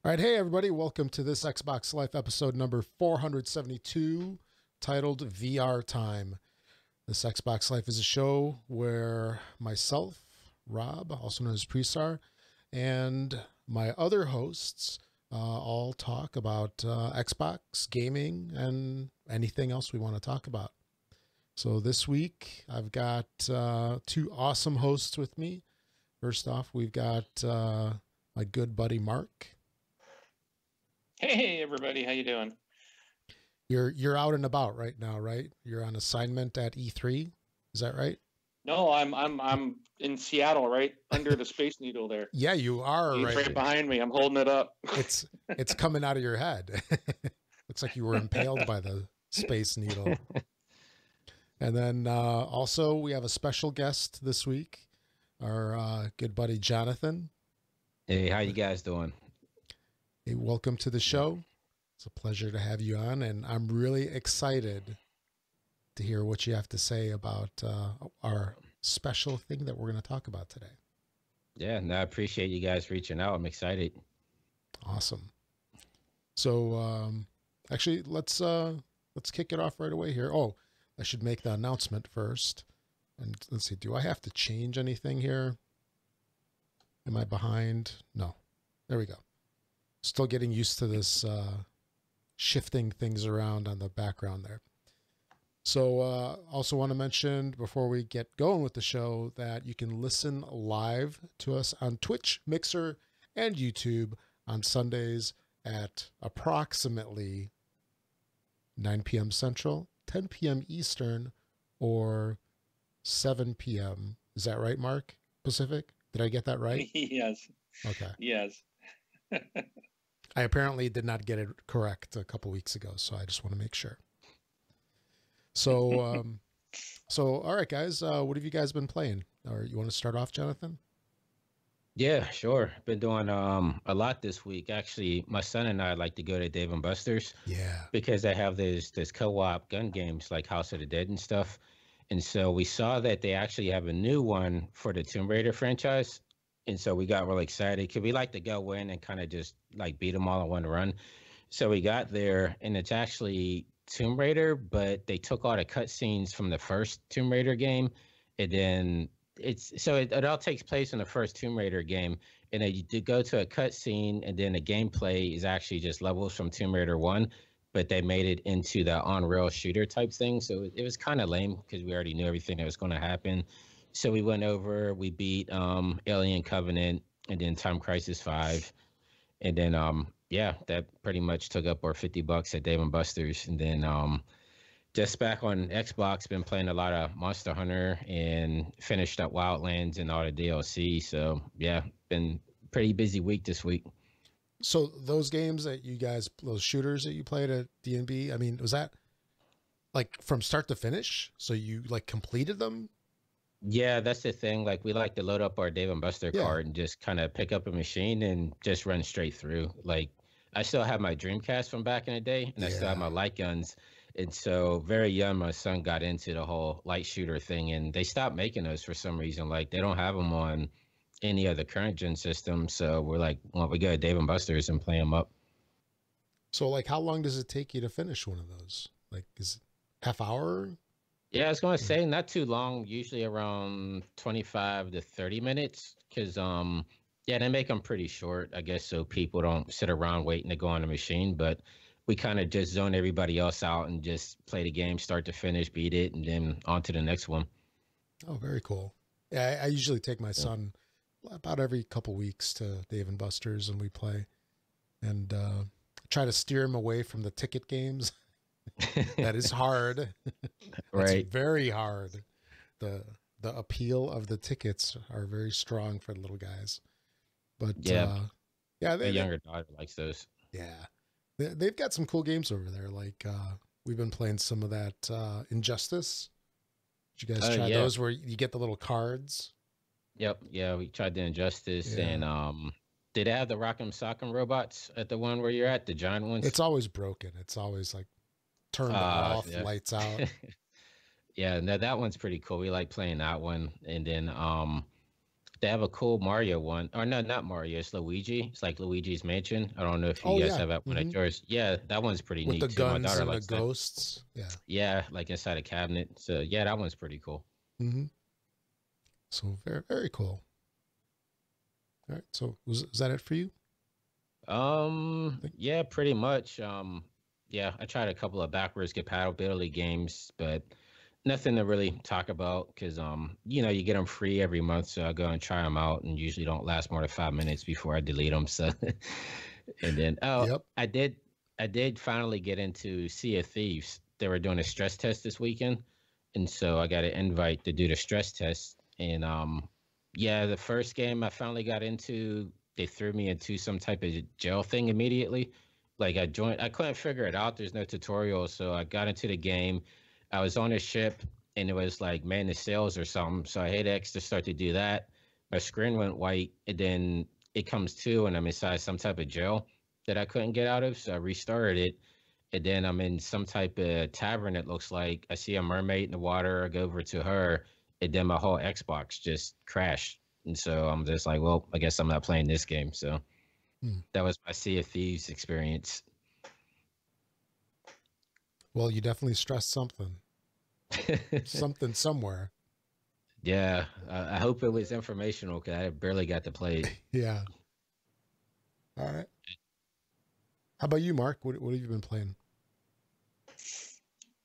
All right, hey everybody, welcome to this Xbox Life episode number 472, titled VR Time. This Xbox Life is a show where myself, Rob, also known as Presar, and my other hosts all talk about Xbox, gaming, and anything else we want to talk about. So this week, I've got two awesome hosts with me. First off, we've got my good buddy Mark. Hey everybody, how you doing? You're out and about right now, right? You're on assignment at E3. Is that right? No, I'm in Seattle, right under the Space Needle there. Yeah, you are It's right. right behind me. I'm holding it up. It's coming out of your head. Looks like you were impaled by the Space Needle. And then also we have a special guest this week, our good buddy Jonathan. Hey, how you guys doing? Hey, welcome to the show. It's a pleasure to have you on, and I'm really excited to hear what you have to say about our special thing that we're going to talk about today. Yeah, no, I appreciate you guys reaching out. I'm excited. Awesome. So, actually, let's kick it off right away here. Oh, I should make the announcement first. And let's see, do I have to change anything here? Am I behind? No. There we go. Still getting used to this shifting things around on the background there. So also want to mention before we get going with the show that you can listen live to us on Twitch, Mixer, and YouTube on Sundays at approximately 9 p.m. Central, 10 p.m. Eastern, or 7 p.m. Is that right, Mark? Pacific? Did I get that right? Yes. Okay. Yes. I apparently did not get it correct a couple weeks ago, so I just want to make sure. So, all right, guys, what have you guys been playing? Or you want to start off, Jonathan? Yeah, sure. Been doing a lot this week. Actually, my son and I like to go to Dave and Buster's. Yeah. Because they have this co-op gun games like House of the Dead and stuff. And so we saw that they actually have a new one for the Tomb Raider franchise. And so we got really excited because we like to go in and kind of just like beat them all in one run. So we got there, and it's actually Tomb Raider, but they took all the cutscenes from the first Tomb Raider game, and then it all takes place in the first Tomb Raider game, and then you go to a cutscene, and then the gameplay is actually just levels from Tomb Raider 1, but they made it into the on-rail shooter type thing. So it was kind of lame because we already knew everything that was going to happen. So we went over, we beat Alien Covenant, and then Time Crisis 5. And then, yeah, that pretty much took up our $50 at Dave & Buster's. And then just back on Xbox, been playing a lot of Monster Hunter and finished up Wildlands and all the DLC. So, yeah, been pretty busy week this week. So those games that you guys, those shooters that you played at D&B, I mean, was that like from start to finish? So you like completed them? Yeah, that's the thing. Like we like to load up our Dave and Buster card and just kind of pick up a machine and just run straight through. Like I still have my Dreamcast from back in the day, and I still have my light guns. And so very young, my son got into the whole light shooter thing, and they stopped making those for some reason. Like they don't have them on any of the current gen systems. So we're like, well, we go to Dave and Buster's and play them up. So like, how long does it take you to finish one of those? Like, is it half hour? Yeah, I was gonna say not too long, usually around 25 to 30 minutes, because yeah, they make them pretty short, I guess, so people don't sit around waiting to go on the machine. But we kind of just zone everybody else out and just play the game start to finish, beat it, and then on to the next one. Oh, very cool. Yeah, I usually take my son about every couple weeks to Dave and Buster's, and we play, and try to steer him away from the ticket games. That is hard. Right. It's very hard. The appeal of the tickets are very strong for little guys. But yeah, the younger daughter likes those. Yeah. They've got some cool games over there. Like we've been playing some of that Injustice. Did you guys try those where you get the little cards? Yep. Yeah, we tried the Injustice and did they have the Rock'em Sock'em robots at the one where you're at, the giant ones? It's always broken. It's always like turned off, lights out. Yeah, no, that one's pretty cool. We like playing that one. And then They have a cool Mario one. Or no, not Mario. It's Luigi. It's like Luigi's Mansion. I don't know if Oh you guys yeah, have that one at yours. Yeah, that one's pretty with the neat too. My guns daughter and the likes that. ghosts. Yeah. Yeah, like inside a cabinet. So yeah, that one's pretty cool. Mm-hmm. So very very cool. All right. So was that it for you? Yeah, pretty much. Yeah, I tried a couple of backwards compatibility games, but nothing to really talk about because you know, you get them free every month, so I go and try them out, and usually don't last more than 5 minutes before I delete them. So, and then Yep. I did finally get into Sea of Thieves. They were doing a stress test this weekend, and so I got an invite to do the stress test. And yeah, the first game I finally got into, they threw me into some type of jail thing immediately. Like I couldn't figure it out. There's no tutorial, so I got into the game. I was on a ship, and it was like man the sails or something. So I hit X to start to do that. My screen went white, and then it comes to, and I'm inside some type of jail that I couldn't get out of. So I restarted it, and then I'm in some type of tavern. It looks like I see a mermaid in the water. I go over to her, and then my whole Xbox just crashed. And so I'm just like, well, I guess I'm not playing this game. So that was my Sea of Thieves experience. Well, you definitely stressed something. Something somewhere. Yeah, I hope it was informational because I barely got to play it. Yeah. All right. How about you, Mark? What have you been playing?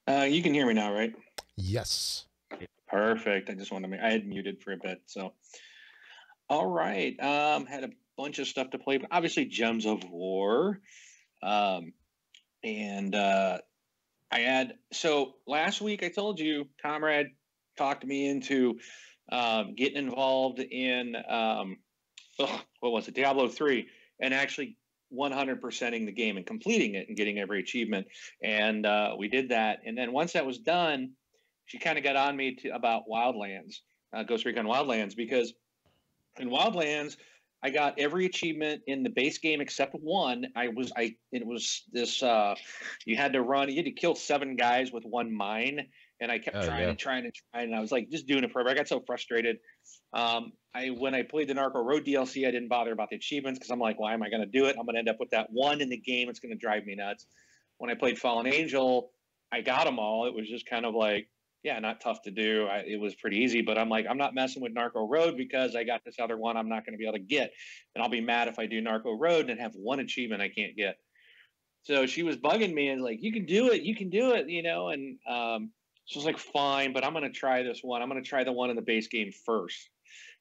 You can hear me now, right? Yes. Perfect. I just wanted to I had muted for a bit. So, all right. Had a bunch of stuff to play, but obviously Gems of War. And I had, so last week I told you, Comrade talked me into getting involved in, what was it, Diablo 3, and actually 100%ing the game and completing it and getting every achievement. And we did that. And then once that was done, she kind of got on me about Wildlands, Ghost Recon Wildlands, because in Wildlands, I got every achievement in the base game except one. It was this, you had to kill 7 guys with 1 mine. And I kept trying, and I was like, just doing it forever. I got so frustrated. When I played the Narco Road DLC, I didn't bother about the achievements because I'm like, why am I going to do it? I'm going to end up with that one in the game. It's going to drive me nuts. When I played Fallen Angel, I got them all. It was just kind of like, yeah, not tough to do. It was pretty easy, but I'm like, I'm not messing with Narco Road because I got this other one I'm not going to be able to get. And I'll be mad if I do Narco Road and have one achievement I can't get. So she was bugging me and like, you can do it, you know? And so I was like, fine, but I'm going to try this one. I'm going to try the one in the base game first.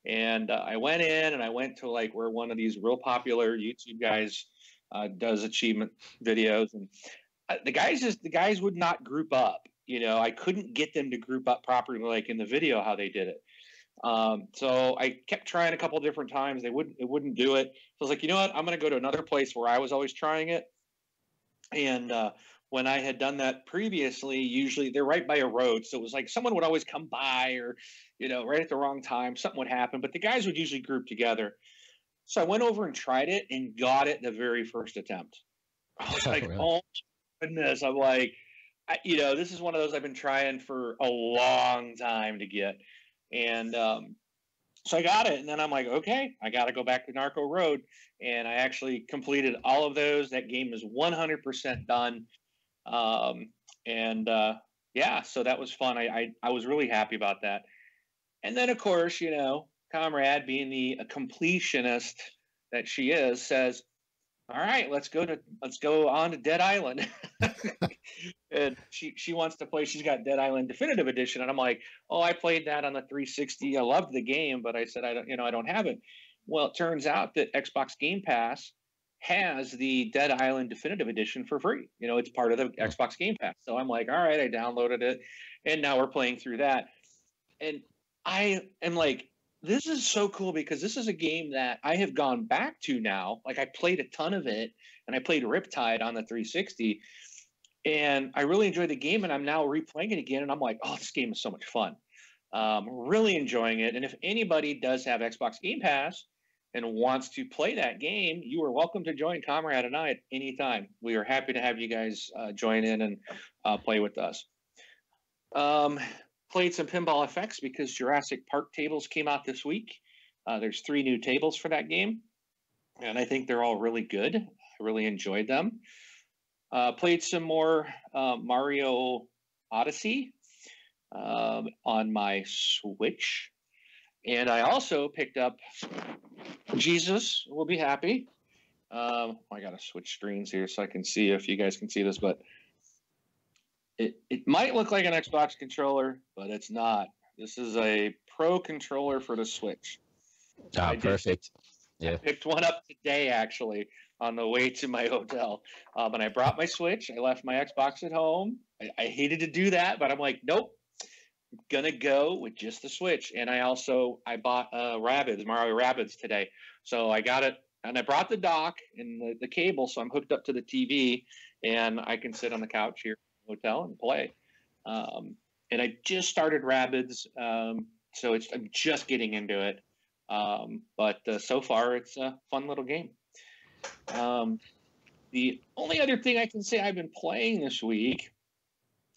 And I went in and I went to like where one of these real popular YouTube guys does achievement videos. And the guys would not group up. You know, I couldn't get them to group up properly, like in the video, how they did it. So I kept trying a couple of different times. It wouldn't do it. So I was like, you know what? I'm going to go to another place where I was always trying it. And when I had done that previously, usually they're right by a road. So it was like someone would always come by or, you know, right at the wrong time, something would happen, but the guys would usually group together. So I went over and tried it and got it the very first attempt. I was like, oh my goodness. I'm like, you know, this is one of those I've been trying for a long time to get. And so I got it. And then I'm like, okay, I got to go back to Narco Road. And I actually completed all of those. That game is 100% done. Yeah, so that was fun. I was really happy about that. And then, of course, you know, Comrade, being the completionist that she is, says, all right, let's go on to Dead Island. And she wants to play. She's got Dead Island Definitive Edition, and I'm like, oh, I played that on the 360. I loved the game, but I said I don't have it. Well, it turns out that Xbox Game Pass has the Dead Island Definitive Edition for free. You know, it's part of the Xbox Game Pass. So I'm like, all right, I downloaded it, and now we're playing through that. And I am like, this is so cool because this is a game that I have gone back to now. Like I played a ton of it, and I played Riptide on the 360. And I really enjoyed the game, and I'm now replaying it again, and I'm like, oh, this game is so much fun. Really enjoying it. And if anybody does have Xbox Game Pass and wants to play that game, you are welcome to join Comrade and I at any time. We are happy to have you guys join in and play with us. Played some Pinball FX because Jurassic Park tables came out this week. There's 3 new tables for that game, and I think they're all really good. I really enjoyed them. Played some more Mario Odyssey on my Switch. And I also picked up, Jesus will be happy. I got to switch screens here so I can see if you guys can see this, but it might look like an Xbox controller, but it's not. This is a Pro controller for the Switch. Perfect. I picked one up today, actually, on the way to my hotel. And I brought my Switch. I left my Xbox at home. I hated to do that, but I'm like, nope. I'm gonna go with just the Switch. And I bought Mario Rabbids today. So I got it, and I brought the dock and the cable, so I'm hooked up to the TV, and I can sit on the couch here in the hotel and play. And I just started Rabbids, so I'm just getting into it. But so far, it's a fun little game. The only other thing I can say I've been playing this week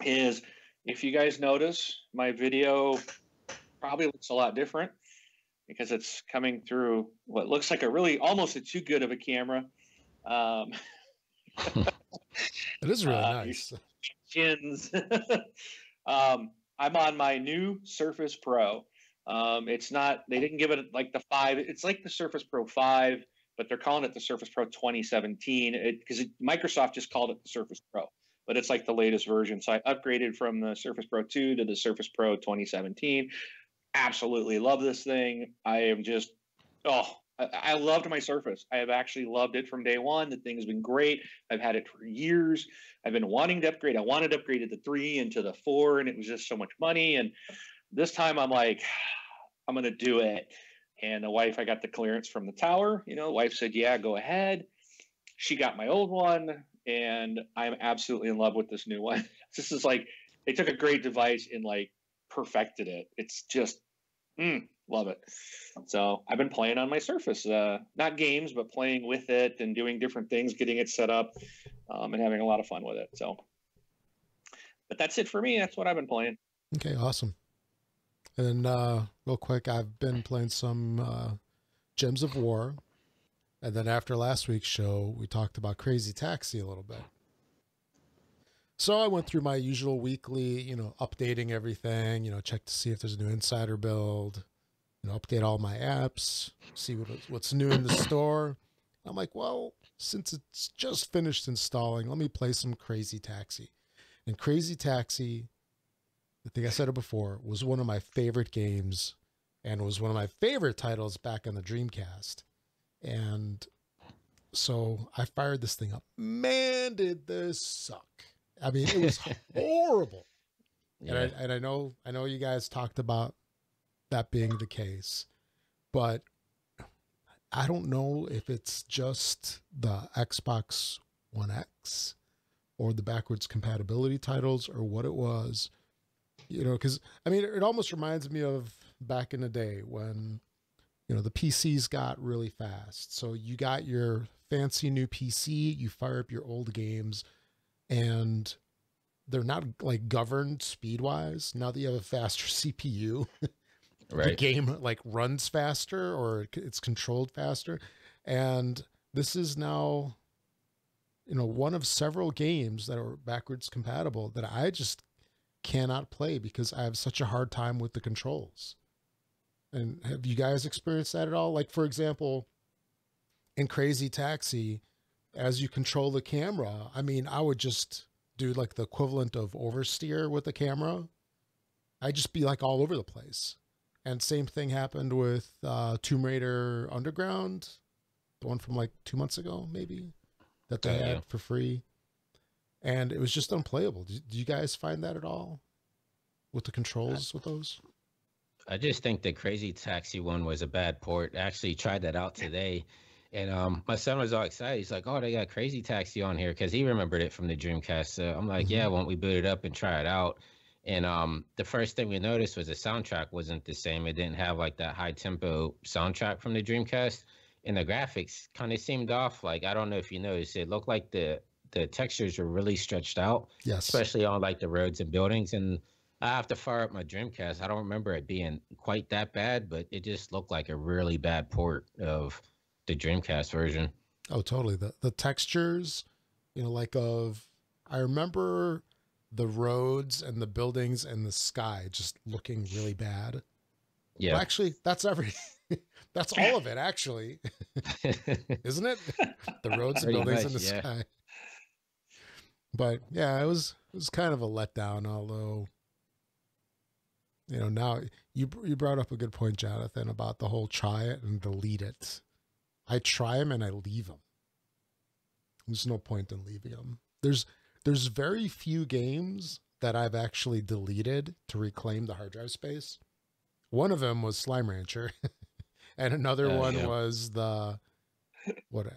is, if you guys notice, my video probably looks a lot different because it's coming through what looks like almost a too good of a camera. It is really nice. Chins. I'm on my new Surface Pro. It's not, they didn't give it like the 5. It's like the Surface Pro 5, but they're calling it the Surface Pro 2017 because Microsoft just called it the Surface Pro, but it's like the latest version. So I upgraded from the Surface Pro 2 to the Surface Pro 2017. Absolutely love this thing. I loved my Surface. I have actually loved it from day one. The thing has been great. I've had it for years. I've been wanting to upgrade. I wanted to upgrade the 3 into the 4, and it was just so much money. And this time I'm like, I'm going to do it. And the wife, I got the clearance from the tower. The wife said, yeah, go ahead. She got my old one, and I'm absolutely in love with this new one. This is like, they took a great device and like perfected it. It's just, love it. So I've been playing on my Surface, not games, but playing with it and doing different things, getting it set up, and having a lot of fun with it. So, but that's it for me. That's what I've been playing. Okay, awesome. And real quick, I've been playing some Gems of War. And then after last week's show, we talked about Crazy Taxi a little bit. So I went through my usual weekly, updating everything, check to see if there's a new insider build, update all my apps, see what's new in the store. I'm like, well, since it's just finished installing, let me play some Crazy Taxi. And Crazy Taxi, I think I said it before, was one of my favorite games and was one of my favorite titles back on the Dreamcast. And so I fired this thing up. Man, did this suck. I mean, it was horrible. Yeah. And I know you guys talked about that being the case, but I don't know if it's just the Xbox One X or the backwards compatibility titles or what it was. Because I mean, it almost reminds me of back in the day when, the PCs got really fast. So you got your fancy new PC, you fire up your old games, and they're not like governed speed wise. Now that you have a faster CPU, right, the game like runs faster or it's controlled faster. And this is now, one of several games that are backwards compatible that I just cannot play because I have such a hard time with the controls. And have you guys experienced that at all? Like, for example, in Crazy Taxi, as you control the camera, I mean, I would just do like the equivalent of oversteer with the camera. I'd just be like all over the place. And same thing happened with Tomb Raider Underground, the one from like 2 months ago, maybe, that they had for free. And it was just unplayable. Do you guys find that at all with the controls with those? I just think the Crazy Taxi one was a bad port. I actually tried that out today. And my son was all excited. He's like, oh, they got Crazy Taxi on here because he remembered it from the Dreamcast. So I'm like, yeah, why don't we boot it up and try it out? And the first thing we noticed was the soundtrack wasn't the same. It didn't have like that high tempo soundtrack from the Dreamcast. And the graphics kind of seemed off. Like, I don't know if you noticed, it looked like the textures were really stretched out. Yes. Especially on like the roads and buildings. And I have to fire up my Dreamcast. I don't remember it being quite that bad, but it just looked like a really bad port of the Dreamcast version. Oh, totally. The textures, like I remember the roads and the buildings and the sky just looking really bad. Yeah. Well, actually, that's that's all of it, actually, isn't it? The roads and Pretty buildings much, in the yeah. sky. But yeah, it was kind of a letdown. Although, now you brought up a good point, Jonathan, about the whole try it and delete it. I try them and I leave them. There's no point in leaving them. There's very few games that I've actually deleted to reclaim the hard drive space. One of them was Slime Rancher, and another one Yeah. was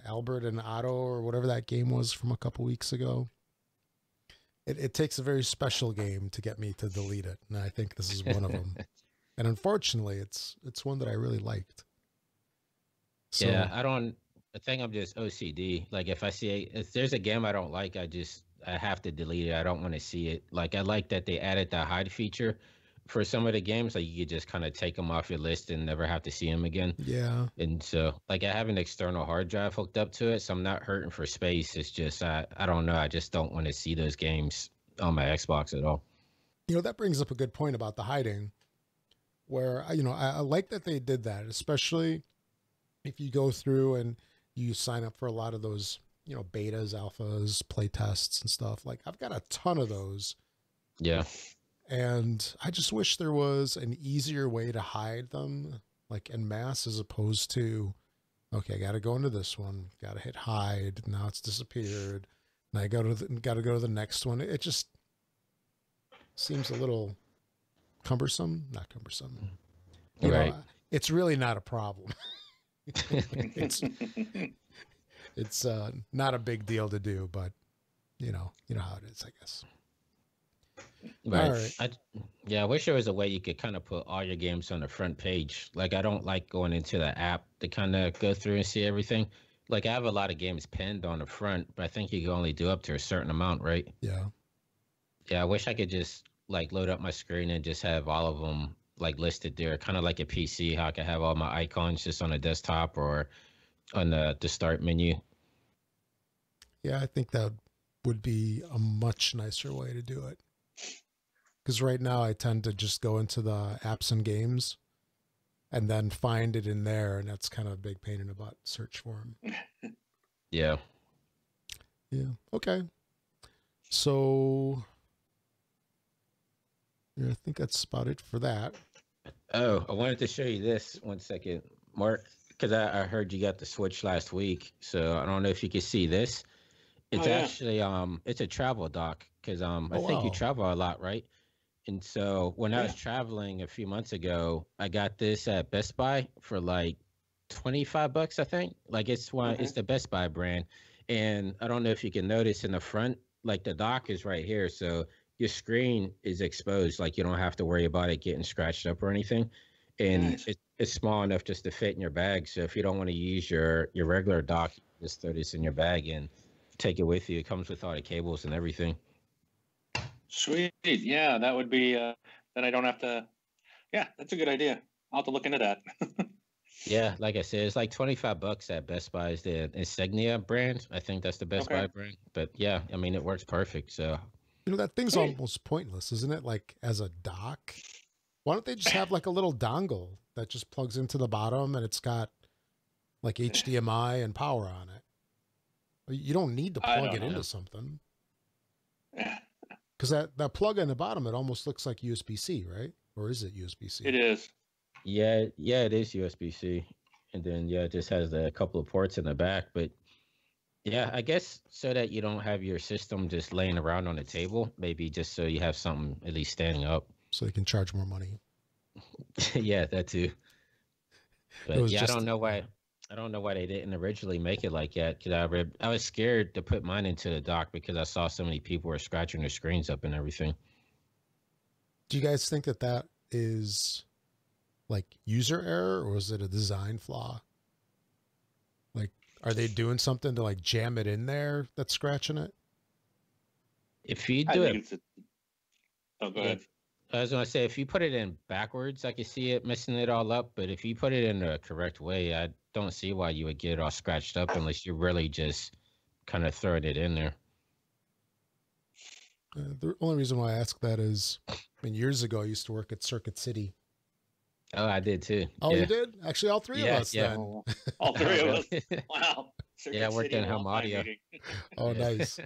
Albert and Otto or whatever that game was from a couple weeks ago. It takes a very special game to get me to delete it, and I think this is one of them. And unfortunately, it's one that I really liked. So, Yeah, I think I'm just OCD. Like if there's a game I don't like, I have to delete it. I don't want to see it. Like I like that they added the hide feature for some of the games. Like you could just kind of take them off your list and never have to see them again. yeah. And so like I have an external hard drive hooked up to it, so I'm not hurting for space. It's just I don't know. I just don't want to see those games on my Xbox at all. That brings up a good point about the hiding, where, I like that they did that, especially if you go through and you sign up for a lot of those, betas, alphas, play tests and stuff. Like I've got a ton of those. Yeah. And I just wish there was an easier way to hide them, like en masse, as opposed to, okay, I got to go into this one, got to hit hide. Now it's disappeared. And I got to go to the next one. It just seems a little cumbersome. Not cumbersome. Right. It's really not a problem. it's not a big deal to do, but you know how it is, I guess. Right. All right. I wish there was a way you could kind of put all your games on the front page. Like I don't like going into the app to kind of go through and see everything. Like I have a lot of games pinned on the front, but I think you can only do up to a certain amount, right? Yeah. Yeah, I wish I could just like load up my screen and just have all of them like listed there, kind of like a PC, how I can have all my icons just on the desktop or on the start menu. Yeah, I think that would be a much nicer way to do it. Because right now I tend to just go into the apps and games and then find it in there, and that's kind of a big pain in the butt search for them. Yeah. Yeah. Okay. So yeah, I think that's about it for that. Oh, I wanted to show you this 1 second, Mark, because I heard you got the Switch last week. So I don't know if you can see this. It's actually it's a travel dock because I think you wow. travel a lot, right? And so when I was traveling a few months ago, I got this at Best Buy for like $25, I think. Like it's the Best Buy brand. And I don't know if you can notice in the front, like the dock is right here. So your screen is exposed. Like you don't have to worry about it getting scratched up or anything. And Nice. it's small enough just to fit in your bag. So if you don't want to use your regular dock, just throw this in your bag and take it with you. It comes with all the cables and everything. Sweet. Yeah, that would be then I don't have to. Yeah, that's a good idea. I'll have to look into that. Yeah, like I said, it's like $25 at Best Buy. Is the Insignia brand. I think that's the Best Buy brand. But yeah, I mean, it works perfect. So That thing's Hey. almost pointless, isn't it? Like as a dock. Why don't they just have like a little dongle that just plugs into the bottom and it's got like HDMI and power on it? You don't need to I plug don't it know. into something. Because that plug in the bottom, it almost looks like USB-C, right? Or is it USB-C? It is. yeah, it is USB-C, and then it just has a couple of ports in the back. But yeah, I guess so that you don't have your system just laying around on the table. Maybe just so you have something at least standing up. So they can charge more money. Yeah, that too. It But was yeah, just- I don't know why. I don't know why they didn't originally make it like that. Cause I was scared to put mine into the dock because I saw so many people were scratching their screens up and everything. Do you guys think that is like user error or is it a design flaw? Like, are they doing something to like jam it in there that's scratching it? If you I do think it, it's. Oh, go Yeah. ahead. I was gonna say, if you put it in backwards, I can see it messing it all up. But if you put it in the correct way, I don't see why you would get it all scratched up unless you're really just kind of throwing it in there. The only reason why I ask that is, I mean, years ago I used to work at Circuit City. Oh, I did too. Oh, Yeah. you did? Actually, all three of us then. Oh, all three of us. Wow. Yeah, I worked in home audio. Oh, Yeah. nice.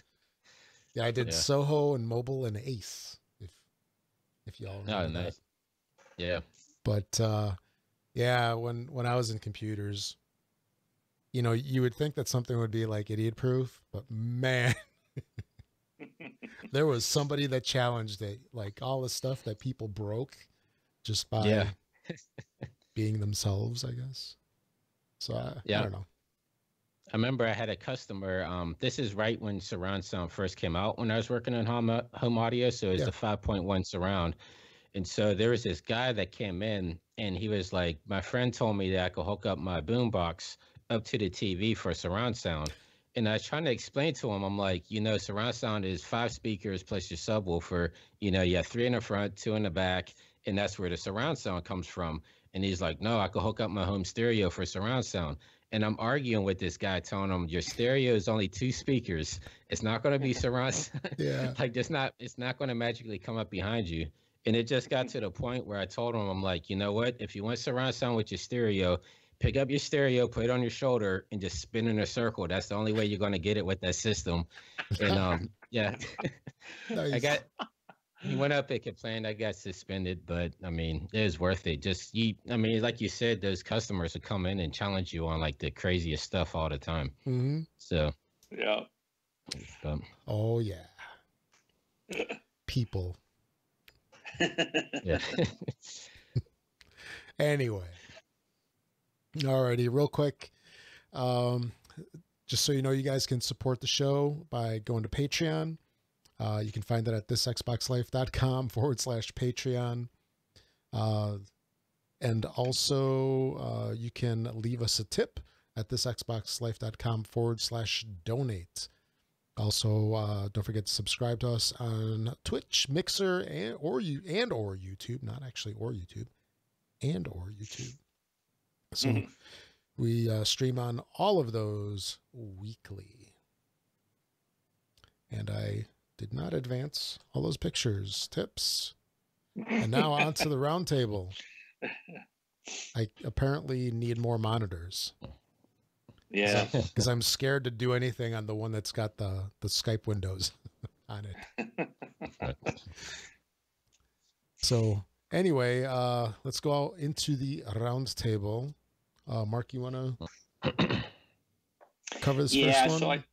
Yeah, I did Yeah. Soho and Mobile and Ace, if y'all Oh, remember that. nice. Yeah. But yeah, when I was in computers, you know, you would think that something would be like idiot proof, but man, there was somebody that challenged it, like all the stuff that people broke just by Yeah. being themselves, I guess. So I Yeah. don't know. I remember I had a customer. This is right when surround sound first came out when I was working in home audio. So it's Yeah. the 5.1 surround. And so there was this guy that came in and he was like, my friend told me that I could hook up my boombox up to the TV for surround sound. And I was trying to explain to him, I'm like, you know, surround sound is 5 speakers plus your subwoofer. You know, you have 3 in the front, 2 in the back, and that's where the surround sound comes from. And he's like, no, I could hook up my home stereo for surround sound. And I'm arguing with this guy, telling him your stereo is only 2 speakers. It's not going to be surround sound. Yeah. Like it's not going to magically come up behind you. And it just got to the point where I told him, I'm like, you know what? If you want surround sound with your stereo, pick up your stereo, put it on your shoulder, and just spin in a circle. That's the only way you're going to get it with that system. And yeah, Nice. he went up and complained. I got suspended, but I mean, it was worth it. I mean, like you said, those customers would come in and challenge you on like the craziest stuff all the time. Hmm. So, Yeah. Oh yeah. People. yeah. Anyway. Alrighty, real quick. Just so you know, you guys can support the show by going to Patreon. You can find that at thisxboxlife.com/Patreon. And also, you can leave us a tip at thisxboxlife.com/donate. Also, don't forget to subscribe to us on Twitch, Mixer, or YouTube. Not actually or YouTube, or YouTube. So we stream on all of those weekly. And I did not advance all those pictures, tips. And now on to the round table. I apparently need more monitors Yeah. because I'm scared to do anything on the one that's got the Skype windows on it. So anyway, let's go out into the round table. Mark, you want to cover this first one?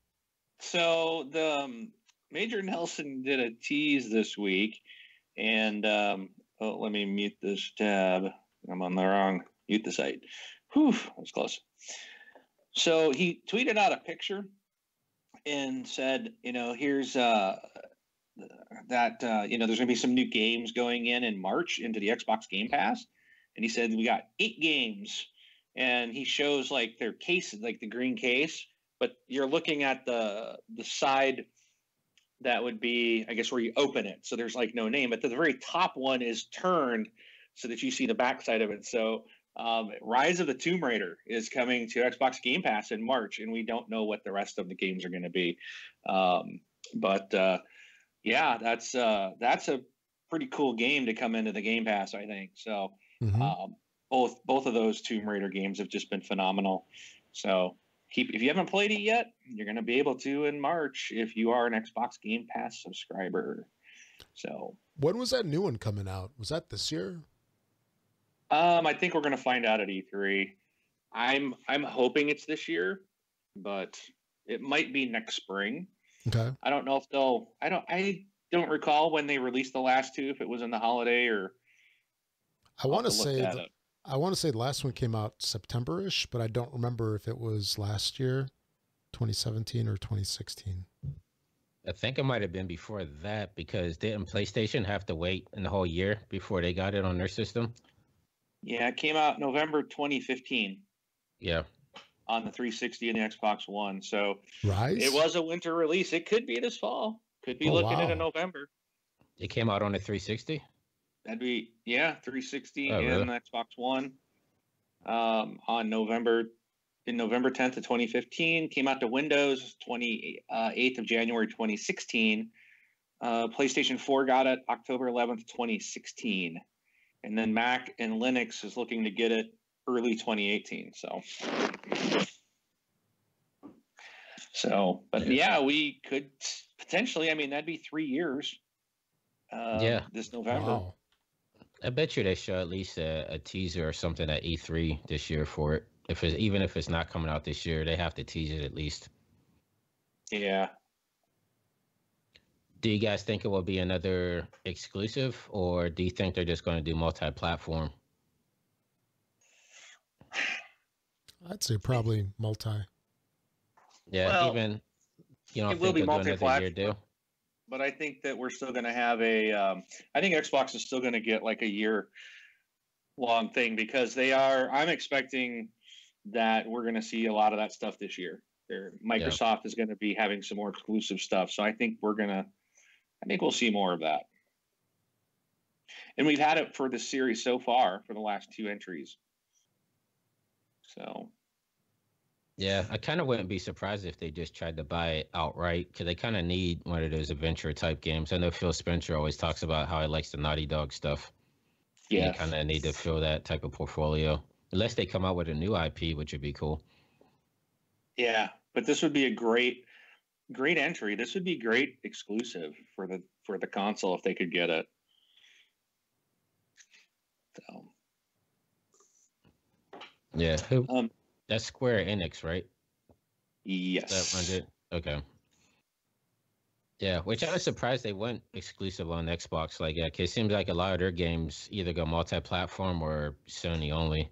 So the Major Nelson did a tease this week, and let me mute this tab. I'm on the wrong mute the site. Whew, that was close. So he tweeted out a picture and said, you know, here's that you know, there's going to be some new games going in March into the Xbox Game Pass, and he said we got 8 games. And he shows like their case, like the green case, but you're looking at the side that would be, I guess, where you open it. So there's like no name, but the very top one is turned so that you see the backside of it. So Rise of the Tomb Raider is coming to Xbox Game Pass in March, and we don't know what the rest of the games are going to be. But yeah, that's a pretty cool game to come into the Game Pass, I think. So. Mhm. Both of those Tomb Raider games have just been phenomenal. So if you haven't played it yet, you're going to be able to in March if you are an Xbox Game Pass subscriber. So when was that new one coming out? Was that this year? I think we're going to find out at E3. I'm hoping it's this year, but it might be next spring. Okay. I don't know if they'll. I don't recall when they released the last 2, if it was in the holiday or. I want to look say that up. I want to say the last one came out September-ish, but I don't remember if it was last year, 2017 or 2016. I think it might have been before that because didn't PlayStation have to wait in the whole year before they got it on their system? Yeah, it came out November 2015 Yeah. on the 360 and the Xbox One. So Rise? it was a winter release. It could be this fall. Could be Oh, looking wow. into November. It came out on the 360? That'd be 360 Oh, really? and Xbox One. On November 10th of 2015, came out to Windows 28th of January 2016. PlayStation 4 got it October 11th, 2016, and then Mac and Linux is looking to get it early 2018. But yeah, we could potentially. I mean, that'd be 3 years. Yeah. This November. Wow. I bet you they show at least a teaser or something at E3 this year for it. Even if it's not coming out this year, they have to tease it at least. Yeah. Do you guys think it will be another exclusive, or do you think they're just going to do multi-platform? I'd say probably multi. Yeah, Well, even you don't it will think be they'll do another year deal? but I think that we're still going to have I think Xbox is still going to get like a year long thing because I'm expecting that we're going to see a lot of that stuff this year. Microsoft is going to be having some more exclusive stuff. So I think we'll see more of that. And we've had it for the series so far for the last 2 entries. So. Yeah, I kind of wouldn't be surprised if they just tried to buy it outright because they kind of need one of those adventure type games. I know Phil Spencer always talks about how he likes the Naughty Dog stuff. Yeah. You kind of need to fill that type of portfolio. Unless they come out with a new IP, which would be cool. Yeah, but this would be a great entry. This would be great exclusive for the console if they could get it. So. Yeah. That's Square Enix, right? Yes. That runs it? Okay. Yeah, which I was surprised they went exclusive on Xbox like that. 'Cause it seems like a lot of their games either go multi-platform or Sony only.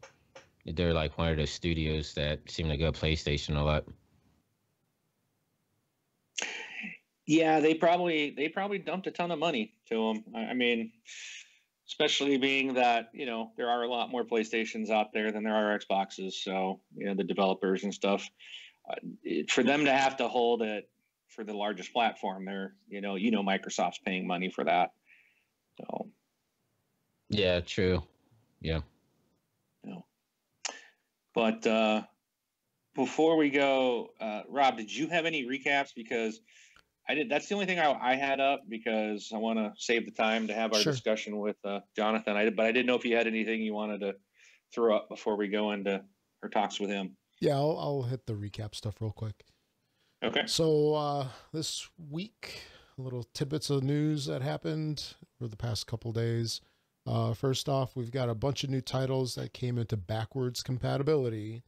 They're like one of those studios that seem to go PlayStation a lot. Yeah, they probably dumped a ton of money to them. I mean, especially being that, there are a lot more PlayStations out there than there are Xboxes. So, the developers and stuff, for them to have to hold it for the largest platform, Microsoft's paying money for that. So. Yeah, true. Yeah. But before we go, Rob, did you have any recaps? Because I did. That's the only thing I had up because I want to save the time to have our discussion with Jonathan. But I didn't know if you had anything you wanted to throw up before we go into our talks with him. Yeah, I'll hit the recap stuff real quick. Okay. So this week, little tidbits of news that happened for the past couple days. First off, we've got a bunch of new titles that came into backwards compatibility.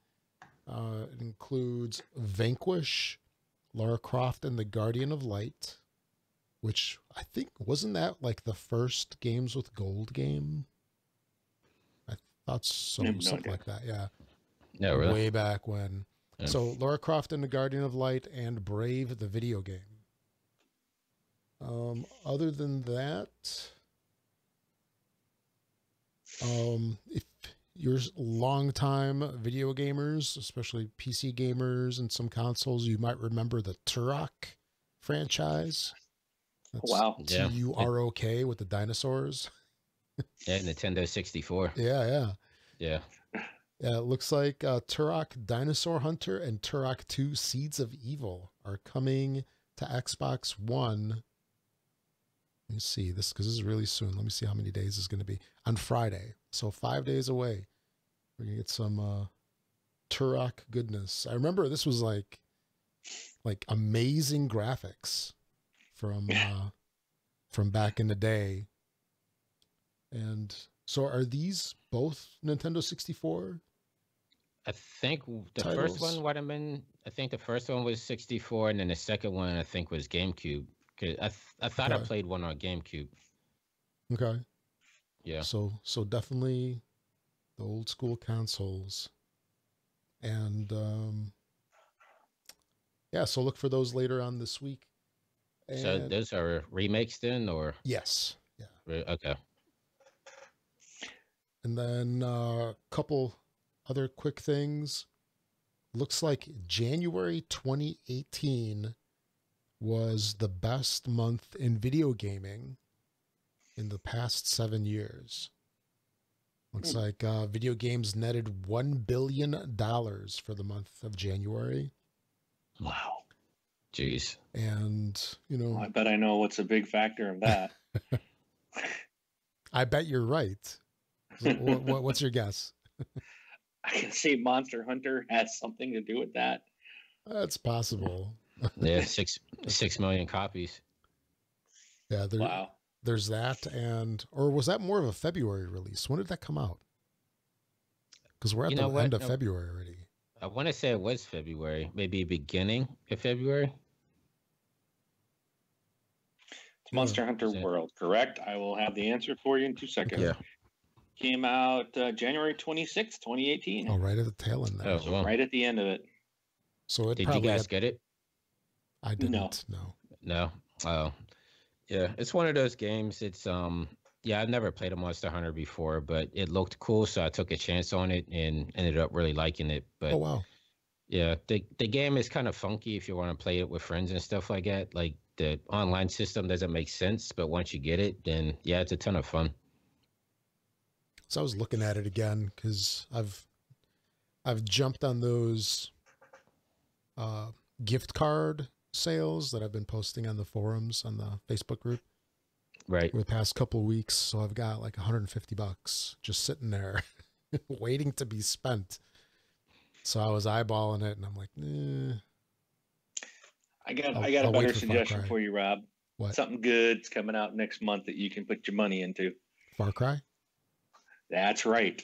It includes Vanquish, Lara Croft and the Guardian of Light, which I think, wasn't that like the first Games with Gold game? I thought so, something like that, yeah. No, really? Way back when. Yeah. So Lara Croft and the Guardian of Light and Brave, the video game. Other than that, if you're longtime video gamers, especially PC gamers and some consoles, you might remember the Turok franchise. That's wow. Turok with the dinosaurs. Yeah, Nintendo 64. Yeah. Yeah, it looks like Turok Dinosaur Hunter and Turok 2 Seeds of Evil are coming to Xbox One. Let me see this because this is really soon. Let me see how many days it's going to be. On Friday. So 5 days away. We're going to get some Turok goodness. I remember this was like amazing graphics from back in the day. And so are these both Nintendo 64? I think the first one would have been, I think the first one was 64 and then the second one I think was GameCube. I thought I played one on GameCube. Okay. Yeah. So definitely the old school consoles. And so look for those later on this week. And so those are remakes then, or? Yes. Yeah. Okay. And then a couple other quick things. Looks like January 2018 was the best month in video gaming. in the past 7 years. Looks Hmm. like video games netted $1 billion for the month of January. Wow. Jeez. And, you Well, know, I bet I know what's a big factor of that. I bet you're right. What's your guess? I can see Monster Hunter has something to do with that. That's possible. Yeah, 6 million copies. Yeah, Wow. there's that. And, or was that more of a February release? When did that come out? Because we're at You the know what? end of February already. I want to say it was February, maybe beginning of February. It's Monster Hunter Is it? World, correct? I will have the answer for you in 2 seconds. Yeah. Came out January 26, 2018. Oh, right at the tail end there. Oh, So well. right at the end of it. So it Did you probably guys had, get it? I didn't. No. No. Oh, yeah. It's one of those games. It's yeah, I've never played a Monster Hunter before, but it looked cool, so I took a chance on it and ended up really liking it. But Oh, wow. yeah, the game is kind of funky if you want to play it with friends and stuff like that. Like the online system doesn't make sense, but once you get it, then yeah, it's a ton of fun. So I was looking at it again because I've jumped on those gift card sales that I've been posting on the forums on the Facebook group Right. for the past couple of weeks. So I've got like $150 just sitting there waiting to be spent. So I was eyeballing it and I'm like, I got I'll a wait better for Far suggestion Cry. for you, Rob. What? Something good's coming out next month that you can put your money into. Far Cry? That's right.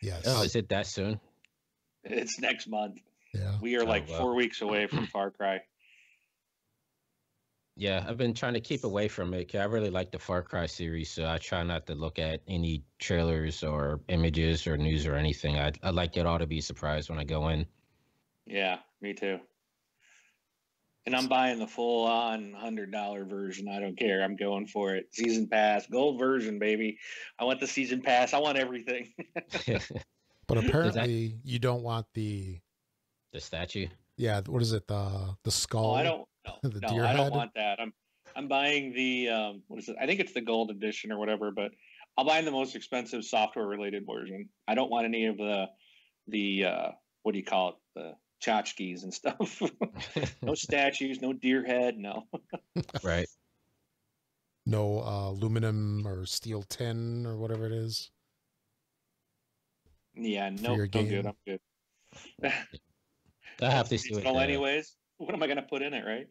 Yes. Oh, is it that soon? It's next month. Yeah. We are Oh, like wow. 4 weeks away from Far Cry. Yeah, I've been trying to keep away from it 'cause I really like the Far Cry series, so I try not to look at any trailers or images or news or anything. I like it all to be surprised when I go in. Yeah, me too. And I'm buying the full on $100 version. I don't care. I'm going for it. Season pass, gold version, baby. I want the season pass. I want everything. But apparently you don't want the, The statue. yeah, what is it? The skull? Oh, I don't. The No, deer I don't head? want that. I'm buying the what is it? I think it's the gold edition or whatever. But I'll buy the most expensive software related version. I don't want any of the what do you call it? The tchotchkes and stuff. No statues, no deer head. No. Right. No aluminum or steel tin or whatever it is. Yeah, For no, your no good. game. I'm good. I have to see what Digital the, anyways. What am I gonna put in it, right?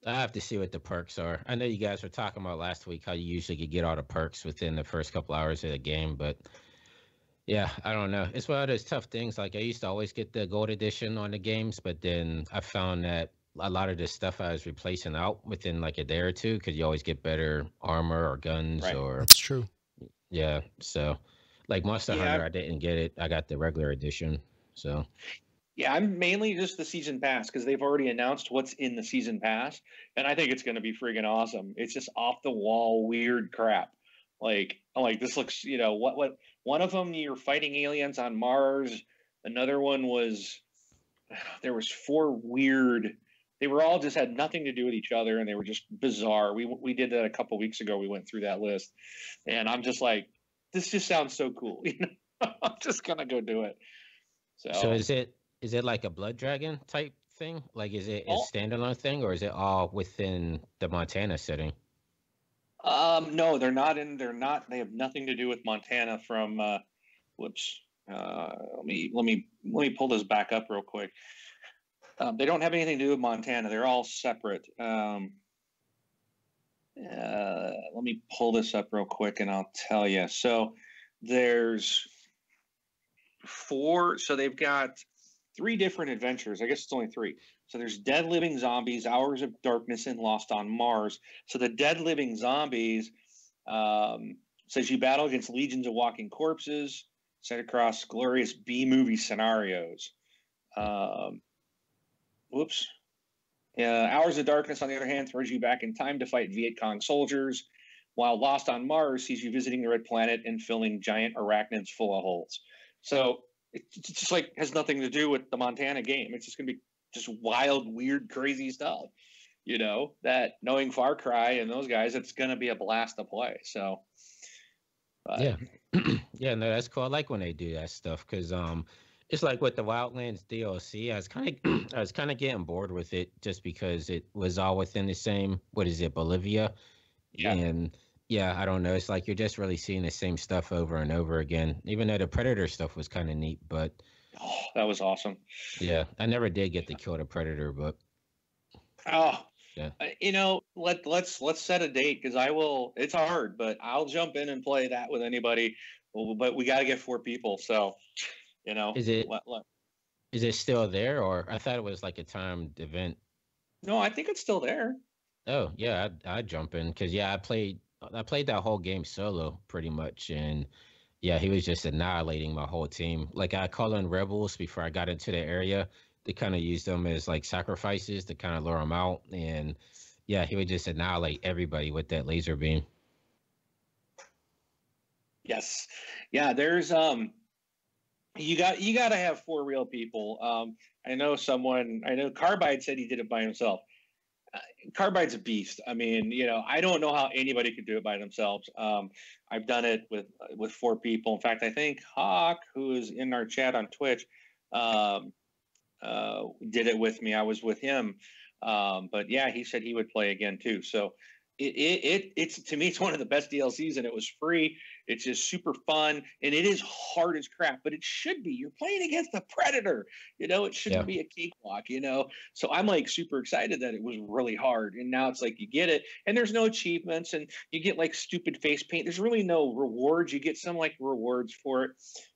I have to see what the perks are. I know you guys were talking about last week how you usually could get all the perks within the first couple hours of the game, but yeah, I don't know. It's one of those tough things. Like I used to always get the gold edition on the games, but then I found that a lot of this stuff I was replacing out within like a day or two because you always get better armor or guns Right. or That's true. yeah. So like Monster Yeah. Hunter, I didn't get it. I got the regular edition. So Yeah, I'm mainly just the season pass because they've already announced what's in the season pass, and I think it's going to be friggin' awesome. It's just off the wall weird crap. Like I'm like, this looks, what? One of them you're fighting aliens on Mars. Another one was there was 4 weird. They were all just had nothing to do with each other, and they were just bizarre. We did that a couple weeks ago. We went through that list, and I'm just like, this just sounds so cool. I'm just gonna go do it. so is it like a Blood Dragon type thing? Like is it a Oh. standalone thing or is it all within the Montana setting? No, they're not in. They're not. They have nothing to do with Montana. From whoops. Let me pull this back up real quick. They don't have anything to do with Montana. They're all separate. Let me pull this up real quick, and I'll tell you. So there's 4. So they've got 3 different adventures. I guess it's only 3. So there's Dead Living Zombies, Hours of Darkness, and Lost on Mars. So the Dead Living Zombies says you battle against legions of walking corpses set across glorious B-movie scenarios. Whoops. Hours of Darkness, on the other hand, throws you back in time to fight Viet Cong soldiers, while Lost on Mars sees you visiting the Red Planet and filling giant arachnids full of holes. So it's just like has nothing to do with the Montana game. It's just going to be just wild, weird, crazy stuff. you know, that knowing Far Cry and those guys, it's going to be a blast to play. So, but, Yeah. Yeah, no, that's cool. I like when they do that stuff because it's like with the Wildlands DLC, I was kind of getting bored with it just because it was all within the same, what is it, Bolivia? yeah, And yeah, I don't know. It's like you're just really seeing the same stuff over and over again, even though the Predator stuff was kind of neat. But oh, that was awesome. yeah, I never did get to kill the Predator, but Oh, yeah. you know, let's set a date because I will. It's hard, but I'll jump in and play that with anybody. But we got to get 4 people, so you know. Is it still there, or I thought it was like a timed event? No, I think it's still there. Oh yeah, I'd jump in because yeah, I played that whole game solo pretty much, and yeah, he was just annihilating my whole team. Like I call in rebels before I got into the area. They kind of used them as like sacrifices to kind of lure them out, and yeah, he would just annihilate everybody with that laser beam. Yes, yeah. There's you got to have 4 real people. I know someone. I know Carbide said he did it by himself. Carbide's a beast. I mean, you know, I don't know how anybody could do it by themselves. I've done it with 4 people. In fact, I think Hawk, who is in our chat on Twitch, um, did it with me. I was with him, but yeah, he said he would play again too. So it's to me, it's one of the best DLCs, and it was free. It's just super fun, and it is hard as crap, but it should be. You're playing against the Predator, you know. It shouldn't be a cakewalk, you know. So I'm like super excited that it was really hard, and now it's like you get it, and there's no achievements, and you get like stupid face paint. There's really no rewards. You get some like rewards for it,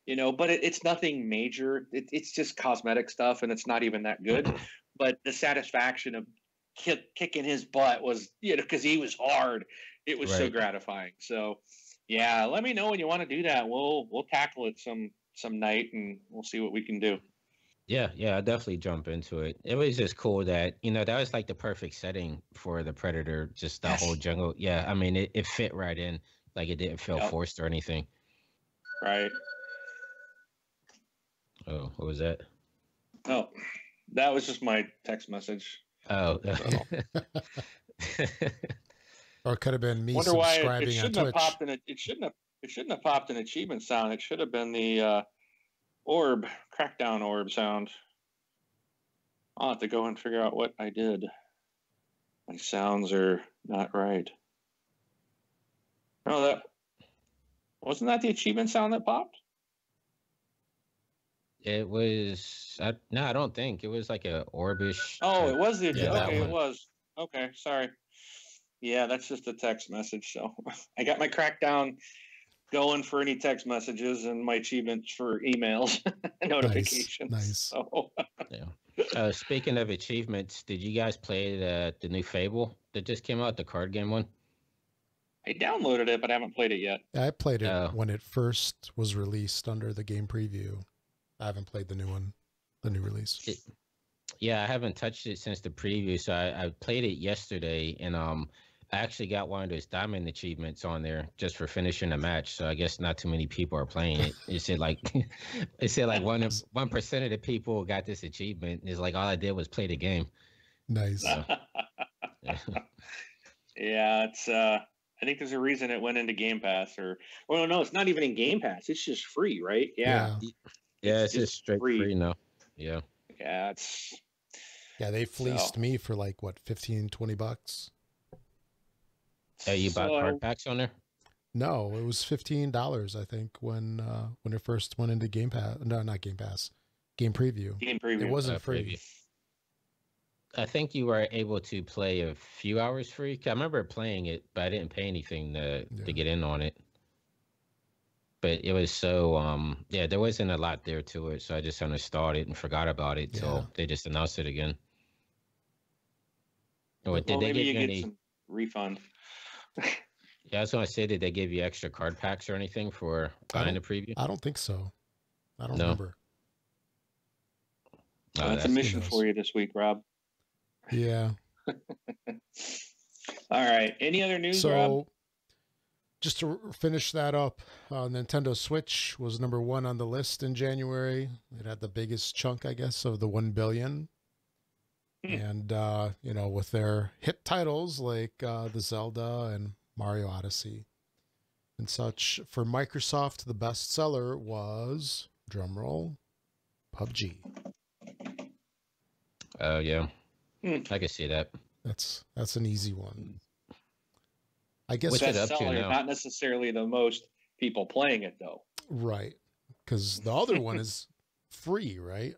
you know, but it's nothing major. It's just cosmetic stuff, and it's not even that good. But the satisfaction of kicking his butt was, you know, because he was hard. It was so gratifying. So yeah, let me know when you want to do that. We'll tackle it some night, and we'll see what we can do. Yeah, I definitely jump into it. It was just cool that, you know, that was like the perfect setting for the Predator, just the whole jungle. Yeah, I mean, it fit right in. Like it didn't feel forced or anything. Right. Oh, what was that? Oh, that was just my text message. Oh. Or it could have been me Wonder subscribing why it shouldn't on have Twitch. popped in it shouldn't have popped an achievement sound. It should have been the crackdown orb sound. I'll have to go and figure out what I did. My sounds are not right. No, that wasn't that the achievement sound that popped? It was no, I don't think it was like a orbish. Oh, it was the okay. It was okay. Sorry. Yeah, that's just a text message. So I got my crackdown going for any text messages and my achievements for emails notifications. Nice. So. Yeah. Speaking of achievements, did you guys play the new Fable that just came out, the card game one? I downloaded it, but I haven't played it yet. I played it when it first was released under the game preview. I haven't played the new one, the new release. Yeah, I haven't touched it since the preview, so I played it yesterday, and I actually got one of those diamond achievements on there just for finishing a match. So I guess not too many people are playing it. It said like 1% of the people got this achievement. It's like all I did was play the game. Nice. So, yeah, it's I think there's a reason it went into Game Pass, well, no, it's not even in Game Pass. It's just free, right? Yeah. It's just straight free now. Yeah. Yeah, they fleeced me for like what, $15-20. Hey, you bought card packs on there? No, it was $15, I think, when it first went into Game Pass. No, not Game Pass. Game Preview. Game Preview. It wasn't free. I think you were able to play a few hours free. I remember playing it, but I didn't pay anything to get in on it. But it was so there wasn't a lot there to it, so I just uninstalled it and forgot about it. So they just announced it again. Did they give you any some refund? Yeah, I was gonna say, did they give you extra card packs or anything for buying the preview? I don't think so. I don't remember. Oh, that's a mission for you this week, Rob. Yeah. All right. Any other news, Rob? Just to finish that up, Nintendo Switch was #1 on the list in January. It had the biggest chunk, I guess, of the 1 billion. And, with their hit titles like the Zelda and Mario Odyssey and such, for Microsoft, the bestseller was, drumroll, PUBG. Oh, yeah. I can see that. That's an easy one. I guess What's it up to Bestseller, now? not necessarily the most people playing it though. right, because the other one is free, right?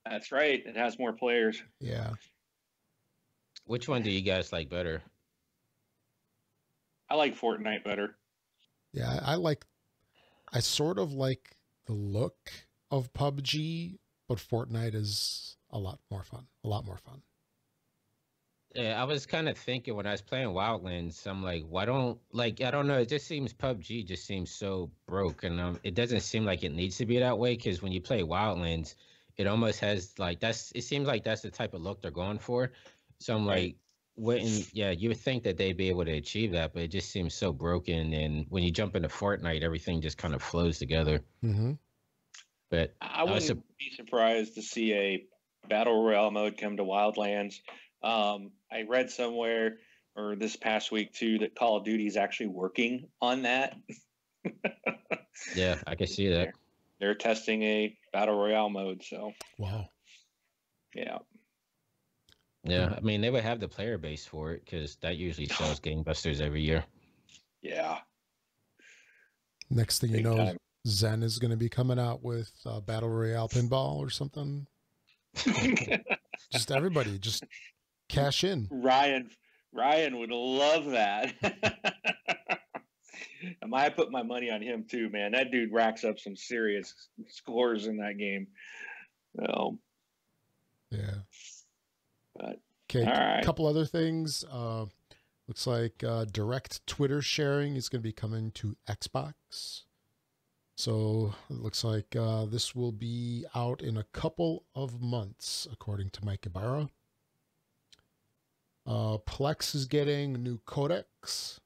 That's right. It has more players. Yeah. Which one do you guys like better? I like Fortnite better. Yeah, I sort of like the look of PUBG, but Fortnite is a lot more fun. Yeah, I was kind of thinking when I was playing Wildlands, I'm like, why don't I don't know, it just seems PUBG just seems so broke, and it doesn't seem like it needs to be that way because when you play Wildlands, it almost has like it seems like that's the type of look they're going for. So I'm Right. like, you would think that they'd be able to achieve that, but it just seems so broken. And when you jump into Fortnite, everything just kind of flows together. Mm-hmm. But I was wouldn't be surprised to see a battle royale mode come to Wildlands. I read somewhere or this past week too that Call of Duty is actually working on that. yeah, I can see that. They're testing a battle royale mode. So Wow. yeah. Yeah, I mean they would have the player base for it because that usually sells gangbusters every year. Yeah. Next thing you Big know, time. Zen is going to be coming out with Battle Royale pinball or something. Just everybody, just cash in. Ryan would love that. I might put my money on him too, man. That dude racks up some serious scores in that game. So, Yeah. but Okay. all right. Couple other things. Looks like direct Twitter sharing is going to be coming to Xbox. So it looks like this will be out in a couple of months, according to Mike Ibarra. Plex is getting new codecs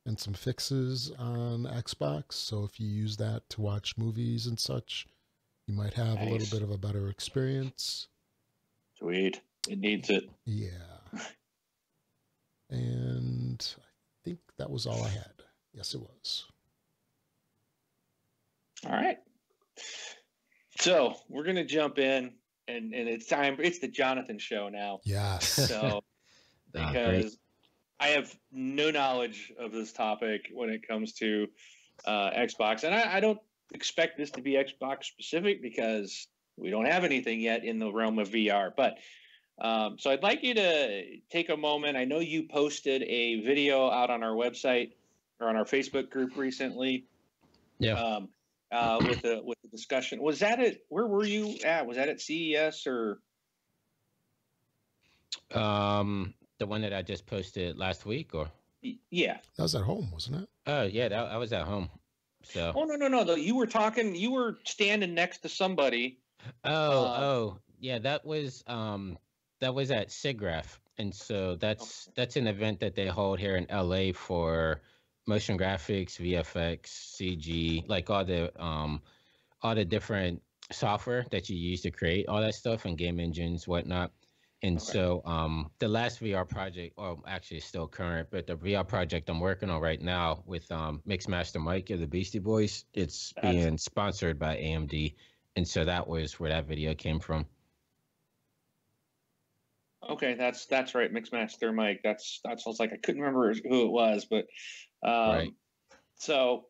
and some fixes on Xbox. So if you use that to watch movies and such, you might have a little Nice. bit of a better experience. Sweet. It needs it. Yeah. And I think that was all I had. Yes, it was. All right. So we're gonna jump in and it's time. It's the Jonathan show now. Yes. So Great. because I have no knowledge of this topic when it comes to Xbox, and I don't expect this to be Xbox specific because we don't have anything yet in the realm of VR. But so I'd like you to take a moment. I know you posted a video out on our website or on our Facebook group recently. Yeah. With the discussion. Was that it? Where were you at? Was that at CES or? The one that I just posted last week, or Yeah. That was at home, wasn't it? oh yeah, I was at home. So Oh no. Though you were talking. You were standing next to somebody. oh yeah, that was at SIGGRAPH, and so that's an event that they hold here in LA for motion graphics, VFX, CG, like all the different software that you use to create all that stuff and game engines, whatnot. And Okay. so the last VR project, or actually it's still current, but the VR project I'm working on right now with Mixmaster Mike of the Beastie Boys, it's being sponsored by AMD. And so that was where that video came from. Okay, that's right. Mixmaster Mike. That's I was like I couldn't remember who it was, but Right. So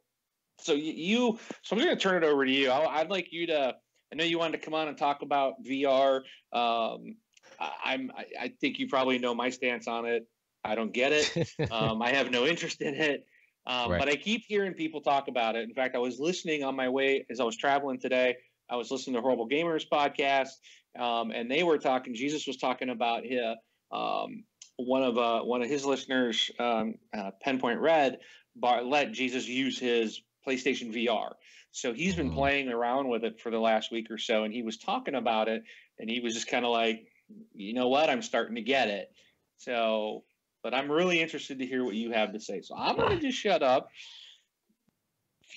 you. So I'm going to turn it over to you. I'd like you to. I know you wanted to come on and talk about VR. I think you probably know my stance on it. I don't get it. I have no interest in it. Right. But I keep hearing people talk about it. In fact, I was listening on my way as I was traveling today. I was listening to Horrible Gamers podcast, and they were talking. Jesus was talking about one of his listeners, Penpoint Red, let Jesus use his PlayStation VR. So he's been playing around with it for the last week or so, and he was talking about it, and he was just kind of like, you know what, I'm starting to get it. So, but I'm really interested to hear what you have to say. So I'm going to just shut up,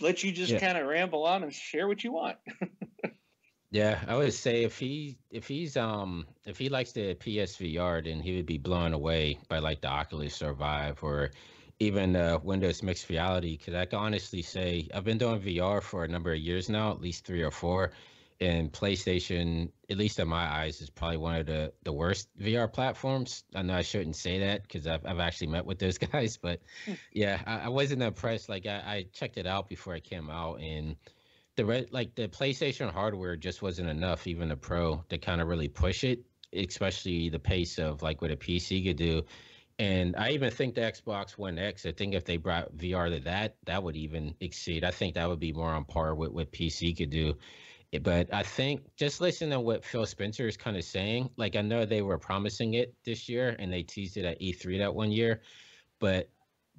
let you just kind of ramble on and share what you want. Yeah, I would say if he likes the PSVR, then he would be blown away by like the Oculus or Vive or even Windows Mixed Reality. Because I can honestly say I've been doing VR for a number of years now, at least 3 or 4, and PlayStation, at least in my eyes, is probably one of the worst VR platforms. I know I shouldn't say that because I've actually met with those guys, but yeah, I wasn't impressed. Like I checked it out before it came out, and like the PlayStation hardware just wasn't enough, even the Pro, to kind of really push it, especially the pace of like what a PC could do. And I even think the Xbox One X, I think if they brought VR to that, that would even exceed. I think that would be more on par with what PC could do. But I think just listening to what Phil Spencer is kind of saying, like I know they were promising it this year and they teased it at E3 that one year, but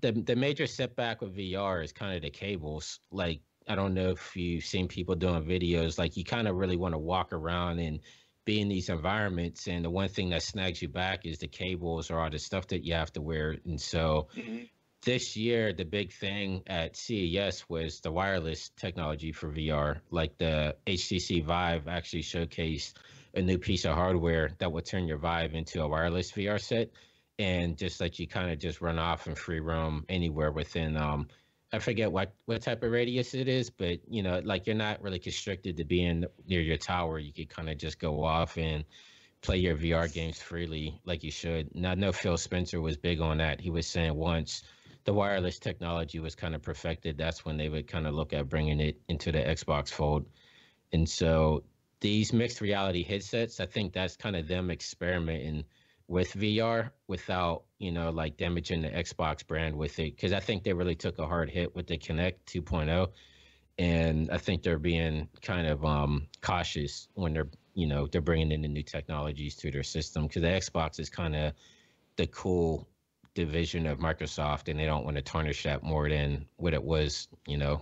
the major setback with VR is kind of the cables. Like I don't know if you've seen people doing videos. Like you kind of really want to walk around and be in these environments, and the one thing that snags you back is the cables or all the stuff that you have to wear. And so Mhm. this year, the big thing at CES was the wireless technology for VR. Like the HTC Vive actually showcased a new piece of hardware that would turn your Vive into a wireless VR set and just let you kind of just run off and free roam anywhere within I forget what type of radius it is, but like you're not really constricted to being near your tower. You could kind of just go off and play your VR games freely like you should. And I know Phil Spencer was big on that. He was saying once the wireless technology was kind of perfected, that's when they would kind of look at bringing it into the Xbox Fold. And so these mixed reality headsets, I think that's kind of them experimenting with VR without, like damaging the Xbox brand with it. Because I think they really took a hard hit with the Kinect 2.0. And I think they're being kind of cautious when they're bringing in the new technologies to their system. Because the Xbox is kind of the cool division of Microsoft, and they don't want to tarnish that more than what it was,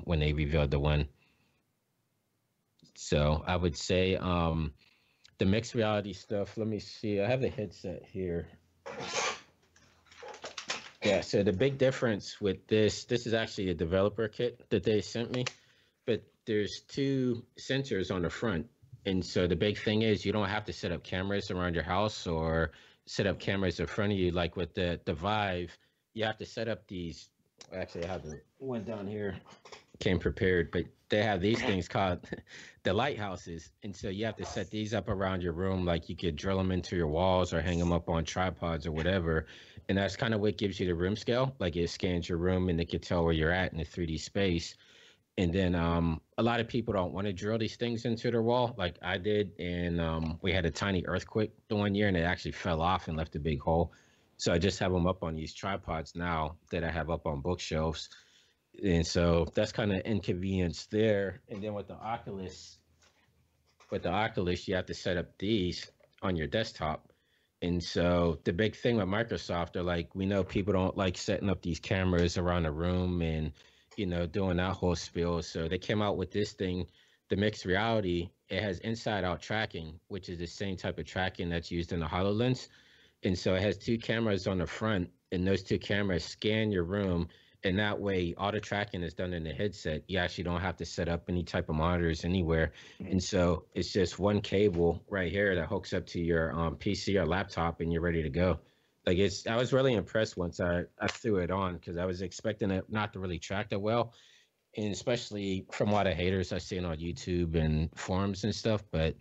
when they revealed the one. So I would say the mixed reality stuff. Let me see. I have the headset here. Yeah. So the big difference with this is actually a developer kit that they sent me, but there's 2 sensors on the front. And so the big thing is you don't have to set up cameras around your house or set up cameras in front of you. Like with the Vive, you have to set up these. Actually, I have the one down here. Came prepared, but they have these things called the lighthouses. And so you have to set these up around your room. Like you could drill them into your walls or hang them up on tripods or whatever. And that's kind of what gives you the room scale. Like it scans your room and it can tell where you're at in the 3D space. And then a lot of people don't want to drill these things into their wall like I did. And we had a tiny earthquake the one year and it actually fell off and left a big hole. So I just have them up on these tripods now that I have up on bookshelves. And so that's kind of inconvenience there. And then with the Oculus, you have to set up these on your desktop. And so the big thing with Microsoft, they're like, we know people don't like setting up these cameras around the room and, doing that whole spiel. So they came out with this thing, the mixed reality. It has inside out tracking, which is the same type of tracking that's used in the HoloLens. And so it has 2 cameras on the front, and those 2 cameras scan your room. And that way, all the tracking is done in the headset. You actually don't have to set up any type of monitors anywhere. And so it's just one cable right here that hooks up to your PC or laptop, and you're ready to go. Like I was really impressed once I threw it on because I was expecting it not to really track that well. And especially from a lot of haters I've seen on YouTube and forums and stuff. But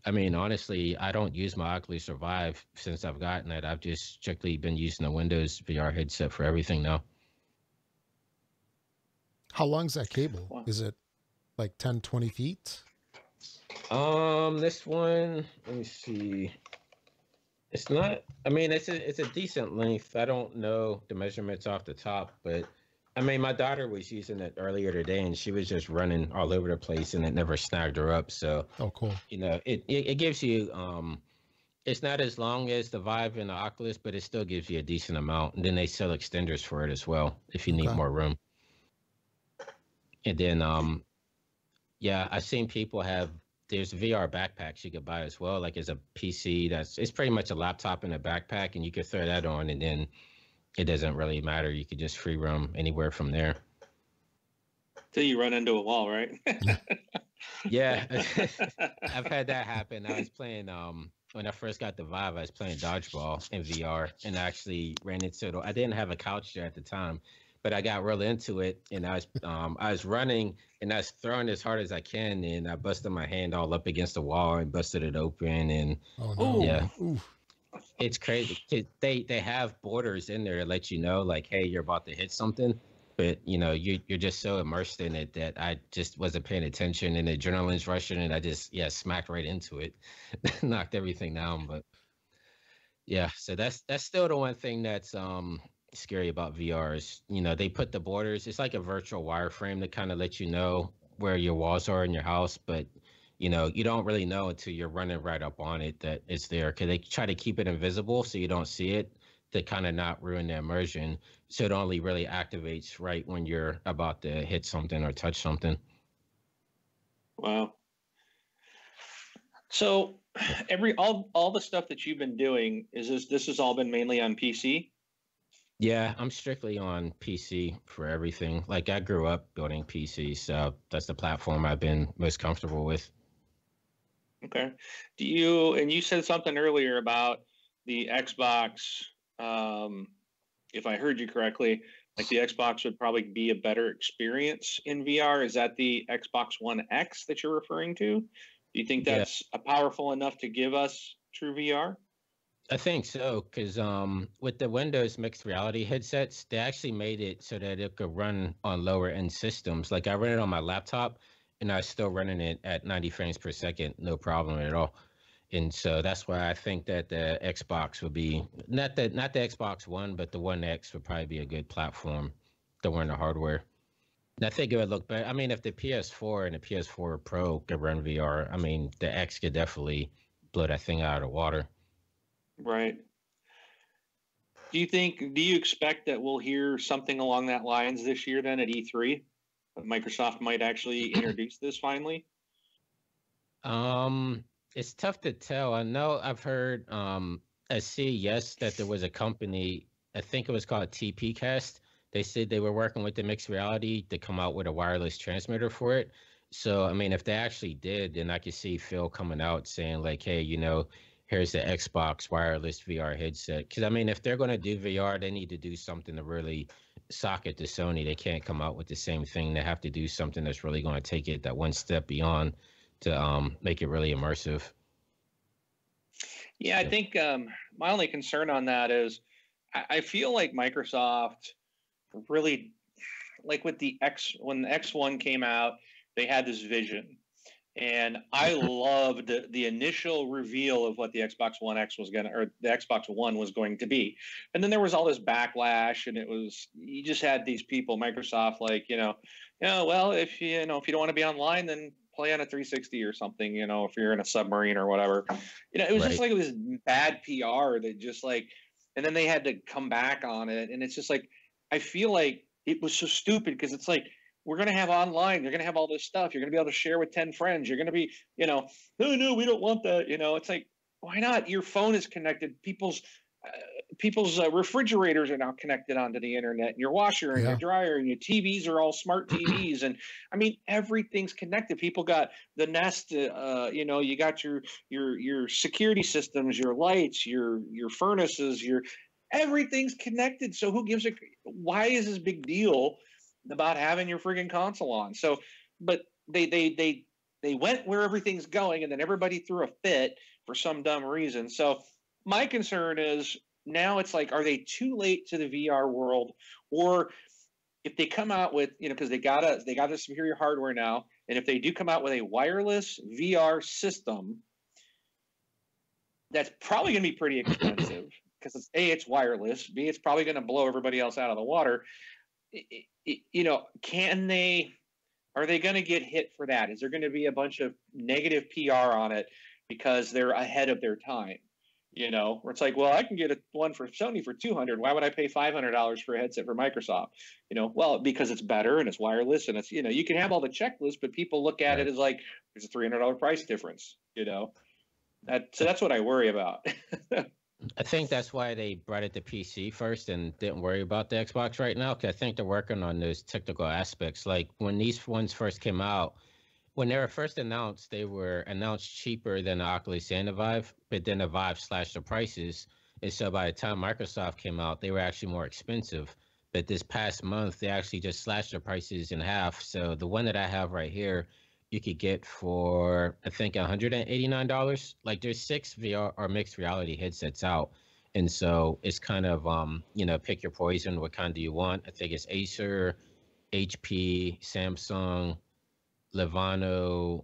I mean, honestly, I don't use my Oculus or Vive since I've gotten it. I've just strictly been using the Windows VR headset for everything now. How long's that cable? Wow. Is it like 10, 20 feet? This one, let me see. It's not, I mean, it's a decent length. I don't know the measurements off the top, but I mean, my daughter was using it earlier today and she was just running all over the place and it never snagged her up. So, Oh, cool. It gives you, it's not as long as the Vive and the Oculus, but it still gives you a decent amount. And then they sell extenders for it as well if you need Okay. more room. And then, yeah, I've seen people there's VR backpacks you could buy as well. Like it's a PC it's pretty much a laptop in a backpack, and you could throw that on, and then it doesn't really matter. You could just free roam anywhere from there. Till you run into a wall, right? Yeah, I've had that happen. I was playing when I first got the Vive, I was playing dodgeball in VR, and I actually ran into it. I didn't have a couch there at the time, but I got real into it, and I was running and I was throwing as hard as I can, and I busted my hand all up against the wall and busted it open, and Oh yeah, no. Ooh. it's crazy. 'Cause they have borders in there to let you know, like, hey, you're about to hit something. But you're just so immersed in it that I just wasn't paying attention, and the adrenaline's rushing, and I just smacked right into it, knocked everything down. But yeah, so that's still the one thing that's scary about VR is they put the borders. It's like a virtual wireframe to kind of let you know where your walls are in your house, but you don't really know until you're running right up on it that it's there, because they try to keep it invisible so you don't see it, to kind of not ruin the immersion. So it only really activates right when you're about to hit something or touch something. Wow. So all the stuff that you've been doing, this has all been mainly on PC? Yeah, I'm strictly on PC for everything. Like, I grew up building PCs, so that's the platform I've been most comfortable with. Okay. And you said something earlier about the Xbox, if I heard you correctly, like the Xbox would probably be a better experience in VR. Is that the Xbox One X that you're referring to? Do you think Yeah, that's powerful enough to give us true VR? I think so, because with the Windows mixed reality headsets, they actually made it so that it could run on lower end systems. Like, I run it on my laptop, and I still running it at 90 frames per second, no problem at all. And so that's why I think that the Xbox would be not the Xbox One, but the One X would probably be a good platform to run the hardware. And I think it would look better. I mean, if the PS4 and the PS4 Pro could run VR, I mean, the X could definitely blow that thing out of the water. Right. Do you expect that we'll hear something along that lines this year then at E3? That Microsoft might actually introduce this finally? Um, it's tough to tell. I know I've heard I see yes that there was a company, I think it was called TPcast. They said they were working with the mixed reality to come out with a wireless transmitter for it. So I mean, if they actually did, then I could see Phil coming out saying like, hey, here's the Xbox wireless VR headset. Because I mean, if they're going to do VR, they need to do something to really sock it to Sony. They can't come out with the same thing. They have to do something that's really going to take it that one step beyond to make it really immersive. Yeah, I So, think my only concern on that is I feel like Microsoft really, like with when the X1 came out, they had this vision. And I loved the initial reveal of what the Xbox One X was going to, or the Xbox One was going to be. And then there was all this backlash, and you just had these people, Microsoft, like, well, if you don't want to be online, then play on a 360 or something, if you're in a submarine or whatever. It was just right. like it was bad PR that just like, and then they had to come back on it. And it's just like, I feel like it was so stupid because it's like, we're going to have online. You're going to have all this stuff. You're going to be able to share with 10 friends. You're going to be, oh, no, we don't want that. It's like, why not? Your phone is connected. People's refrigerators are now connected onto the internet. And your washer and your Yeah. dryer and your TVs are all smart TVs. And I mean, everything's connected. People got the Nest, you got your security systems, your lights, your furnaces, everything's connected. So why is this big deal about having your friggin' console on? So, but they went where everything's going, and then everybody threw a fit for some dumb reason. So my concern is now it's like, are they too late to the VR world? Or if they come out with, because they got a superior hardware now, and if they do come out with a wireless VR system, that's probably going to be pretty expensive because it's wireless. B, it's probably going to blow everybody else out of the water. Are they going to get hit for that? Is there going to be a bunch of negative PR on it because they're ahead of their time? Where it's like, well, I can get one for Sony for $200. Why would I pay $500 for a headset for Microsoft? Well, because it's better and it's wireless and it's, you can have all the checklists, but people look at it Right. as like, there's a $300 price difference, so that's what I worry about. I think that's why they brought it to PC first and didn't worry about the Xbox right now. Because I think they're working on those technical aspects. Like when these ones first came out, When they were first announced, they were announced cheaper than the Oculus and the Vive, but then the Vive slashed the prices. And so by the time Microsoft came out, they were actually more expensive. But this past month, they actually just slashed their prices in half. So the one that I have right here, you could get for, I think, $189. Like there's 6 VR or mixed reality headsets out. And so it's kind of, pick your poison. What kind do you want? I think it's Acer, HP, Samsung, Levano,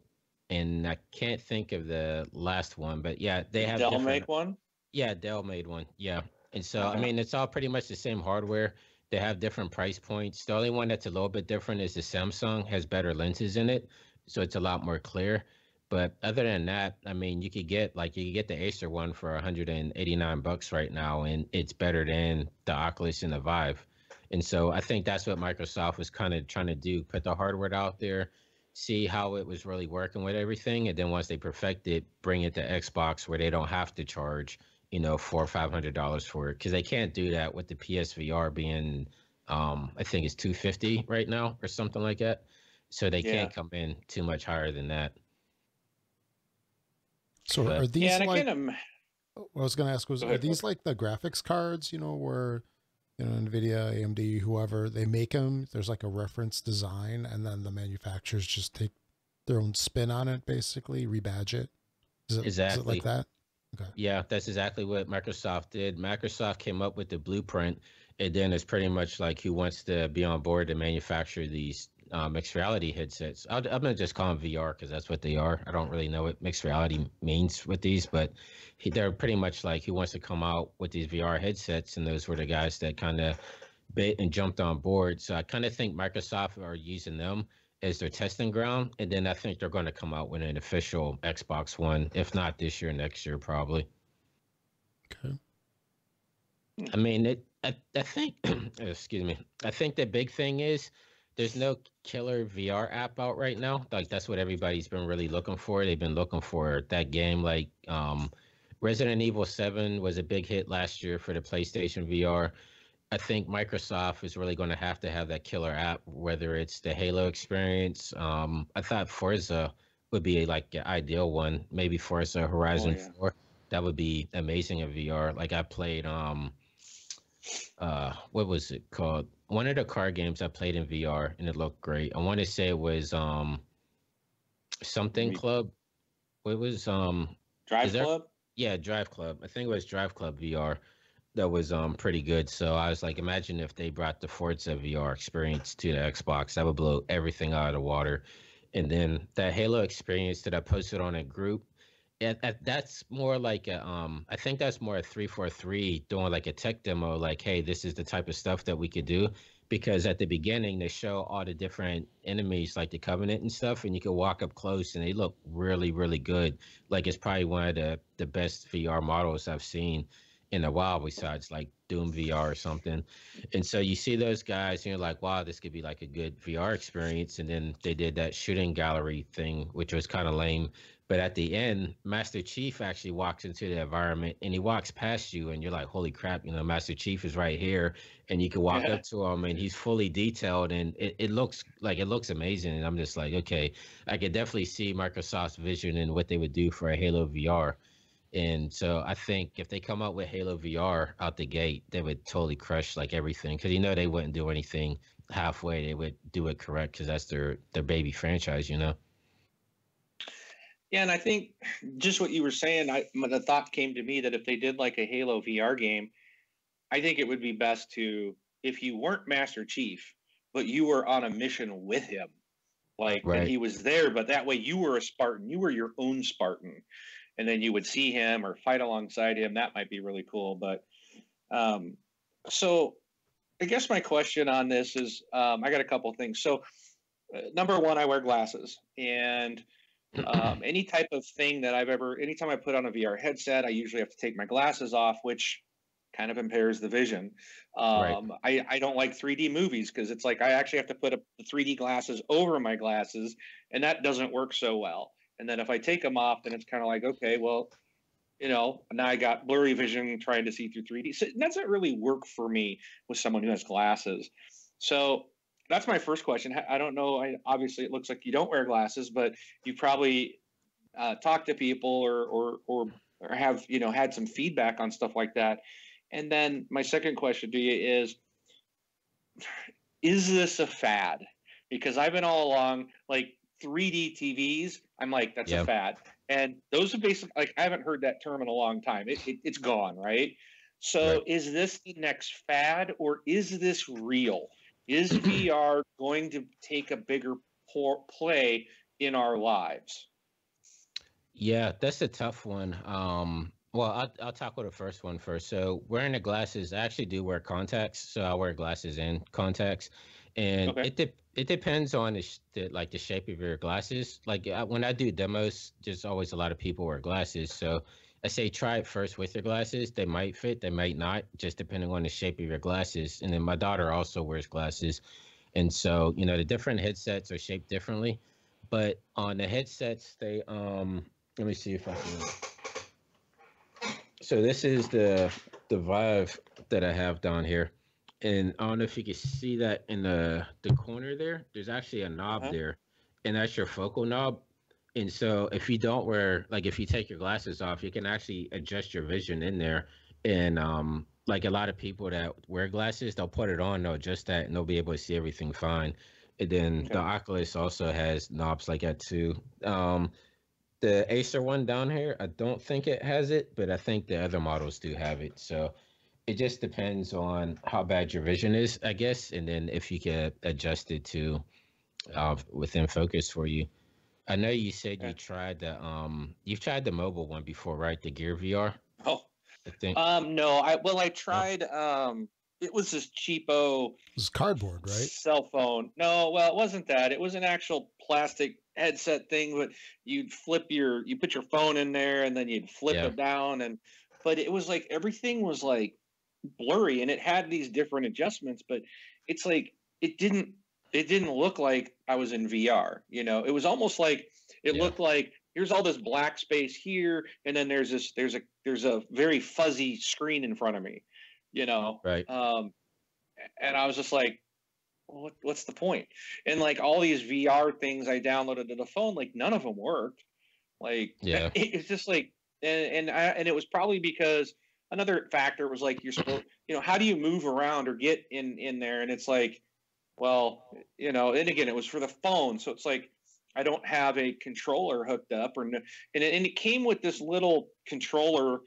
and I can't think of the last one, but yeah, they Did have Dell different. make one? Yeah, Dell made one. Yeah, and so I Okay. mean, it's all pretty much the same hardware. They have different price points. The only one that's a little bit different is the Samsung has better lenses in it, so it's a lot more clear. But other than that, I mean, you could get the Acer one for $189 right now, and it's better than the Oculus and the Vive. And so I think that's what Microsoft was kind of trying to do, put the hardware out there, see how it was really working with everything, and then once they perfect it, bring it to Xbox where they don't have to charge, $400 or $500 for it, because they can't do that with the PSVR being, I think it's 250 right now or something like that. So they Yeah. can't come in too much higher than that. So But are these Yeah, and I like? can What I was going to ask was, go are ahead. these like the graphics cards? Where NVIDIA, AMD, whoever they make them. There's like a reference design, and then the manufacturers just take their own spin on it, basically rebadge it. Is it like exactly. that? Okay. Yeah, that's exactly what Microsoft did. Microsoft came up with the blueprint, and then it's pretty much like who wants to be on board to manufacture these mixed reality headsets. I'm gonna just call them VR because that's what they are. I don't really know what mixed reality means with these, but they're pretty much like who wants to come out with these VR headsets, and those were the guys that kind of bit and jumped on board. So I kind of think Microsoft are using them as their testing ground, and then I think they're going to come out with an official Xbox One, if not this year, next year probably. Okay. I mean, I think, excuse me, I think the big thing is there's no killer VR app out right now. Like that's what everybody's been really looking for. They've been looking for that game. Like Resident Evil 7 was a big hit last year for the PlayStation VR. I think Microsoft is really going to have that killer app, whether it's the Halo experience. I thought Forza would be like an ideal one. Maybe Forza Oh Horizon yeah. 4. That would be amazing in VR. Like I played what was it called? One of the car games I played in VR and it looked great. I want to say it was something Maybe club. What was is Drive there Club? yeah, Drive Club. I think it was Drive Club VR that was pretty good. So I was like, imagine if they brought the Forza VR experience to the Xbox, that would blow everything out of the water. And then that Halo experience that I posted on a group, that's more like a I think that's more a 343 doing like a tech demo, like, hey, this is the type of stuff that we could do. Because at the beginning they show all the different enemies like the Covenant and stuff, and you can walk up close and they look really, really good. Like it's probably one of the best VR models I've seen in a while, besides like Doom VR or something. And so you see those guys, and you're like, wow, this could be like a good VR experience. And then they did that shooting gallery thing, which was kind of lame. But at the end, Master Chief actually walks into the environment and he walks past you, and you're like, holy crap, Master Chief is right here. And you can walk Yeah. up to him and he's fully detailed, and it looks like it looks amazing. And I'm just like, okay, I could definitely see Microsoft's vision and what they would do for a Halo VR. And so I think if they come out with Halo VR out the gate, they would totally crush like everything, because they wouldn't do anything halfway. They would do it correct because that's their baby franchise. Yeah, and I think just what you were saying, the thought came to me that if they did like a Halo VR game, I think it would be best to, if you weren't Master Chief, but you were on a mission with him, like, and Right. he was there, but that way you were a Spartan, you were your own Spartan, and then you would see him or fight alongside him. That might be really cool. But um, so I guess my question on this is, I got a couple things. So number one, I wear glasses, and any type of thing that anytime I put on a VR headset, I usually have to take my glasses off, which kind of impairs the vision. Right. I don't like 3D movies because it's like I actually have to put the 3D glasses over my glasses, and that doesn't work so well. And then if I take them off, then it's kind of like, okay, well, now I got blurry vision trying to see through 3D. So that doesn't really work for me with someone who has glasses. So that's my first question. I don't know. Obviously, it looks like you don't wear glasses, but you probably talked to people or have had some feedback on stuff like that. And then my second question to you is this a fad? Because I've been all along like 3D TVs. I'm like, that's a fad. And those are basically like, I haven't heard that term in a long time. It's gone, right? So is this the next fad or is this real? Is VR going to take a bigger play in our lives? Yeah, that's a tough one. Well, I'll tackle the first one first. So wearing the glasses, I actually do wear contacts. So I wear glasses and contacts, and it depends on the shape of your glasses. Like when I do demos, there's always a lot of people wear glasses. So I say try it first with your glasses. They might fit, they might not, just depending on the shape of your glasses. And then my daughter also wears glasses, and so the different headsets are shaped differently. But on the headsets, they let me see if I can. So this is the Vive that I have down here. And I don't know if you can see that in the corner there. There's actually a knob there, and that's your focal knob. And so if you don't wear, like if you take your glasses off, you can actually adjust your vision in there. And like a lot of people that wear glasses, they'll put it on, they'll adjust that, and they'll be able to see everything fine. And then the Oculus also has knobs like that too. The Acer one down here, I don't think it has it, but I think the other models do have it. So it just depends on how bad your vision is, I guess, and then if you can adjust it to within focus for you. I know you said you tried you've tried the mobile one before, right? The Gear VR. Oh, I think. No, I tried. It was this cheapo. It was cardboard, right? Cell phone. No, well, it wasn't that. It was an actual plastic headset thing, but you put your phone in there and then you'd flip it down, but it was like everything was like blurry and it had these different adjustments, but it's like it didn't look like I was in VR. It was almost like it looked like here's all this black space here, and then there's a very fuzzy screen in front of me. Right. And I was just like, what's the point? And like all these VR things I downloaded to the phone, like none of them worked. Like, it's just like, and it was probably because another factor was like, you're supposed, how do you move around or get in there? And it's like, well, and again, it was for the phone. So it's like, I don't have a controller hooked up and it came with this little controller,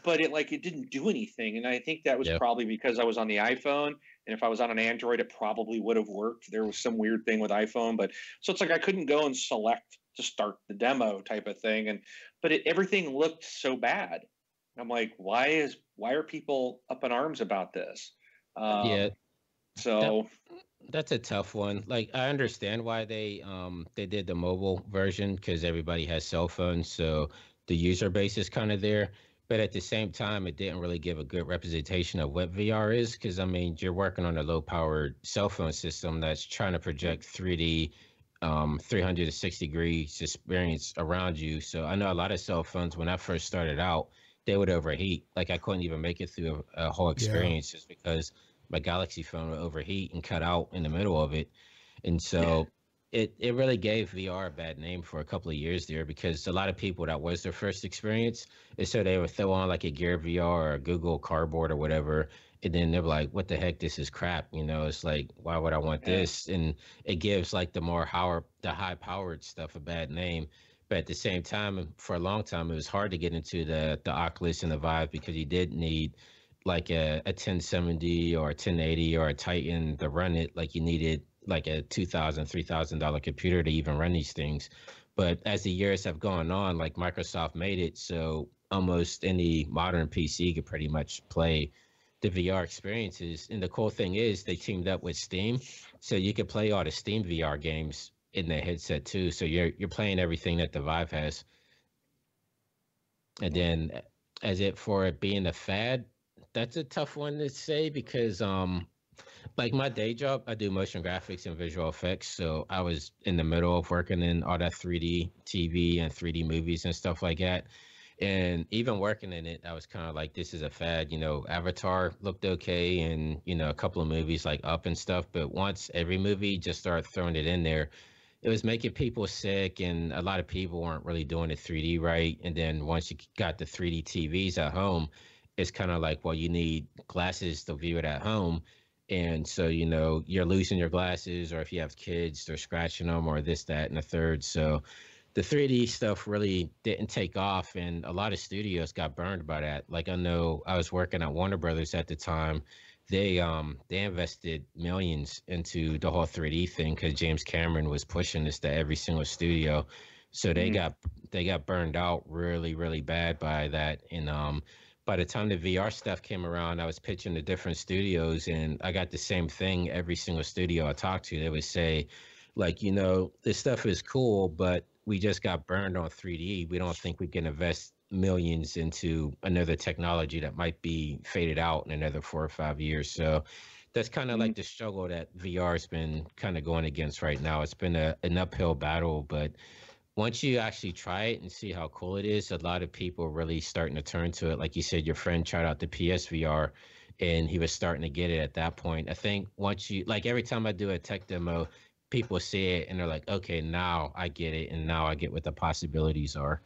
but it didn't do anything. And I think that was probably because I was on the iPhone. And if I was on an Android, it probably would have worked. There was some weird thing with iPhone, so it's like I couldn't go and select to start the demo type of thing. But everything looked so bad. I'm like, why are people up in arms about this? So that's a tough one. Like I understand why they did the mobile version because everybody has cell phones, so the user base is kind of there. But at the same time, it didn't really give a good representation of what VR is because, I mean, you're working on a low-powered cell phone system that's trying to project 3D, 360 degrees experience around you. So I know a lot of cell phones, when I first started out, they would overheat. Like I couldn't even make it through a whole experience just because my Galaxy phone would overheat and cut out in the middle of it. And so it really gave VR a bad name for a couple of years there because a lot of people, that was their first experience. And so they would throw on like a Gear VR or a Google Cardboard or whatever. And then they're like, what the heck, this is crap. It's like, why would I want this? And it gives like the high powered stuff a bad name. But at the same time, for a long time, it was hard to get into the Oculus and the Vive because you did need like a 1070 or a 1080 or a Titan to run it. Like you needed like a $2,000, $3,000 computer to even run these things. But as the years have gone on, like Microsoft made it so almost any modern PC could pretty much play the VR experiences. And the cool thing is they teamed up with Steam, so you could play all the Steam VR games in the headset too. So you're playing everything that the Vive has. And then as it for it being a fad, that's a tough one to say because like my day job, I do motion graphics and visual effects. So I was in the middle of working in all that 3D TV and 3D movies and stuff like that. And even working in it, I was kind of like, this is a fad. Avatar looked okay, and a couple of movies like Up and stuff. But once every movie just started throwing it in there, it was making people sick, and a lot of people weren't really doing the 3D right. And then once you got the 3D TVs at home, it's kind of like, well, you need glasses to view it at home. And so, you're losing your glasses, or if you have kids, they're scratching them, or this, that, and the third. So the 3D stuff really didn't take off, and a lot of studios got burned by that. Like, I know I was working at Warner Brothers at the time. They invested millions into the whole 3D thing because James Cameron was pushing this to every single studio. So they got burned out really, really bad by that. And by the time the VR stuff came around, I was pitching to different studios, and I got the same thing every single studio I talked to. They would say, like, this stuff is cool, but we just got burned on 3D. We don't think we can invest millions into another technology that might be faded out in another 4 or 5 years. So that's kind of like the struggle that VR has been kind of going against right now. It's been an uphill battle, but once you actually try it and see how cool it is, a lot of people are really starting to turn to it. Like you said, your friend tried out the PSVR and he was starting to get it at that point. I think once like every time I do a tech demo, people see it and they're like, okay, now I get it. And now I get what the possibilities are.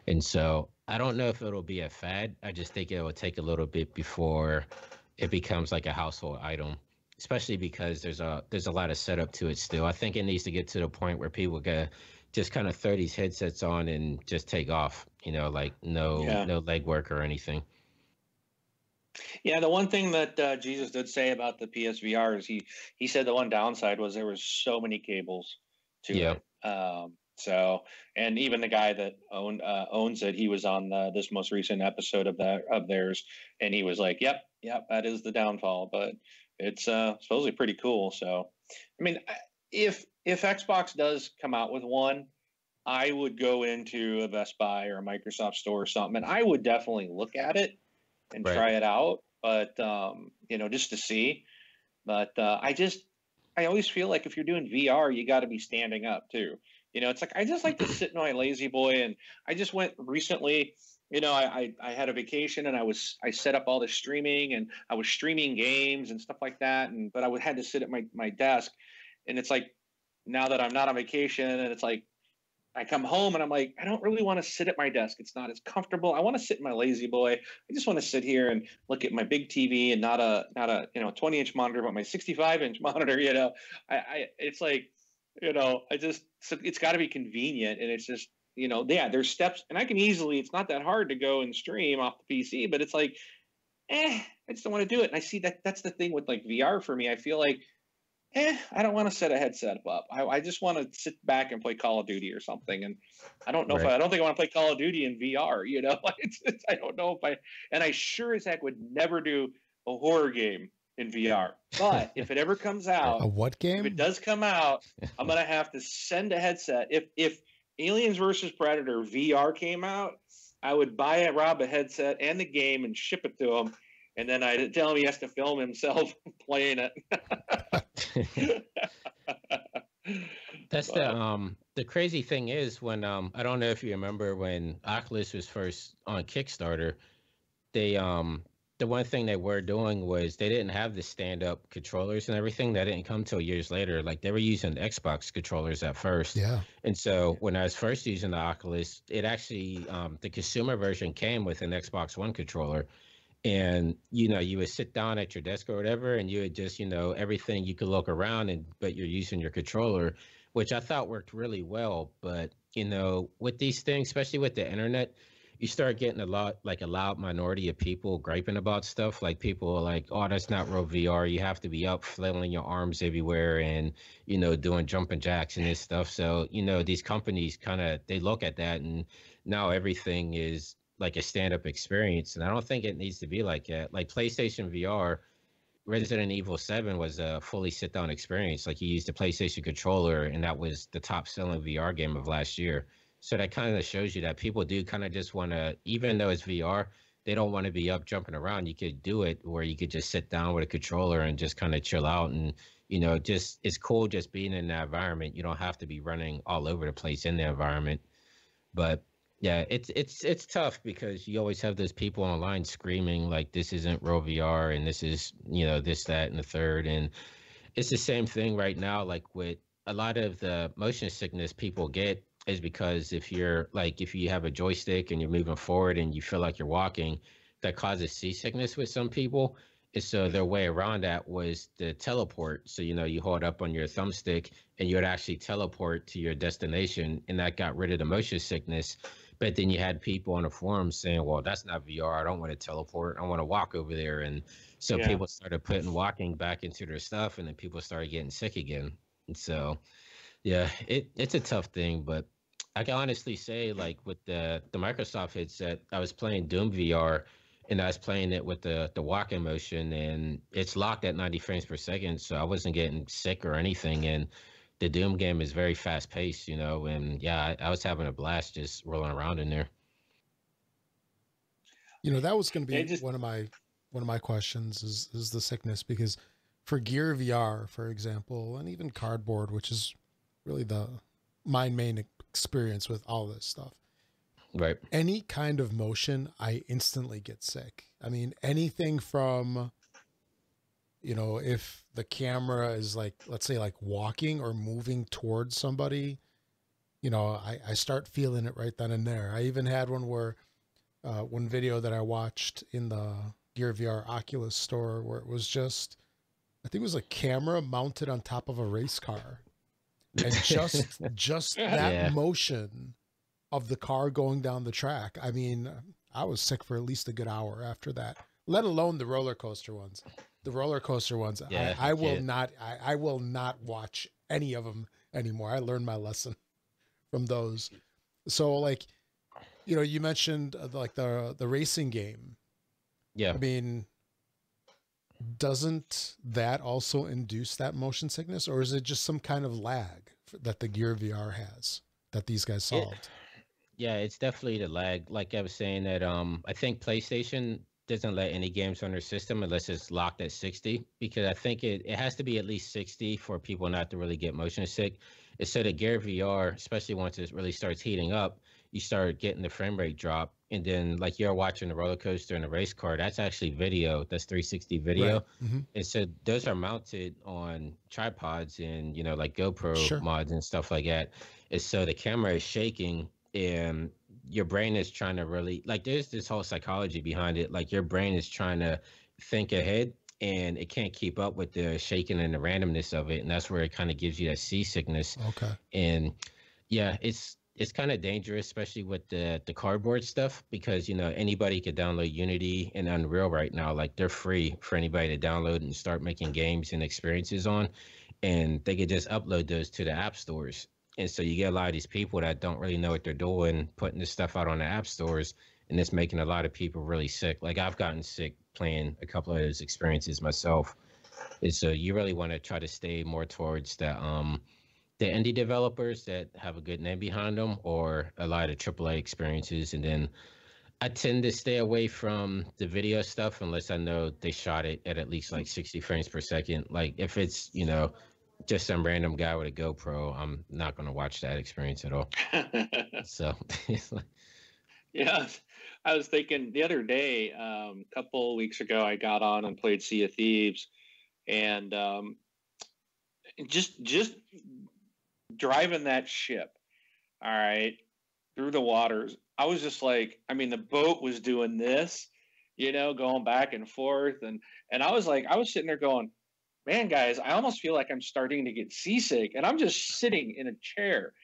And so I don't know if it'll be a fad. I just think it will take a little bit before it becomes like a household item, especially because there's a lot of setup to it still. I think it needs to get to the point where people get just kind of throw these headsets on and just take off, like no legwork or anything. Yeah, the one thing that Jesus did say about the PSVR is he said the one downside was there was so many cables to it. So, and even the guy that owns it, he was on this most recent episode of theirs, and he was like, "Yep, that is the downfall, but it's supposedly pretty cool." So, I mean, if Xbox does come out with one, I would go into a Best Buy or a Microsoft store or something, and I would definitely look at it and try it out, but just to see. But I always feel like if you're doing VR, you got to be standing up too. It's like I just like to sit in my lazy boy, and I just went recently. I had a vacation and I set up all the streaming and I was streaming games and stuff like that, but I had to sit at my desk, and it's like now that I'm not on vacation, and it's like I come home and I'm like, I don't really want to sit at my desk. It's not as comfortable. I want to sit in my lazy boy. I just want to sit here and look at my big TV and not a 20-inch monitor, but my 65-inch monitor. It's like, it's got to be convenient, and it's just, there's steps, and I can easily. It's not that hard to go and stream off the PC, but it's like, I just don't want to do it. And I see that's the thing with like VR for me. I feel like, I don't want to set a headset up. I just want to sit back and play Call of Duty or something. And I don't know I don't think I want to play Call of Duty in VR, I don't know and I sure as heck would never do a horror game in VR. But if it ever comes out, a what game? If it does come out, I'm going to have to send a headset. If Aliens versus Predator VR came out, I would buy Rob a headset and the game and ship it to him. And then I tell him he has to film himself playing it. That's the crazy thing is when I don't know if you remember when Oculus was first on Kickstarter, they the one thing they were doing was they didn't have the stand-up controllers and everything. That didn't come till years later. Like they were using Xbox controllers at first. Yeah. And so when I was first using the Oculus, it actually the consumer version came with an Xbox One controller. And, you would sit down at your desk or whatever, and you would just, everything you could look around, but you're using your controller, which I thought worked really well. But, with these things, especially with the internet, you start getting a loud minority of people griping about stuff. Like people are like, oh, that's not real VR. You have to be up flailing your arms everywhere and, doing jumping jacks and this stuff. So, these companies they look at that, and now everything is like a stand-up experience, and I don't think it needs to be like that. Like PlayStation VR, Resident Evil 7 was a fully sit-down experience. Like you used a PlayStation controller, and that was the top-selling VR game of last year. So that kind of shows you that people do kind of just want to, even though it's VR, they don't want to be up jumping around. You could do it where you could just sit down with a controller and just kind of chill out, and just it's cool just being in that environment. You don't have to be running all over the place in the environment. But Yeah, it's tough because you always have those people online screaming like this isn't real VR and this is, this, that, and the third. And it's the same thing right now, like with a lot of the motion sickness people get is because if you have a joystick and you're moving forward and you feel like you're walking, that causes seasickness with some people. And so their way around that was the teleport. So, you hold up on your thumbstick and you would actually teleport to your destination, and that got rid of the motion sickness. But then you had people on the forums saying, well, that's not VR. I don't want to teleport. I want to walk over there. And so Yeah. people started putting walking back into their stuff, and then people started getting sick again. And so, yeah, it's a tough thing. But I can honestly say, like with the Microsoft headset, I was playing Doom VR, and I was playing it with the walking motion, and it's locked at 90 frames per second. So I wasn't getting sick or anything. And the Doom game is very fast paced, and yeah, I was having a blast just rolling around in there. That was going to be just one of my questions is the sickness, because for Gear VR, for example, and even Cardboard, which is really my main experience with all this stuff. Right. Any kind of motion, I instantly get sick. I mean, anything from, if the camera is like, let's say like walking or moving towards somebody, I start feeling it right then and there. I even had one where, one video that I watched in the Gear VR Oculus store where it was just, I think it was a camera mounted on top of a race car. And just that Yeah. motion of the car going down the track. I mean, I was sick for at least a good hour after that, let alone the roller coaster ones. The roller coaster ones, Yeah, I will kid. not, I will not watch any of them anymore. I learned my lesson from those. So like, you mentioned like the racing game. Yeah. I mean, doesn't that also induce that motion sickness, or is it just some kind of lag that the Gear VR has that these guys It, solved? yeah, it's definitely the lag. Like I was saying that I think PlayStation doesn't let any games on their system unless it's locked at 60, because I think it has to be at least 60 for people not to really get motion sick. And so the Gear VR, especially once it really starts heating up, you start getting the frame rate drop. And then like you're watching the roller coaster and the race car, that's actually video. That's 360 Right. video. Mm-hmm. And so those are mounted on tripods and, like GoPro Sure. mods and stuff like that. And so the camera is shaking, and your brain is trying to really, like, there's this whole psychology behind it. Like your brain is trying to think ahead, and it can't keep up with the shaking and the randomness of it. And that's where it kind of gives you that seasickness. Okay. And yeah, it's kind of dangerous, especially with the cardboard stuff, because anybody could download Unity and Unreal right now. Like they're free for anybody to download and start making games and experiences on, and they could just upload those to the app stores. And so you get a lot of these people that don't really know what they're doing, putting this stuff out on the app stores, and it's making a lot of people really sick. Like I've gotten sick playing a couple of those experiences myself. And so you really want to try to stay more towards the indie developers that have a good name behind them, or a lot of AAA experiences. And then I tend to stay away from the video stuff unless I know they shot it at least like 60 frames per second. Like if it's, just some random guy with a GoPro, I'm not going to watch that experience at all. So it's like, Yeah, I was thinking the other day, a couple weeks ago, I got on and played Sea of Thieves, and just driving that ship, all right, through the waters. I was just like, I mean, the boat was doing this, going back and forth, and I was like, I was sitting there going, man, guys, I almost feel like I'm starting to get seasick, and I'm just sitting in a chair,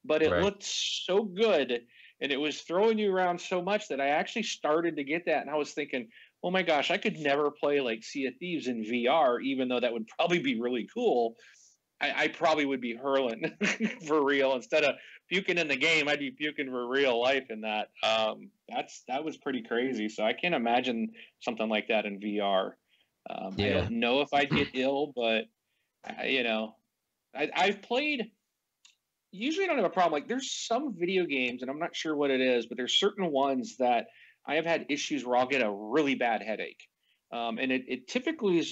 but it right. looked so good, and it was throwing you around so much that I actually started to get that, and I was thinking, oh my gosh, I could never play like Sea of Thieves in VR, even though that would probably be really cool. I probably would be hurling for real instead of puking in the game. I'd be puking for real life in that. That was pretty crazy. So I can't imagine something like that in VR. I don't know if I'd get ill, but I've played. Usually, I don't have a problem. Like there's some video games, and I'm not sure what it is, but there's certain ones that I have had issues where I'll get a really bad headache, and it typically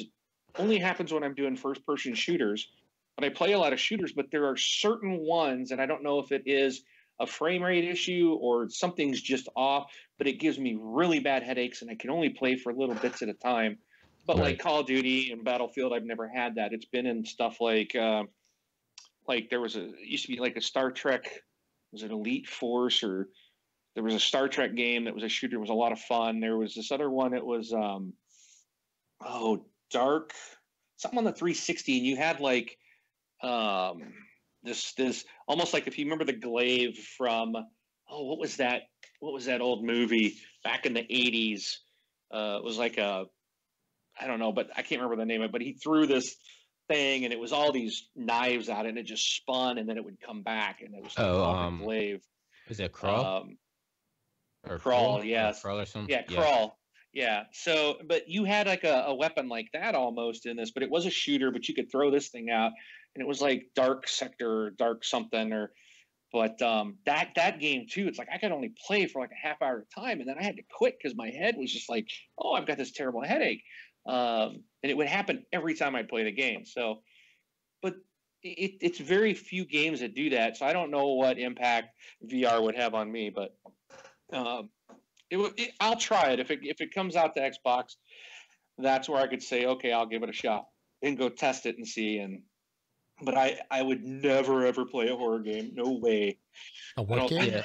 only happens when I'm doing first-person shooters. But I play a lot of shooters, but there are certain ones, and I don't know if it is a frame rate issue or something's just off, but it gives me really bad headaches and I can only play for little bits at a time. But Right. like Call of Duty and Battlefield, I've never had that. It's been in stuff like there was it used to be like a Star Trek, was it Elite Force, or there was a Star Trek game that was a shooter. It was a lot of fun. There was this other one. It was Dark, something on the 360, and you had like this almost like, if you remember the glaive from what was that old movie back in the 80s. It was like I don't know, but I can't remember the name of it, but he threw this thing and it was all these knives out and it just spun and then it would come back and it was called the glaive. Is it Crawl? Or Crawl, yes. Crawl or something? Yeah, Crawl. Yeah. So, but you had like a weapon like that almost in this, but it was a shooter, but you could throw this thing out and it was like Dark Sector or Dark something but that game too, it's like I could only play for like a half hour at a time and then I had to quit because my head was just like, oh, I've got this terrible headache. And it would happen every time I played a game. So, but it's very few games that do that. So I don't know what impact VR would have on me, but I'll try it. If it comes out to Xbox, that's where I could say, okay, I'll give it a shot and go test it and see. But I would never ever play a horror game. No way. A what game?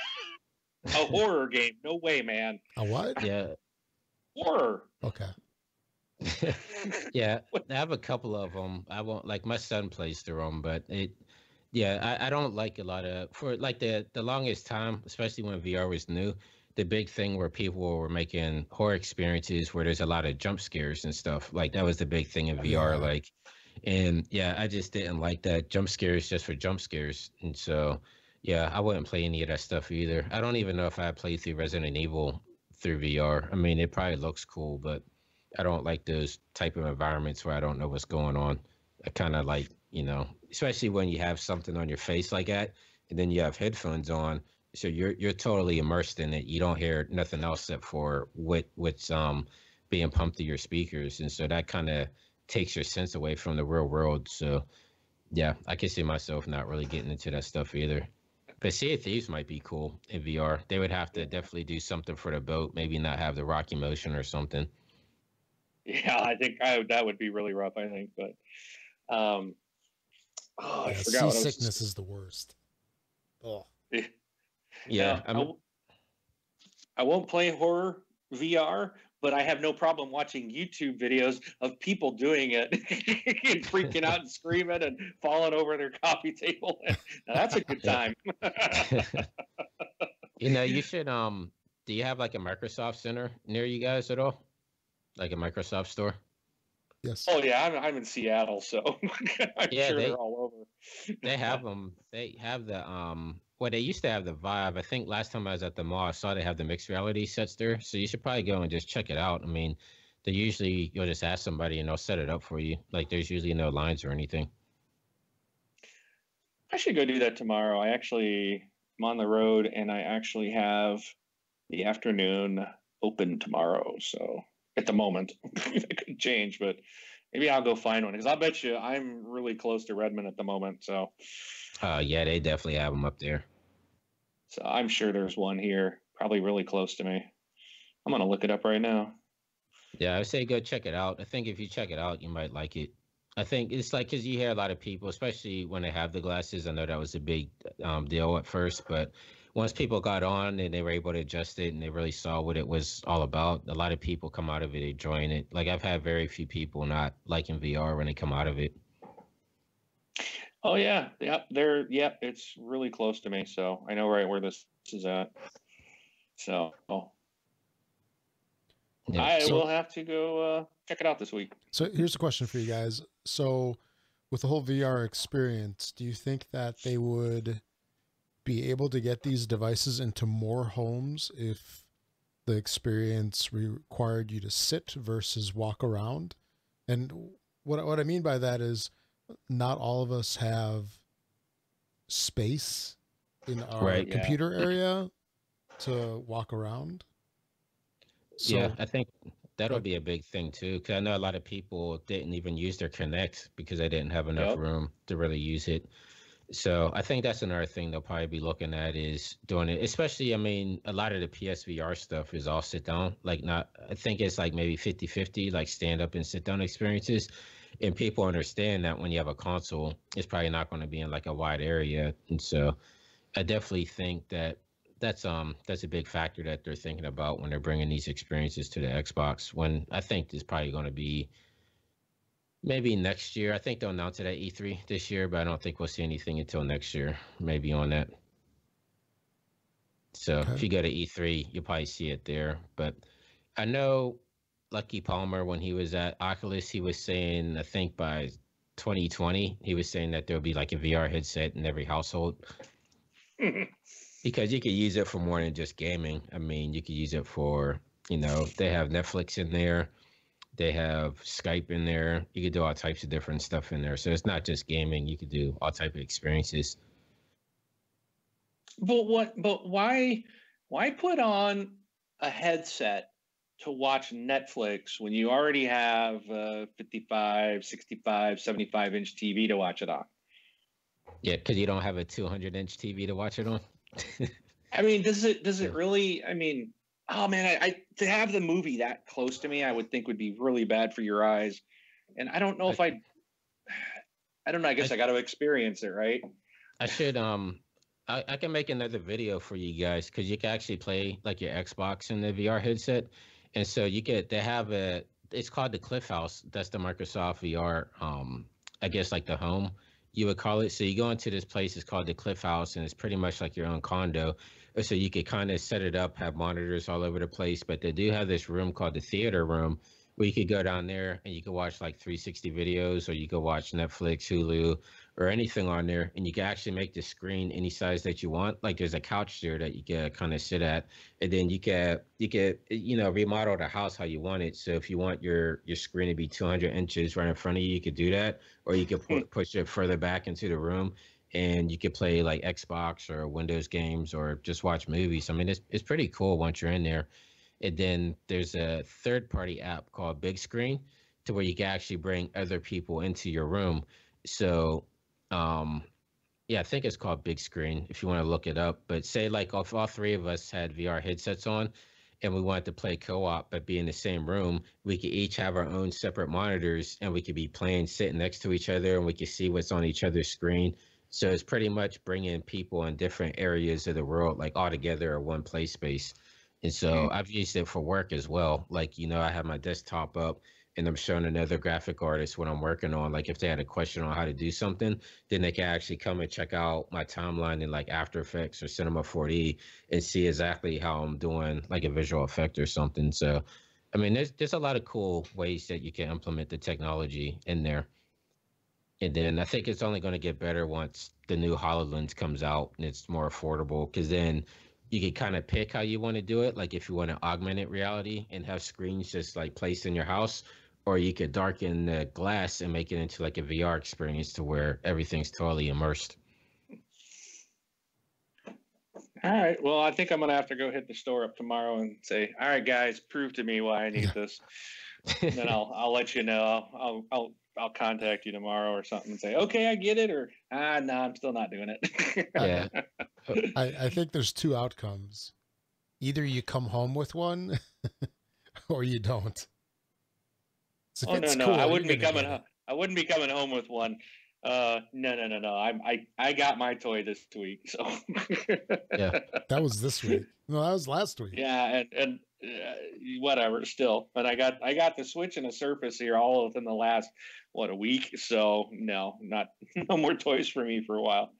A horror game. No way, man. A what? Yeah. Horror. Okay. Yeah, I have a couple of them. I won't, like, my son plays through them, but I don't like a lot of, for like the longest time, especially when VR was new, the big thing where people were making horror experiences where there's a lot of jump scares and stuff. Like that was the big thing in VR. Like, and yeah, I just didn't like that, jump scares just for jump scares. And so, yeah, I wouldn't play any of that stuff either. I don't even know if I played through Resident Evil through VR. I mean, it probably looks cool, but I don't like those type of environments where I don't know what's going on. I kind of like, especially when you have something on your face like that, and then you have headphones on, so you're totally immersed in it. You don't hear nothing else except for what's being pumped through your speakers, and so that kind of takes your sense away from the real world. So, yeah, I can see myself not really getting into that stuff either. But Sea of Thieves might be cool in VR. They would have to definitely do something for the boat, maybe not have the rocky motion or something. Yeah, I think that would be really rough, I think. But I forgot. Seasickness is the worst. Oh. Yeah. I won't play horror VR, but I have no problem watching YouTube videos of people doing it and freaking out and screaming and falling over their coffee table. Now, that's a good time. You should do you have like a Microsoft Center near you guys at all? Like a Microsoft store? Yes. Oh yeah, I'm in Seattle, so I'm sure they're all over. They have them. They have the well, they used to have the Vive. I think last time I was at the mall, I saw they have the mixed reality sets there. So you should probably go and just check it out. I mean, you'll just ask somebody and they'll set it up for you. Like there's usually no lines or anything. I should go do that tomorrow. I'm on the road and I actually have the afternoon open tomorrow. So at the moment, it could change, but maybe I'll go find one because I'll bet you I'm really close to Redmond at the moment. So, yeah, they definitely have them up there. So I'm sure there's one here, probably really close to me. I'm gonna look it up right now. Yeah, I would say go check it out. I think if you check it out, you might like it. I think it's like because you hear a lot of people, especially when they have the glasses. I know that was a big deal at first, but once people got on and they were able to adjust it and they really saw what it was all about, a lot of people come out of it enjoying it. Like I've had very few people not liking VR when they come out of it. Oh yeah, it's really close to me, so I know right where this is at. So I will have to go check it out this week. So here's a question for you guys. So with the whole VR experience, do you think that they would be able to get these devices into more homes if the experience required you to sit versus walk around? And what I mean by that is not all of us have space in our computer area to walk around. So, yeah, I think that'll be a big thing too, because I know a lot of people didn't even use their Kinect because they didn't have enough room to really use it. So I think that's another thing they'll probably be looking at is doing it. Especially, I mean, a lot of the PSVR stuff is all sit down. Like not, I think it's like maybe 50-50, like stand up and sit down experiences. And people understand that when you have a console, it's probably not going to be in like a wide area. And so I definitely think that that's a big factor that they're thinking about when they're bringing these experiences to the Xbox. When I think there's probably going to be maybe next year. I think they'll announce it at E3 this year, but I don't think we'll see anything until next year, maybe on that. So if you go to E3, you'll probably see it there. But I know Lucky Palmer, when he was at Oculus, he was saying, I think by 2020, he was saying that there'll be like a VR headset in every household because you could use it for more than just gaming. I mean, you could use it for, they have Netflix in there. They have Skype in there. You could do all types of different stuff in there. So it's not just gaming. You could do all type of experiences. But why put on a headset to watch Netflix when you already have a 55, 65, 75-inch TV to watch it on? Yeah, because you don't have a 200-inch TV to watch it on. I mean, does it really? I mean, oh man, I to have the movie that close to me, I would think would be really bad for your eyes. And I don't know if I don't know. I guess I got to experience it, right? I should I can make another video for you guys because you can actually play like your Xbox in the VR headset, and so they have it's called the Cliff House. That's the Microsoft VR. I guess like the home you would call it. So you go into this place. It's called the Cliff House, and it's pretty much like your own condo. So you could kind of set it up, have monitors all over the place. But they do have this room called the theater room where you could go down there and you could watch like 360 videos, or you could watch Netflix, Hulu, or anything on there. And you can actually make the screen any size that you want. Like there's a couch there that you can kind of sit at, and then you can remodel the house how you want it. So if you want your screen to be 200 inches right in front of you, you could do that, or you could push it further back into the room, and you could play like Xbox or Windows games or just watch movies. I mean, it's pretty cool once you're in there. And then there's a third-party app called Big Screen to where you can actually bring other people into your room. So, I think it's called Big Screen if you want to look it up. But say like if all three of us had VR headsets on and we wanted to play co-op but be in the same room, we could each have our own separate monitors and we could be playing sitting next to each other, and we could see what's on each other's screen. So it's pretty much bringing people in different areas of the world like all together in one play space. And so I've used it for work as well. Like, I have my desktop up and I'm showing another graphic artist what I'm working on. Like if they had a question on how to do something, then they can actually come and check out my timeline in like After Effects or Cinema 4D and see exactly how I'm doing like a visual effect or something. So, I mean, there's a lot of cool ways that you can implement the technology in there. And then I think it's only going to get better once the new HoloLens comes out and it's more affordable, because then you can kind of pick how you want to do it. Like if you want to augmented reality and have screens just like placed in your house, or you could darken the glass and make it into like a VR experience to where everything's totally immersed. All right. Well, I think I'm going to have to go hit the store up tomorrow and say, all right, guys, prove to me why I need this. And then I'll let you know. I'll contact you tomorrow or something and say, okay, I get it. Or, no, I'm still not doing it. Yeah. I think there's two outcomes. Either you come home with one or you don't. So no. Cool, I wouldn't be coming home with one. No. I got my toy this week. So yeah, that was this week. No, that was last week. Yeah. And whatever still, but I got the Switch and a Surface here all within the last a week. So no more toys for me for a while.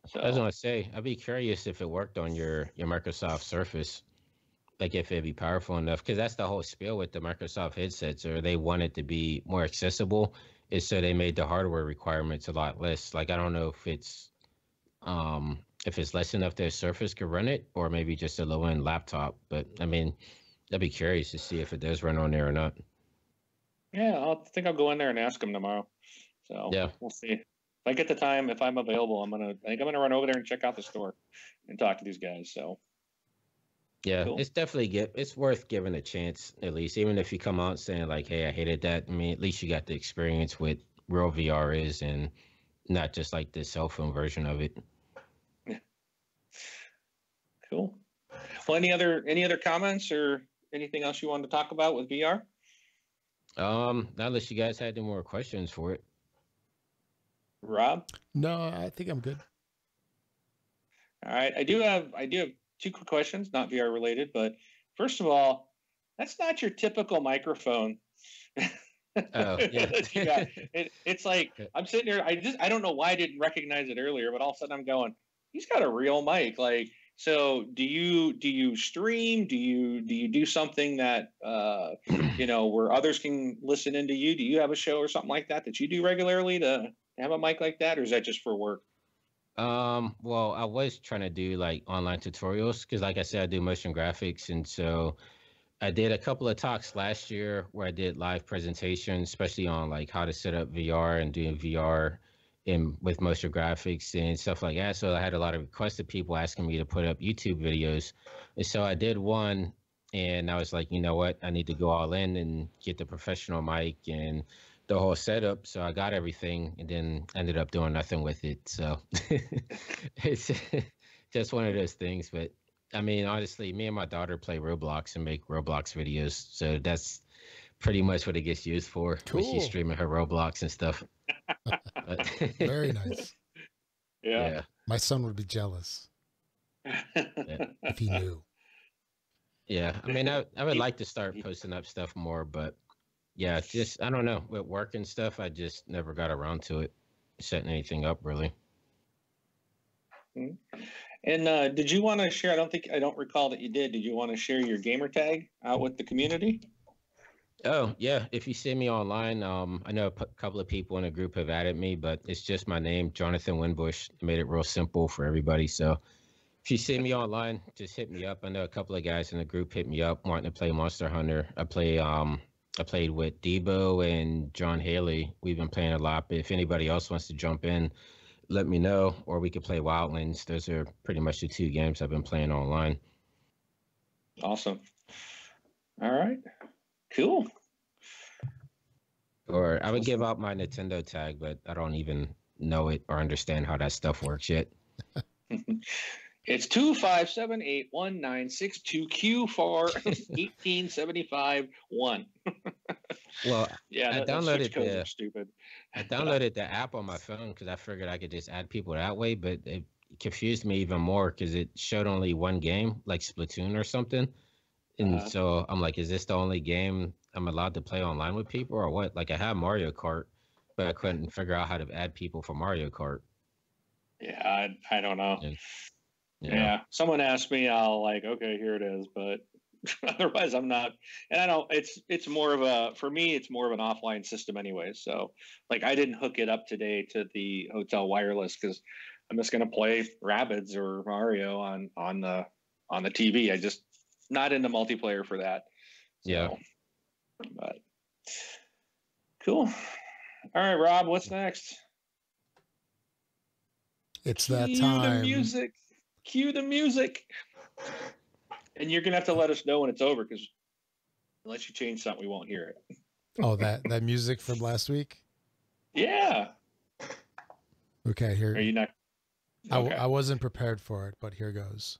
So I was gonna say, I'd be curious if it worked on your Microsoft Surface, like if it'd be powerful enough, because that's the whole spiel with the Microsoft headsets, or they want it to be more accessible, is so they made the hardware requirements a lot less. Like I don't know if it's less enough that Surface could run it, or maybe just a low-end laptop. But I mean, I'd be curious to see if it does run on there or not. Yeah, I think I'll go in there and ask them tomorrow. So yeah, we'll see. If I get the time, if I'm available, I think I'm gonna run over there and check out the store and talk to these guys. So yeah, cool. It's worth giving a chance, at least, even if you come out saying like, hey, I hated that. I mean, at least you got the experience with real VR is, and not just like the cell phone version of it. Cool. Well, any other comments or anything else you wanted to talk about with VR? Not unless you guys had any more questions for it. Rob? No, I think I'm good. All right. I do have two quick questions, not VR related, but first of all, that's not your typical microphone. Oh, yeah. It's like I'm sitting here. I don't know why I didn't recognize it earlier, but all of a sudden I'm going, he's got a real mic. Like, so do you stream? Do you do something that where others can listen into you? Do you have a show or something like that you do regularly to have a mic like that, or is that just for work? Well, I was trying to do like online tutorials because, like I said, I do motion graphics, and so I did a couple of talks last year where I did live presentations, especially on like how to set up VR and doing VR in with motion graphics and stuff like that. So I had a lot of requests of people asking me to put up YouTube videos, and so I did one, and I was like, you know what, I need to go all in and get the professional mic and the whole setup. So I got everything, and then ended up doing nothing with it. So it's just one of those things, but. I mean, honestly, me and my daughter play Roblox and make Roblox videos. So that's pretty much what it gets used for when she's streaming her Roblox and stuff. Very nice. Yeah. My son would be jealous if he knew. Yeah. I mean, I would like to start posting up stuff more, but yeah, just, I don't know. With work and stuff, I just never got around to it, setting anything up really. Mm-hmm. And did you want to share? I don't recall that you did. Did you want to share your gamer tag out with the community? Oh, yeah. If you see me online, I know a couple of people in the group have added me, but it's just my name, Jonathan Winbush. I made it real simple for everybody. So if you see me online, just hit me up. I know a couple of guys in the group hit me up wanting to play Monster Hunter. I played with Debo and John Haley. We've been playing a lot, but if anybody else wants to jump in, let me know, or we could play Wildlands. Those are pretty much the two games I've been playing online. Awesome. All right. Cool. Or I would give out my Nintendo tag, but I don't even know it or understand how that stuff works yet. It's 2578196 for 18751. Well, yeah, I downloaded the stupid. I downloaded the app on my phone because I figured I could just add people that way, but it confused me even more because it showed only one game, like Splatoon or something. And so I'm like, is this the only game I'm allowed to play online with people or what? Like I have Mario Kart, but I couldn't figure out how to add people for Mario Kart. Yeah, I don't know. Yeah. Someone asked me, I'll like, okay, here it is, but otherwise I'm not. And I don't, it's more of for me, it's more of an offline system anyway. So like I didn't hook it up today to the hotel wireless because I'm just going to play Rabbids or Mario on the TV. I just not into multiplayer for that. So, yeah. But cool. All right, Rob, what's next? It's that time. Cue the music. And you're going to have to let us know when it's over because unless you change something, we won't hear it. Oh, that music from last week? Yeah. Okay, here. Are you not? Okay. I wasn't prepared for it, but here goes.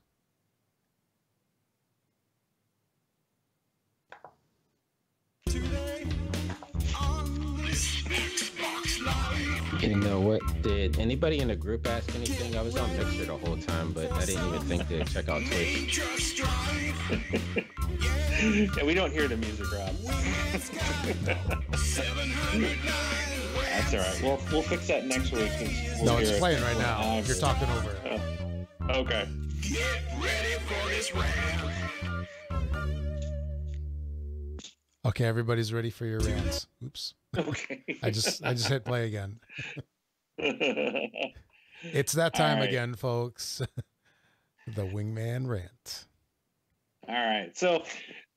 You know what? Did anybody in the group ask anything? I was on Mixer the whole time, but I didn't even think to check out Twitch. Yeah, we don't hear the music, Rob. That's all right. We'll fix that next week. No, it's playing right now. You're talking over it. Okay. Get ready for this rant. Okay, everybody's ready for your rants. Oops. Okay. I just hit play again. It's that time again, folks. The Wingman rant. All right. So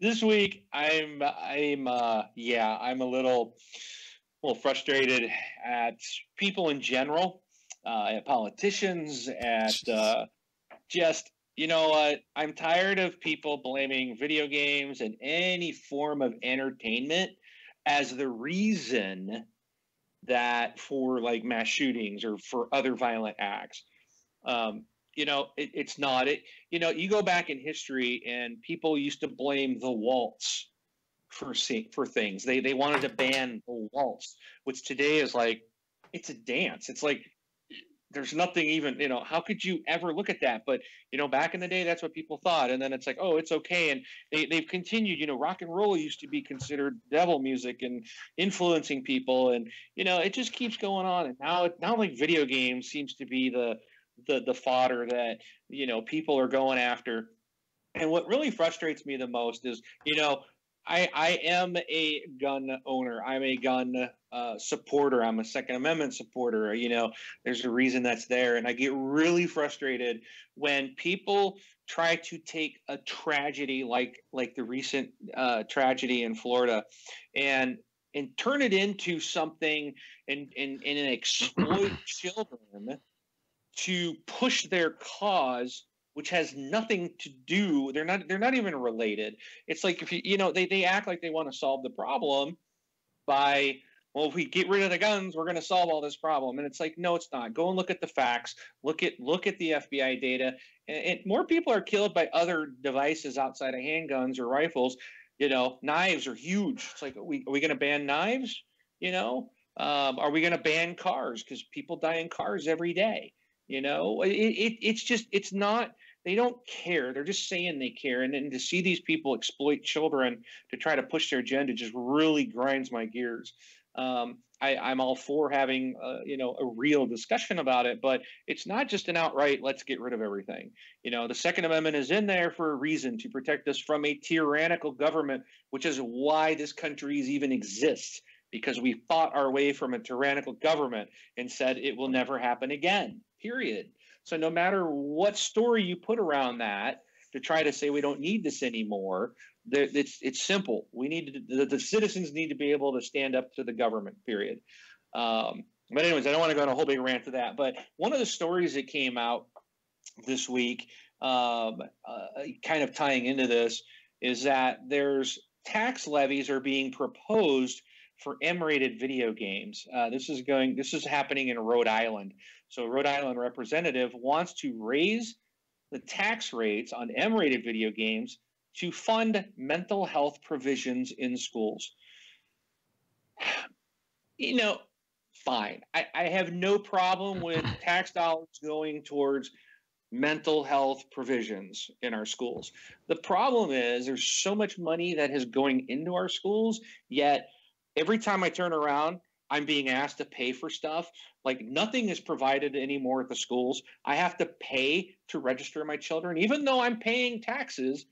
this week I'm a little frustrated at people in general, at politicians, at just, you know what? I'm tired of people blaming video games and any form of entertainment as the reason that for like mass shootings or for other violent acts. It's not it. You go back in history and people used to blame the waltz for things. They wanted to ban the waltz, which today is like, it's a dance. It's like there's nothing even, how could you ever look at that? But back in the day, that's what people thought. And then it's like, oh, it's okay. And they've continued. Rock and roll used to be considered devil music and influencing people, and it just keeps going on. And now like video games seems to be the fodder that people are going after. And what really frustrates me the most is I am a gun owner. I'm a gun supporter. I'm a Second Amendment supporter. There's a reason that's there. And I get really frustrated when people try to take a tragedy like the recent tragedy in Florida and turn it into something and exploit children to push their cause, which has nothing to do. They're not even related. It's like if they act like they want to solve the problem by, well, if we get rid of the guns, we're going to solve all this problem. And it's like, no, it's not. Go and look at the facts. Look at the FBI data. And more people are killed by other devices outside of handguns or rifles. Knives are huge. It's like, are we going to ban knives? Are we going to ban cars? Because people die in cars every day. It's not. They don't care. They're just saying they care. And then to see these people exploit children to try to push their agenda just really grinds my gears. I'm all for having, a real discussion about it, but it's not just an outright, let's get rid of everything. The Second Amendment is in there for a reason, to protect us from a tyrannical government, which is why this country even exists, because we fought our way from a tyrannical government and said it will never happen again, period. So no matter what story you put around that to try to say we don't need this anymore, it's simple. We need the citizens need to be able to stand up to the government, period. But anyways, I don't want to go on a whole big rant to that. But one of the stories that came out this week, kind of tying into this, is that there's tax levies are being proposed for M-rated video games. This is happening in Rhode Island. So Rhode Island representative wants to raise the tax rates on M-rated video games to fund mental health provisions in schools. Fine. I have no problem with tax dollars going towards mental health provisions in our schools. The problem is there's so much money that is going into our schools, yet every time I turn around, I'm being asked to pay for stuff. Like nothing is provided anymore at the schools. I have to pay to register my children, even though I'm paying taxes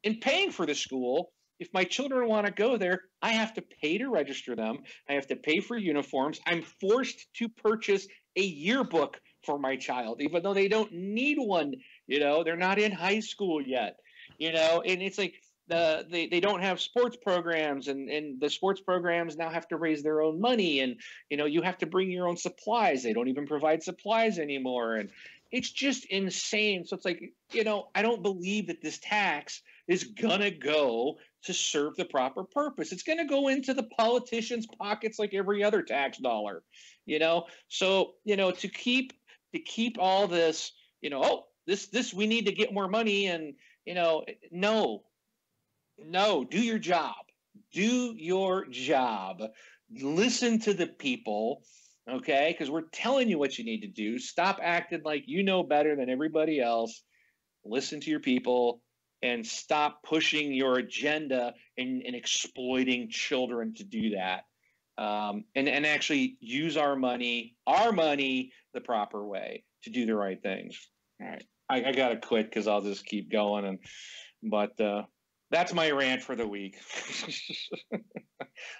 and paying for the school. If my children want to go there, I have to pay to register them. I have to pay for uniforms. I'm forced to purchase a yearbook for my child, even though they don't need one. They're not in high school yet. And it's like, they don't have sports programs, and the sports programs now have to raise their own money, and you have to bring your own supplies. They don't even provide supplies anymore, and it's just insane. So it's like, I don't believe that this tax is gonna go to serve the proper purpose. It's gonna go into the politicians' pockets like every other tax dollar. So to keep all this, this we need to get more money, and No, do your job. Do your job. Listen to the people, okay? Because we're telling you what you need to do. Stop acting like you know better than everybody else. Listen to your people and stop pushing your agenda and exploiting children to do that. And actually use our money the proper way to do the right things. All right. I got to quit because I'll just keep going. But that's my rant for the week.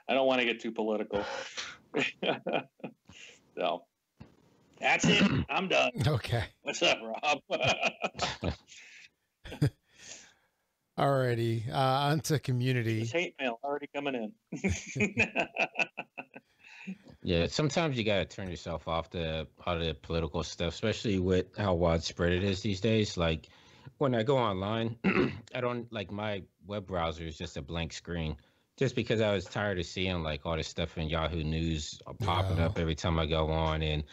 I don't want to get too political. So that's it. I'm done. Okay. What's up, Rob? Alrighty. On to community. This hate mail already coming in. Yeah, sometimes you gotta turn yourself off all the political stuff, especially with how widespread it is these days. Like when I go online, I don't like my web browser is just a blank screen. just because I was tired of seeing like all this stuff in Yahoo News popping Yeah. up every time I go on, and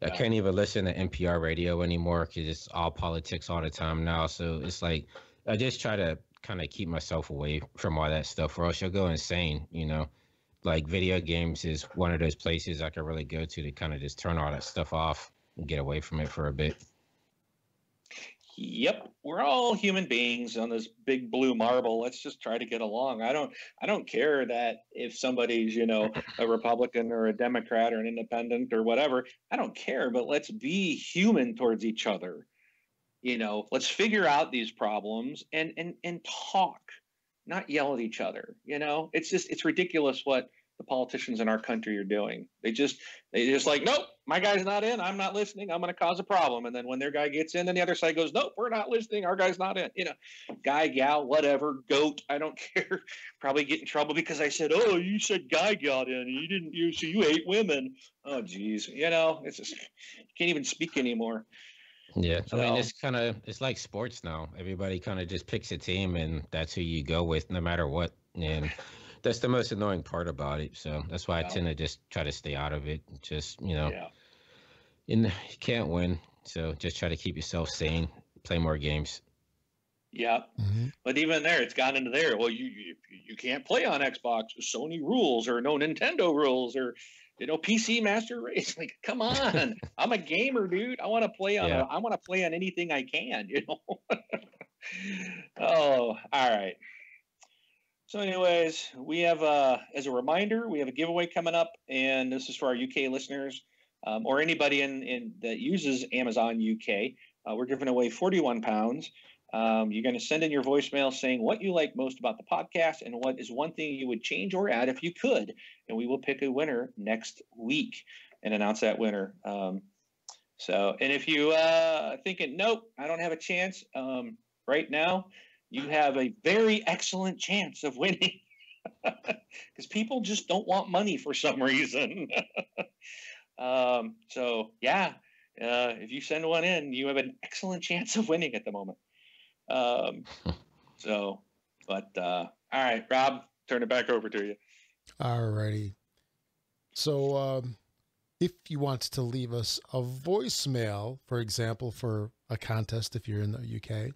I Yeah. can't even listen to NPR radio anymore because it's all politics all the time now. So it's like I just try to kind of keep myself away from all that stuff, or else you'll go insane. Like video games is one of those places I can really go to kind of just turn all that stuff off and get away from it for a bit. Yep, we're all human beings on this big blue marble. Let's just try to get along. I don't care that if somebody's, a Republican or a Democrat or an independent or whatever. I don't care, but let's be human towards each other. Let's figure out these problems and talk, not yell at each other. It's ridiculous what the politicians in our country are doing. They just like, nope, my guy's not in. I'm not listening. I'm going to cause a problem. And then when their guy gets in, then the other side goes, nope, we're not listening. Our guy's not in. Guy, gal, whatever, goat. I don't care. Probably get in trouble because I said, oh, you said guy got in. You didn't. You hate women. Oh, geez. It's just you can't even speak anymore. Yeah, I mean, So- it's like sports now. Everybody kind of just picks a team, and that's who you go with, no matter what. And that's the most annoying part about it. So that's why I Yeah. tend to just try to stay out of it. Just Yeah. and you can't win, so just try to keep yourself sane. Play more games. Yeah. Mhm. But even there, it's gone into there. Well, you can't play on Xbox. Sony rules or no Nintendo rules or PC Master Race. Like, come on! I'm a gamer, dude. I want to play on. Yeah. I want to play on anything I can. Oh, all right. So, anyways, we have as a reminder, we have a giveaway coming up, and this is for our UK listeners or anybody in that uses Amazon UK. We're giving away 41 pounds. You're going to send in your voicemail saying what you like most about the podcast and what is one thing you would change or add if you could. And we will pick a winner next week and announce that winner. And if you thinking, nope, I don't have a chance right now, you have a very excellent chance of winning because people just don't want money for some reason. If you send one in, you have an excellent chance of winning at the moment. All right, Rob, turn it back over to you. Alrighty. So, if you want to leave us a voicemail, for example, for a contest, if you're in the UK,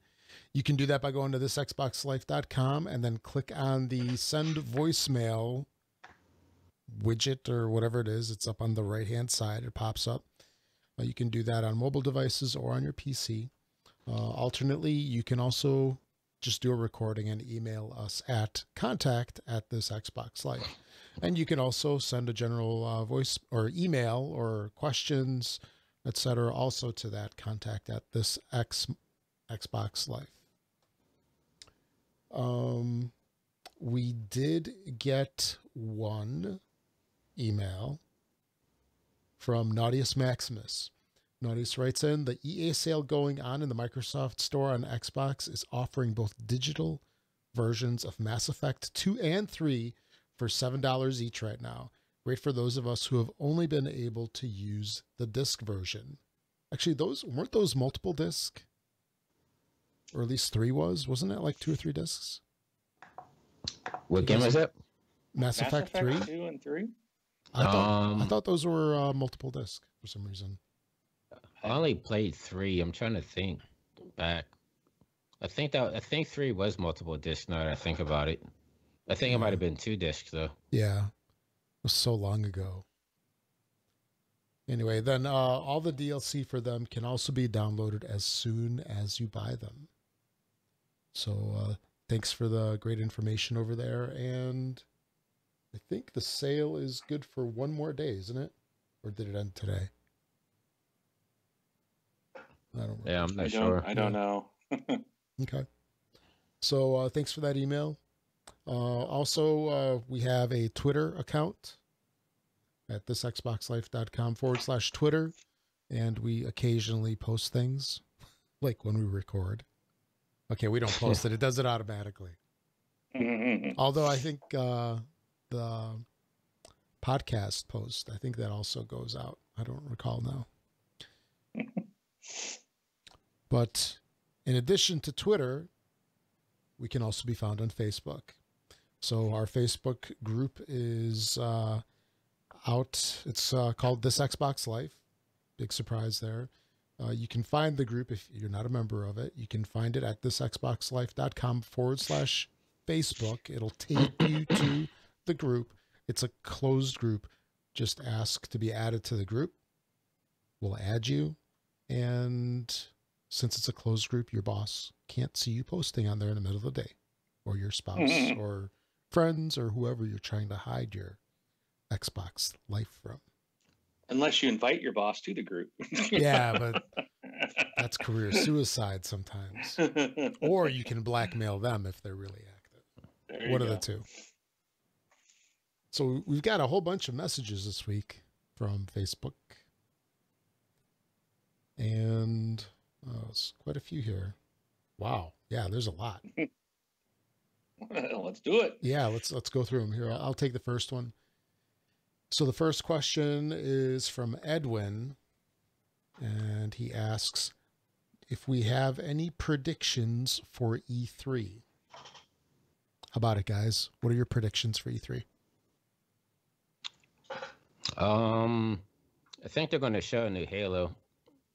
you can do that by going to thisxboxlife.com and then click on the send voicemail widget or whatever it is. It's up on the right-hand side. It pops up. You can do that on mobile devices or on your PC. Alternately, you can also just do a recording and email us at contact@thisxboxlife. And you can also send a general voice or email or questions, etc. also to that contact@thisxboxlife. We did get one email from Naughtius Maximus. Naughtius writes in, the EA sale going on in the Microsoft Store on Xbox is offering both digital versions of Mass Effect 2 and 3 for $7 each right now. Great for those of us who have only been able to use the disc version. Actually, weren't those multiple disc? Or at least 3 was? Wasn't it like 2 or 3 discs? What game was that? Mass Effect 3? 2 and 3? I thought those were multiple disc for some reason. I only played 3. I'm trying to think back. I think 3 was multiple discs. Now that I think about it, I think it might have been 2 discs though. Yeah, it was so long ago. Anyway, then all the DLC for them can also be downloaded as soon as you buy them. So thanks for the great information over there. And I think the sale is good for one more day, isn't it? Or did it end today? I don't remember. Yeah, I'm not sure. I don't know. Okay. So thanks for that email. Also, we have a Twitter account at thisxboxlife.com/Twitter. And we occasionally post things like when we record. Okay, we don't post it. It does it automatically. Although I think the podcast post, I think that also goes out. I don't recall now. But in addition to Twitter, we can also be found on Facebook. So our Facebook group is out. It's called This Xbox Life. Big surprise there. You can find the group if you're not a member of it. You can find it at thisxboxlife.com/Facebook. It'll take you to the group. It's a closed group. Just ask to be added to the group. We'll add you. And since it's a closed group, your boss can't see you posting on there in the middle of the day, or your spouse or friends or whoever you're trying to hide your Xbox Life from. Unless you invite your boss to the group. Yeah, but that's career suicide sometimes. Or you can blackmail them if they're really active. One of the two. So we've got a whole bunch of messages this week from Facebook. And it's quite a few here. Wow. Yeah, there's a lot. Well, let's do it. Yeah, let's go through them here. I'll take the first one. So the first question is from Edwin, and he asks if we have any predictions for E3. How about it, guys? What are your predictions for E3? I think they're going to show a new Halo,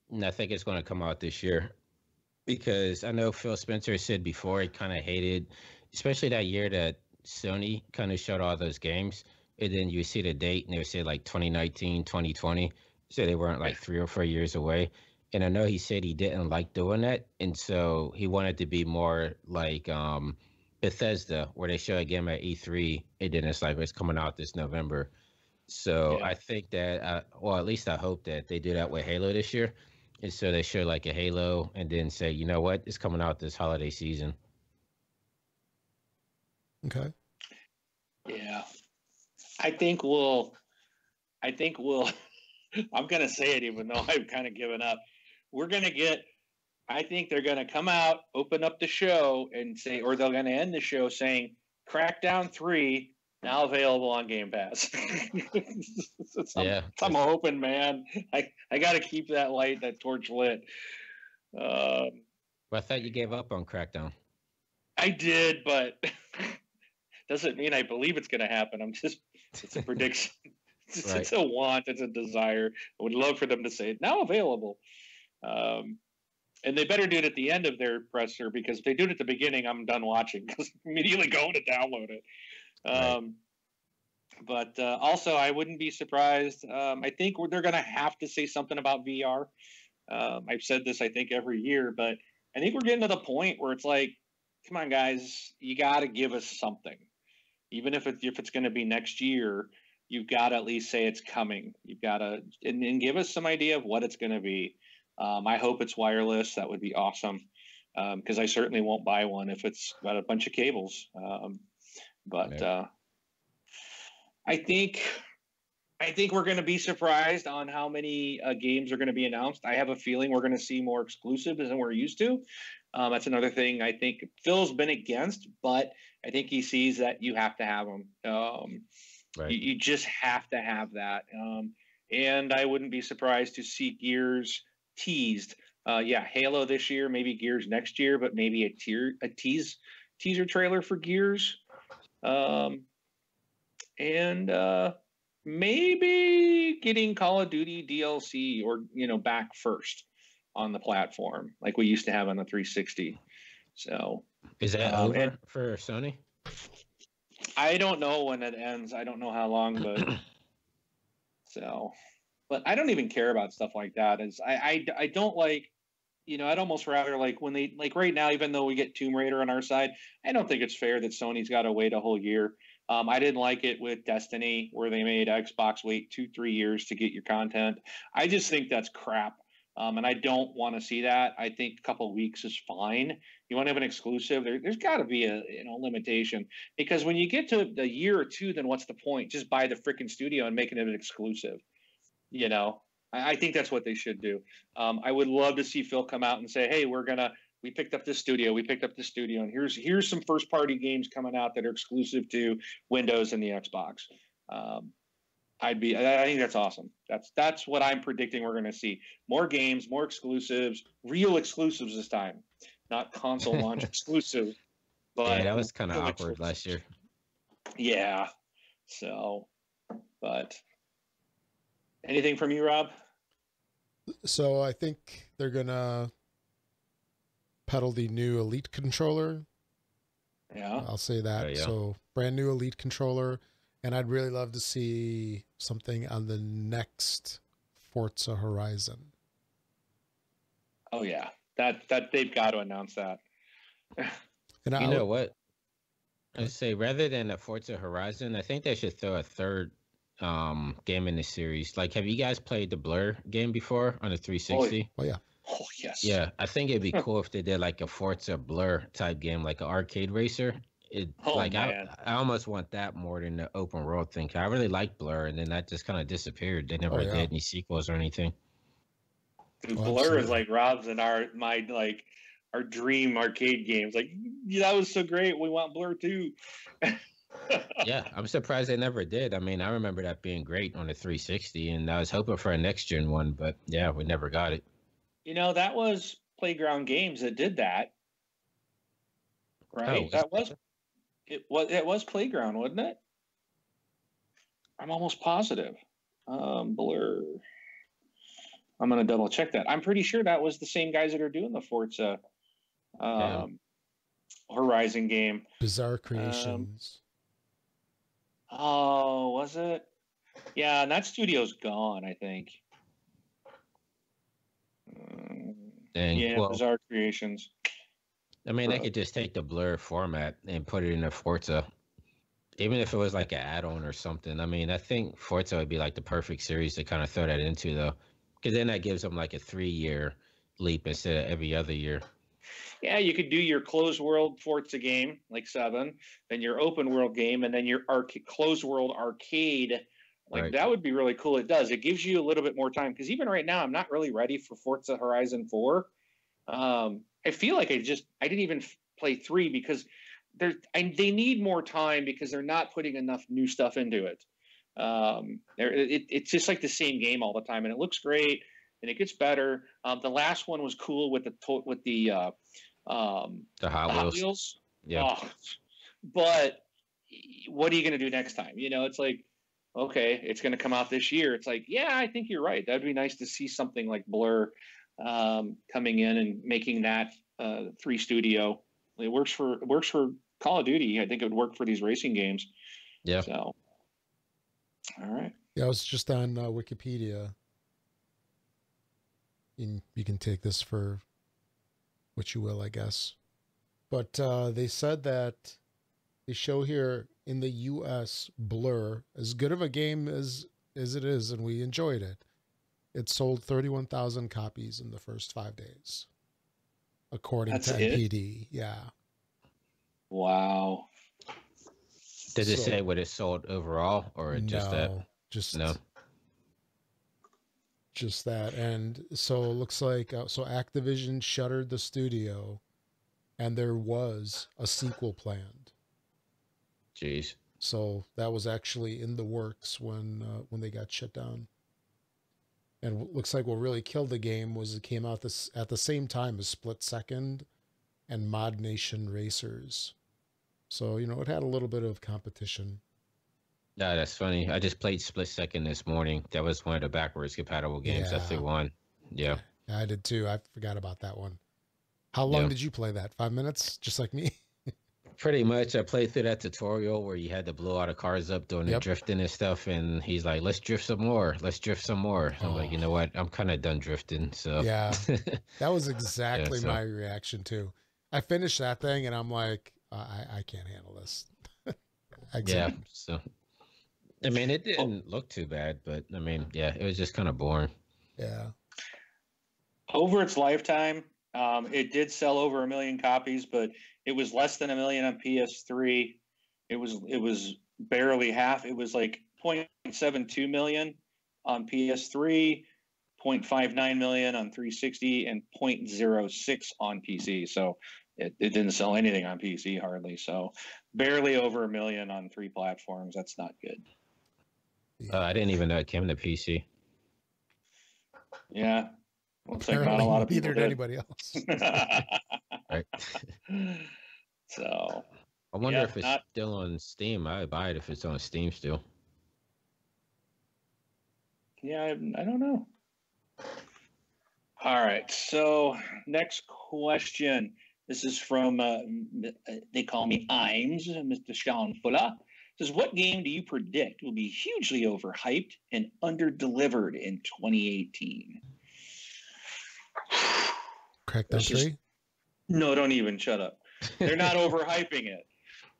and I think it's going to come out this year, because I know Phil Spencer said before he kind of hated, especially that year that Sony kind of showed all those games, and then you see the date and they would say like 2019, 2020, so they weren't like 3 or 4 years away. And I know he said he didn't like doing that, and so he wanted to be more like Bethesda, where they show a game at E3, and then it's like it's coming out this November. So Yeah. I think that, well, at least I hope that they do that with Halo this year. And so they show like a Halo and then say, you know what, it's coming out this holiday season. Okay. Yeah. I think we'll, I'm going to say it even though I've kind of given up. We're going to get, I think they're going to come out, open up the show and say, or they're going to end the show saying, Crackdown 3 now available on Game Pass. I'm hoping, man. I got to keep that light, that torch lit. Well, I thought you gave up on Crackdown. I did, but doesn't mean I believe it's going to happen. It's a prediction. It's a want. It's a desire. I would love for them to say now available. And they better do it at the end of their presser, because if they do it at the beginning, I'm done watching because I'm immediately going to download it. But also, I wouldn't be surprised. I think they're going to have to say something about VR. I've said this, I think, every year, but I think we're getting to the point where it's like, come on, guys, you got to give us something. Even if it's going to be next year, you've got to at least say it's coming. You've got to and give us some idea of what it's going to be. I hope it's wireless. That would be awesome, because I certainly won't buy one if it's got a bunch of cables. I think we're going to be surprised on how many games are going to be announced. I have a feeling we're going to see more exclusives than we're used to. That's another thing I think Phil's been against, but I think he sees that you have to have them. You just have to have that. And I wouldn't be surprised to see Gears teased. Halo this year, maybe Gears next year, but maybe a teaser trailer for Gears. Maybe getting Call of Duty DLC or, back first on the platform like we used to have on the 360. So is that over for Sony? I don't know when it ends. I don't know how long, but but I don't even care about stuff like that. I don't like, I'd almost rather like when they like right now, even though we get Tomb Raider on our side, I don't think it's fair that Sony's got to wait a whole year. I didn't like it with Destiny where they made Xbox wait 2-3 years to get your content. I just think that's crap. And I don't want to see that. I think a couple of weeks is fine. You want to have an exclusive, there's got to be a limitation, because when you get to a year or two, then what's the point? Just buy the freaking studio and making it an exclusive. I think that's what they should do. I would love to see Phil come out and say, hey, we picked up this studio, and here's some first party games coming out that are exclusive to Windows and the Xbox. I think that's awesome. That's what I'm predicting we're going to see. More games, more exclusives, real exclusives this time, not console launch exclusive. But that was kind of awkward last year. Yeah. So, but anything from you, Rob? So I think they're gonna pedal the new Elite controller. Yeah. I'll say that. Oh, yeah. So brand new Elite controller, and I'd really love to see something on the next Forza Horizon. Oh yeah. That they've got to announce that. And You know what? I'd say rather than a Forza Horizon, I think they should throw a third game in the series. Like, have you guys played the Blur game before on the 360? Oh yeah, Oh yes. Yeah, I think it'd be cool if they did like a Forza Blur type game, like an arcade racer. Oh, Like man. I almost want that more than the open world thing. 'Cause I really like Blur, and then that just kind of disappeared. They never yeah. did any sequels or anything. Dude, Oh, Blur is absolutely. like Rob's and our dream arcade games. Like, yeah, that was so great. We want Blur too. Yeah, I'm surprised they never did. I mean, I remember that being great on the 360, and I was hoping for a next gen one, but yeah, we never got it. You know, that was Playground Games that did that, right? Oh, That was it was Playground, wasn't it? I'm almost positive. Blur. I'm gonna double check that. I'm pretty sure that was the same guys that are doing the Forza Horizon game. Bizarre Creations. Oh, was it? Yeah, and that studio's gone, I think. Dang. Yeah, Well, Bizarre Creations. I mean, they could just take the Blur format and put it in a Forza, even if it was like an add-on or something. I mean, I think Forza would be like the perfect series to kind of throw that into, though, because then that gives them like a 3-year leap instead of every other year. Yeah, you could do your closed world Forza game, like 7, then your open world game, and then your closed world arcade. Like, Right. that would be really cool. It does. It gives you a little bit more time, because even right now, I'm not really ready for Forza Horizon 4. I feel like I didn't even play 3 because they need more time because they're not putting enough new stuff into it. It's just like the same game all the time, and it looks great and it gets better. The last one was cool with the Hot Wheels. Yeah. Oh, but what are you going to do next time? You know, it's like, okay, it's going to come out this year. It's like, yeah, I think you're right. That'd be nice to see something like Blur coming in and making that 3 studio. It works for Call of Duty. I think it would work for these racing games. Yeah. So, all right. Yeah, I was just on Wikipedia. You can take this for what you will, I guess. But they said that they show here in the U.S. Blur, as good of a game as it is, and we enjoyed it. It sold 31,000 copies in the first 5 days, according That's to it? NPD. Yeah. Wow. Did it So- say what it sold overall, or just that? No, just No. just that. And so it looks like so Activision shuttered the studio, and there was a sequel planned. Jeez. So that was actually in the works when they got shut down. And what looks like what really killed the game was it came out at the same time as Split Second and Mod Nation Racers. So, you know, it had a little bit of competition. Yeah, that's funny. I just played Split Second this morning. That was one of the backwards compatible games. That's the Yeah. one. Yeah. Yeah, I did too. I forgot about that one. How long Yeah. did you play that? 5 minutes? Just like me? Pretty much. I played through that tutorial where you had to blow all the cars up doing the Yep. drifting and stuff. And he's like, let's drift some more. Let's drift some more. I'm like, Oh. you know what? I'm kind of done drifting. So, Yeah. That was exactly so- my reaction too. I finished that thing and I'm like, I can't handle this. yeah. Exactly. So, I mean, it didn't look too bad, but I mean, yeah, it was just kind of boring. Yeah. Over its lifetime, it did sell over 1 million copies, but it was less than 1 million on PS3. It was barely half. It was like 0.72 million on PS3, 0.59 million on 360, and 0.06 on PC. So it didn't sell anything on PC hardly. So barely over 1 million on 3 platforms. That's not good. I didn't even know it came to PC. Yeah. Looks like not Apparently a lot of people neither did did. anybody else. Right. So, I wonder Yeah, if it's not still on Steam. I would buy it if it's on Steam still. yeah, I don't know. All right. So next question. This is from they call me Imes, Mr. Sean Fuller. Says, what game do you predict will be hugely overhyped and underdelivered in 2018? Crackdown This is- 3? No, don't even shut up. They're not overhyping it.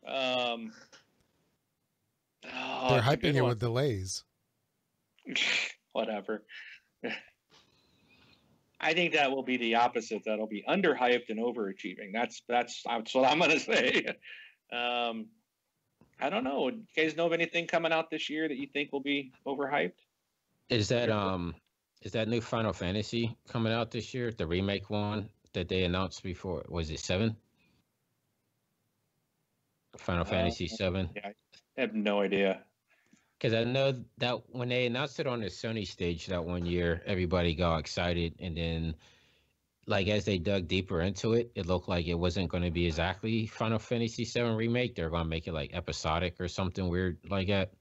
Oh, They're it's a hyping good it one. with delays. Whatever. I think that will be the opposite. That'll be underhyped and overachieving. That's what I'm gonna say. I don't know. Do you guys know of anything coming out this year that you think will be overhyped? Is that new Final Fantasy coming out this year? The remake one that they announced before, was it 7? Final Fantasy 7? Yeah, I have no idea. Because I know that when they announced it on the Sony stage that one year, everybody got excited, and then like as they dug deeper into it, it looked like it wasn't going to be exactly Final Fantasy 7 remake. They're going to make it like episodic or something weird like that.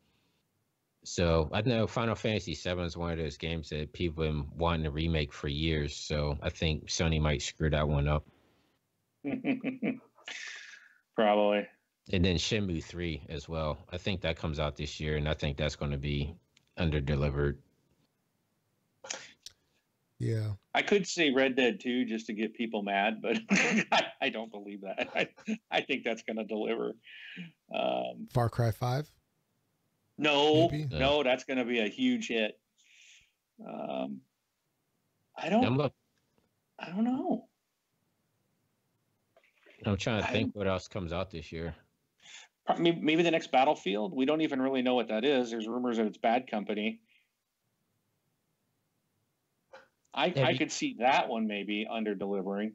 So I know Final Fantasy 7 is one of those games that people have been wanting to remake for years. So I think Sony might screw that one up. Probably. And then Shenmue 3 as well. I think that comes out this year, and I think that's going to be under-delivered. Yeah. I could say Red Dead 2 just to get people mad, but I don't believe that. I think that's going to deliver. Far Cry 5? No, Maybe? no, that's going to be a huge hit. I don't know. I'm trying to think what else comes out this year. Maybe the next Battlefield. We don't even really know what that is. There's rumors that it's Bad Company. I could see that one maybe under delivering.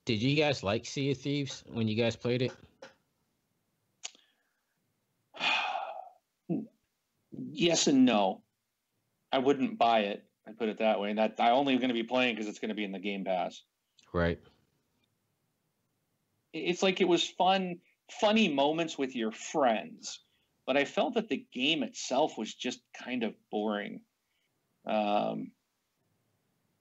Did you guys like Sea of Thieves when you guys played it? Yes and no. I wouldn't buy it. I put it that way. And that I only going to be playing because it's going to be in the Game Pass. Right. It's like it was funny moments with your friends, but I felt that the game itself was just kind of boring.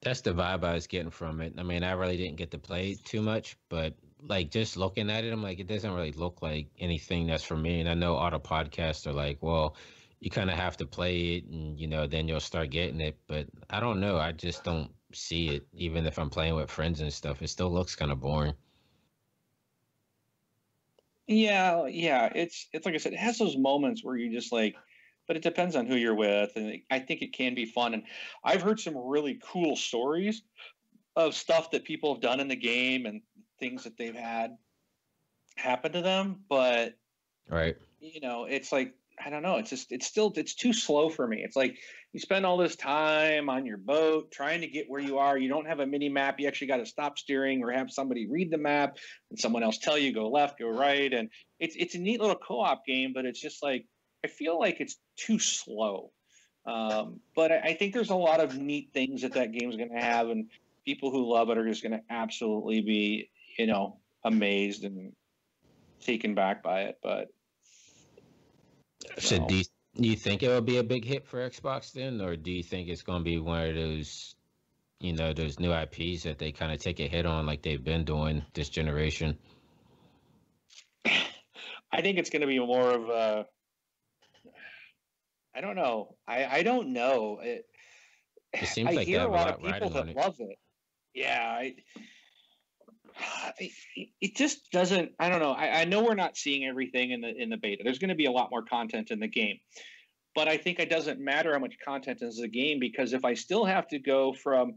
That's the vibe I was getting from it. I mean, I really didn't get to play it too much, but like just looking at it, I'm like, it doesn't really look like anything that's for me. And I know all the podcasts are like, well, you kind of have to play it and, then you'll start getting it. But I don't know. I just don't see it. Even if I'm playing with friends and stuff, it still looks kind of boring. Yeah. It's like I said, it has those moments where you just like, but it depends on who you're with. And I think it can be fun. And I've heard some really cool stories of stuff that people have done in the game and things that they've had happen to them. But, right. It's like, I don't know. It's too slow for me. It's like you spend all this time on your boat trying to get where you are. You don't have a mini map. You actually got to stop steering or have somebody read the map and someone else tell you go left, go right. And it's a neat little co-op game, but it's just like, I feel like it's too slow. But I think there's a lot of neat things that game's going to have, and people who love it are just going to absolutely be, amazed and taken back by it. But so do you think it will be a big hit for Xbox then, or do you think it's going to be one of those, those new IPs that they kind of take a hit on like they've been doing this generation? I think it's going to be more of a, I don't know. I don't know. It seems like hear they have a lot of riding people that on it. love it. Yeah. It just doesn't. I don't know. I know we're not seeing everything in the beta. There's going to be a lot more content in the game, but I think it doesn't matter how much content is in the game, because if I still have to go from,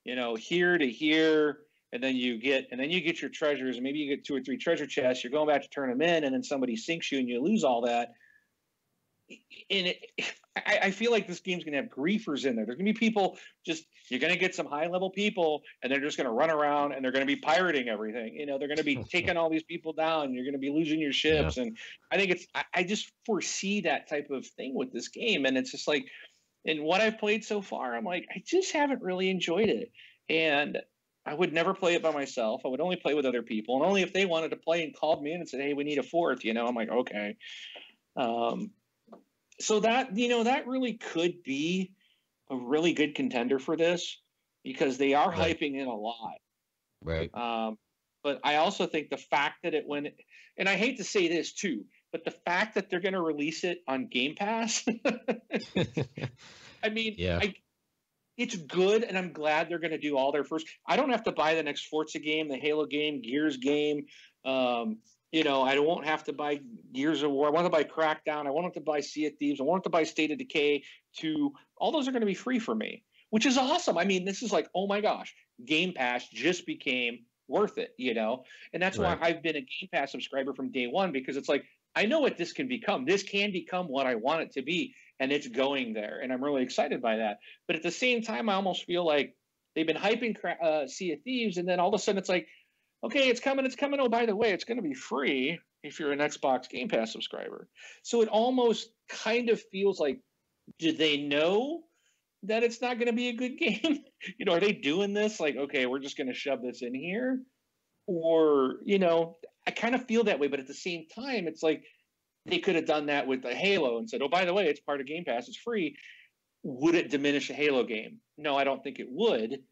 here to here, and then you get your treasures, and maybe you get 2 or 3 treasure chests, you're going back to turn them in, and then somebody sinks you and you lose all that. And I feel like this game's going to have griefers in there. There's going to be people you're going to get some high level people, and they're just going to run around and they're going to be pirating everything. They're going to be taking all these people down. You're going to be losing your ships. Yeah. And I think I just foresee that type of thing with this game. And it's just like, in what I've played so far, I'm like, I just haven't really enjoyed it. And I would never play it by myself. I would only play with other people, and only if they wanted to play and called me in and said, "Hey, we need a fourth." I'm like, okay. Um, so that that really could be a really good contender for this because they are Right. hyping in a lot. Right. But I also think the fact that it went, and I hate to say this too, but the fact that they're going to release it on Game Pass, I mean, Yeah. it's good, and I'm glad they're going to do all their first. I don't have to buy the next Forza game, the Halo game, Gears game. I won't have to buy Gears of War. I want to buy Crackdown. I want to buy Sea of Thieves. I want to buy State of Decay 2. All those are going to be free for me, which is awesome. I mean, this is like, oh my gosh, Game Pass just became worth it, And that's Right. why I've been a Game Pass subscriber from day one, because it's like, I know what this can become. This can become what I want it to be, and it's going there, and I'm really excited by that. But at the same time, I almost feel like they've been hyping Sea of Thieves, and then all of a sudden it's like, okay, it's coming. Oh, by the way, it's going to be free if you're an Xbox Game Pass subscriber. So it almost kind of feels like, do they know that it's not going to be a good game? Are they doing this like, okay, we're just going to shove this in here? Or, I kind of feel that way, but at the same time, it's like they could have done that with the Halo and said, oh, by the way, it's part of Game Pass, it's free. Would it diminish a Halo game? No, I don't think it would.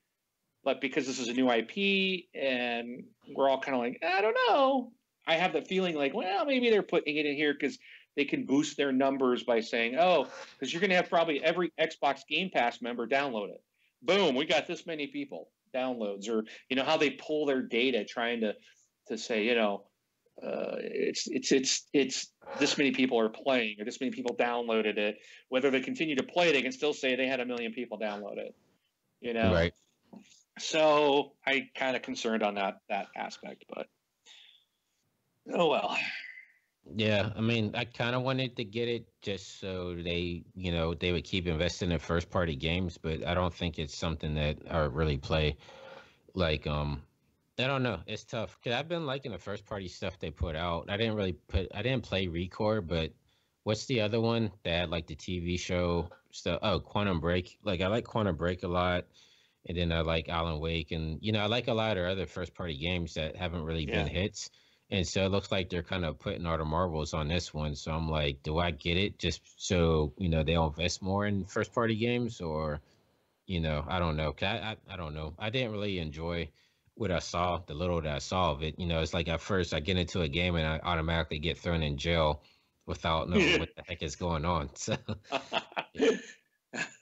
But because this is a new IP and we're all kind of like, I don't know. I have the feeling like, well, maybe they're putting it in here because they can boost their numbers by saying, oh, because you're going to have probably every Xbox Game Pass member download it. Boom, we got this many people downloads, or how they pull their data trying to say, it's this many people are playing or this many people downloaded it. Whether they continue to play, they can still say they had 1 million people download it. Right. So I kind of concerned on that aspect, but oh well. Yeah, I mean, I kind of wanted to get it just so they would keep investing in first party games, but I don't think it's something that I would really play. Like, I don't know, it's tough because I've been liking the first party stuff they put out. I didn't play Recore, but what's the other one that had like the TV show stuff? Oh, Quantum Break. Like, I like Quantum Break a lot. And then I like Alan Wake, and I like a lot of other first party games that haven't really been hits. And so it looks like they're kind of putting all the marbles on this one. So I'm like, do I get it just so they'll invest more in first party games, or I don't know. I don't know. I didn't really enjoy what I saw, the little that I saw of it. It's like at first I get into a game and I automatically get thrown in jail without knowing what the heck is going on. So,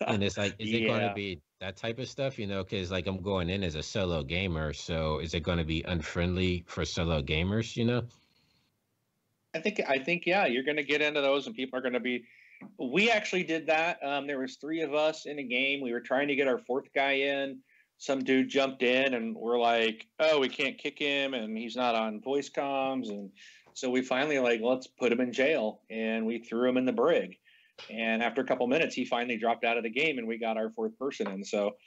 and it's like, is it going to be that type of stuff? Because like I'm going in as a solo gamer, so is it going to be unfriendly for solo gamers? I think yeah, you're going to get into those, and people are going to be. We actually did that. There was 3 of us in a game. We were trying to get our 4th guy in. Some dude jumped in, and we're like, "Oh, we can't kick him, and he's not on voice comms." And so we finally let's put him in jail, and we threw him in the brig. And after a couple minutes, he finally dropped out of the game, and we got our 4th person in. So,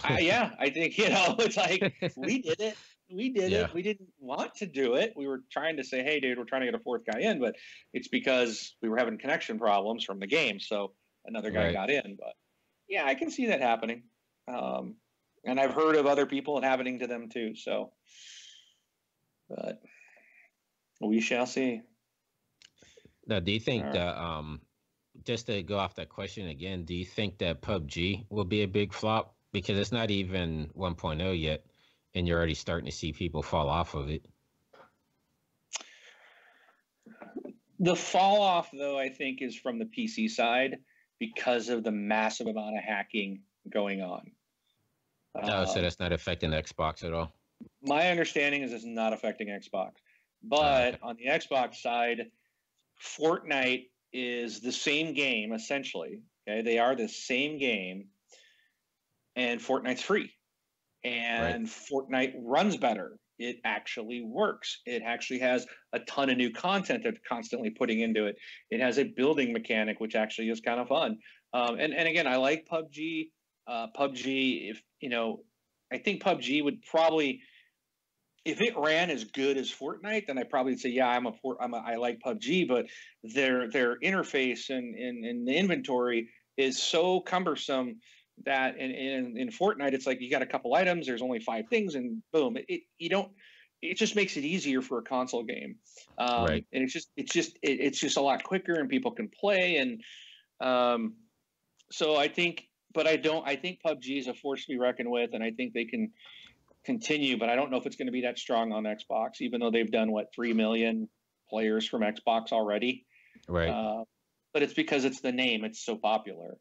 I think it's like we did it. We did it. We didn't want to do it. We were trying to say, "Hey, dude, we're trying to get a 4th guy in," but it's because we were having connection problems from the game. So another guy got in. But yeah, I can see that happening. And I've heard of other people happening to them too. So, but we shall see. Now, do you think that just to go off that question again, do you think that PUBG will be a big flop? Because it's not even 1.0 yet, and you're already starting to see people fall off of it. The fall off, though, I think, is from the PC side because of the massive amount of hacking going on. So that's not affecting Xbox at all? My understanding is it's not affecting Xbox. But on the Xbox side, Fortnite is the same game, essentially. Okay, they are the same game, and Fortnite's free. And Fortnite runs better. It actually works. It actually has a ton of new content they're constantly putting into it. It has a building mechanic, which actually is kind of fun. And again, I like PUBG. PUBG, I think PUBG would probably, if it ran as good as Fortnite, then I'd probably say, yeah, I like PUBG, but their interface and the inventory is so cumbersome that in Fortnite, it's like you got a couple items, there's only 5 things, and boom, it just makes it easier for a console game. Right. And it's just a lot quicker, and people can play. And so I think PUBG is a force to be reckoned with, and I think they can continue, but I don't know if it's going to be that strong on Xbox, even though they've done 3 million players from Xbox already. Right. But it's because it's the name; it's so popular.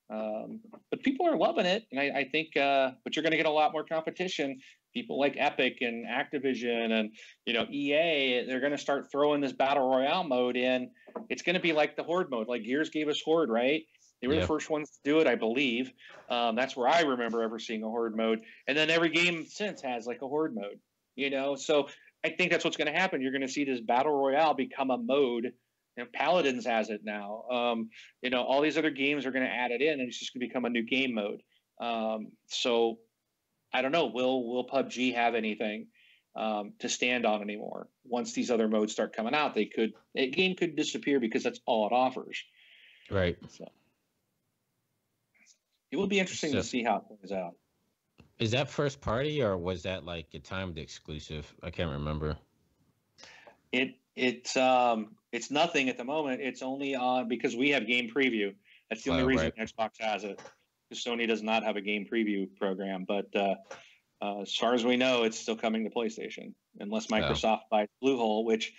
But people are loving it, and I think. But you're going to get a lot more competition. People like Epic and Activision and EA, they're going to start throwing this battle royale mode in. It's going to be like the Horde mode. Like Gears gave us Horde, right? They were the first ones to do it, I believe. That's where I remember ever seeing a Horde mode. And then every game since has like a Horde mode. So I think that's what's going to happen. You're going to see this battle royale become a mode. Paladins has it now. All these other games are going to add it in, and it's just going to become a new game mode. So I don't know. Will PUBG have anything to stand on anymore? Once these other modes start coming out, a game could disappear because that's all it offers. Right. So it will be interesting to see how it plays out. Is that first party, or was that like a timed exclusive? I can't remember. It's nothing at the moment. It's only on because we have game preview. That's the only reason Xbox has it. Because Sony does not have a game preview program. But as far as we know, it's still coming to PlayStation, unless Microsoft buys Bluehole, which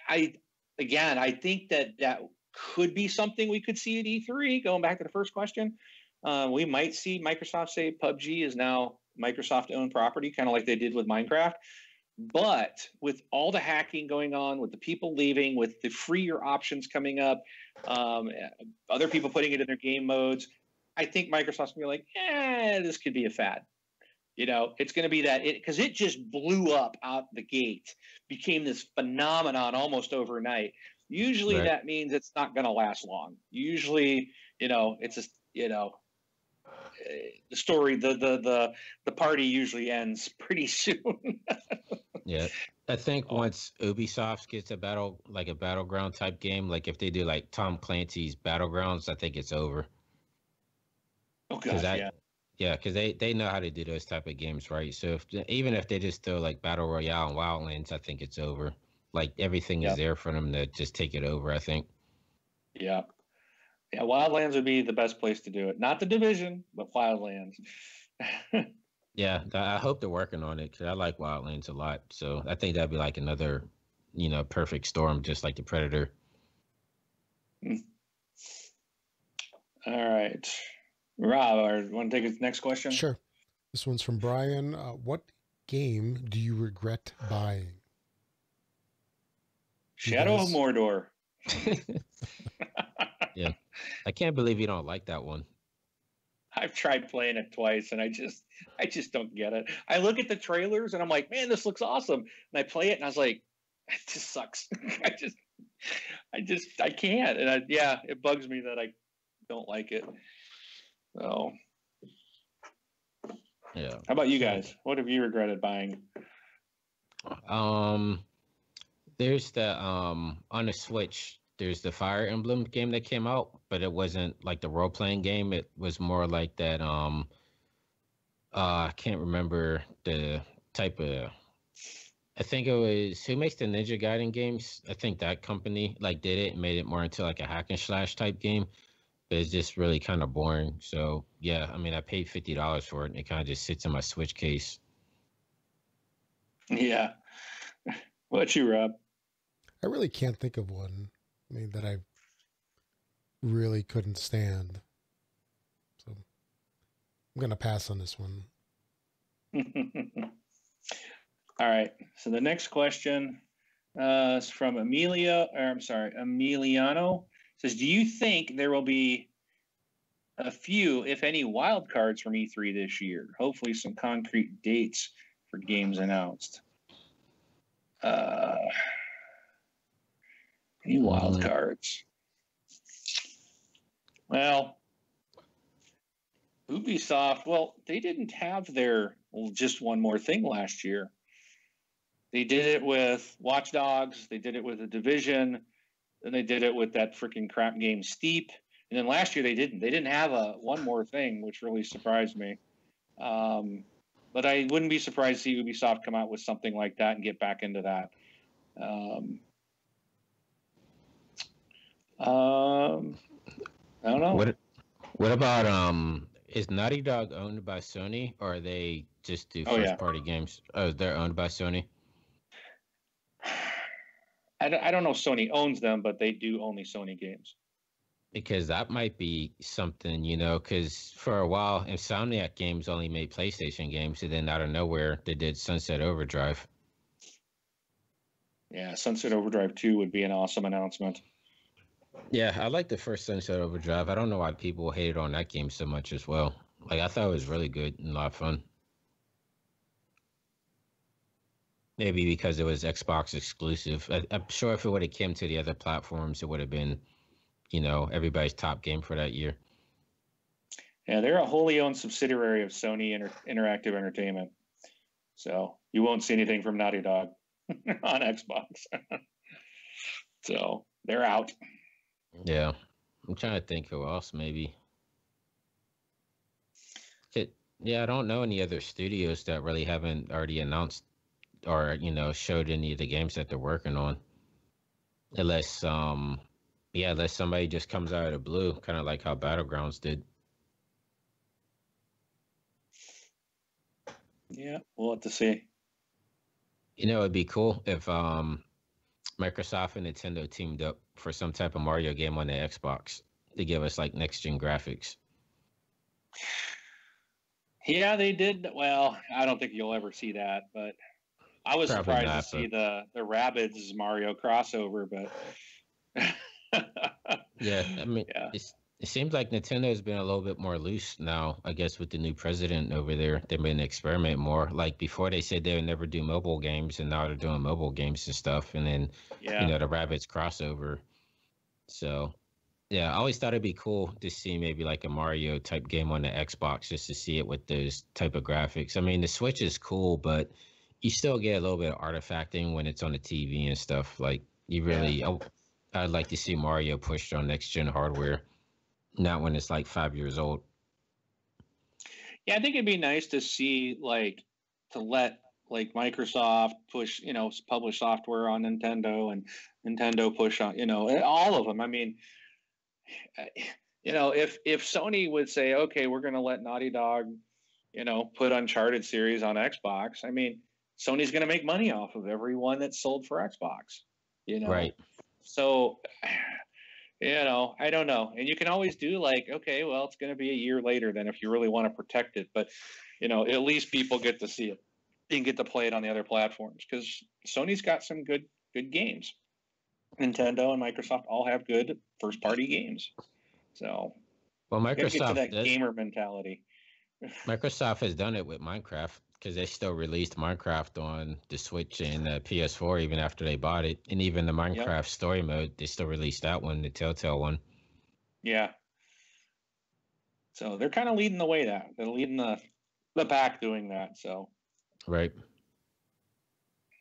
I think that could be something we could see at E3. Going back to the first question, we might see Microsoft say PUBG is now Microsoft-owned property, kind of like they did with Minecraft. But with all the hacking going on, with the people leaving, with the freer options coming up, other people putting it in their game modes, I think Microsoft's going to be like, this could be a fad. It's going to be that because it just blew up out the gate, became this phenomenon almost overnight. Usually that means it's not going to last long. Usually, it's just, the story, the party usually ends pretty soon. Yeah. I think once Ubisoft gets a battleground type game, like if they do like Tom Clancy's Battlegrounds, I think it's over. Oh gosh, yeah, because they know how to do those type of games, right? So even if they just throw like Battle Royale and Wildlands, I think it's over. Like everything is there for them to just take it over, I think. Yeah. Yeah, Wildlands would be the best place to do it. Not the Division, but Wildlands. Yeah, I hope they're working on it because I like Wildlands a lot. So I think that'd be like another, perfect storm, just like the Predator. All right. Rob, want to take the next question? Sure. This one's from Brian. What game do you regret buying? Shadow of Mordor. Yeah. I can't believe you don't like that one. I've tried playing it twice, and I just don't get it. I look at the trailers, and I'm like, man, this looks awesome. And I play it, and I was like, it just sucks. I can't. And it bugs me that I don't like it. So, yeah. How about you guys? What have you regretted buying? There's the on the Switch. There's the Fire Emblem game that came out, but it wasn't like the role playing game. It was more like that. I can't remember the type of. I think it was who makes the Ninja Gaiden games. I think that company did it and made it more into like a hack and slash type game. But it's just really kind of boring. So yeah, I mean, I paid $50 for it, and it kind of just sits in my Switch case. Yeah. What about you, Rob? I really can't think of one. I mean, that I really couldn't stand. So I'm going to pass on this one. All right. So the next question is from Emiliano. It says, do you think there will be a few, if any, wild cards from E3 this year? Hopefully some concrete dates for games announced. Any wild cards? Well, Ubisoft, they didn't have their just one more thing last year. They did it with Watch Dogs. They did it with The Division. Then they did it with that freaking crap game Steep. And then last year they didn't. They didn't have a one more thing, which really surprised me. But I wouldn't be surprised to see Ubisoft come out with something like that and get back into that. I don't know. What about is Naughty Dog owned by Sony, or are they just do first party games? Oh, they're owned by Sony. I don't know if Sony owns them, but they do only Sony games. Because that might be something, because for a while, Insomniac Games only made PlayStation games, and then out of nowhere, they did Sunset Overdrive. Yeah, Sunset Overdrive 2 would be an awesome announcement. Yeah, I like the first Sunset Overdrive. I don't know why people hated on that game so much as well. Like, I thought it was really good and a lot of fun. Maybe because it was Xbox exclusive. I'm sure if it would have come to the other platforms, it would have been, everybody's top game for that year. Yeah, they're a wholly owned subsidiary of Sony Interactive Entertainment. So you won't see anything from Naughty Dog on Xbox. So they're out. Yeah. I'm trying to think who else maybe. Yeah, I don't know any other studios that really haven't already announced or, showed any of the games that they're working on. Unless somebody just comes out of the blue, kind of like how Battlegrounds did. Yeah, we'll have to see. It'd be cool if Microsoft and Nintendo teamed up for some type of Mario game on the Xbox to give us like next gen graphics. Yeah, they did. Well, I don't think you'll ever see that, but I was Probably surprised not, to see the Rabbids Mario crossover, but yeah, I mean, it seems like Nintendo has been a little bit more loose now, I guess, with the new president over there. They've been experimenting more. Like before they said they would never do mobile games, and now they're doing mobile games and stuff. And then, the Rabbids crossover. So, yeah, I always thought it'd be cool to see maybe like a Mario type game on the Xbox, just to see it with those type of graphics. I mean, the Switch is cool, but you still get a little bit of artifacting when it's on the TV and stuff. Like you really, I'd like to see Mario pushed on next gen hardware, not when it's like 5 years old. Yeah, I think it'd be nice to see to let Microsoft push, publish software on Nintendo and Nintendo push on, all of them. I mean, if Sony would say, okay, we're going to let Naughty Dog, put Uncharted series on Xbox. I mean, Sony's going to make money off of everyone that's sold for Xbox, Right. So, I don't know. And you can always do okay, well, it's going to be a year later then if you really want to protect it. But, at least people get to see it and get to play it on the other platforms because Sony's got some good games. Nintendo and Microsoft all have good first party games. So, well, Microsoft get to that gamer mentality. Microsoft has done it with Minecraft because they still released Minecraft on the Switch and PS4 even after they bought it, and even the Minecraft story mode, they still released that one, the Telltale one. Yeah. So they're kind of leading the way. They're leading the pack doing that. So. Right.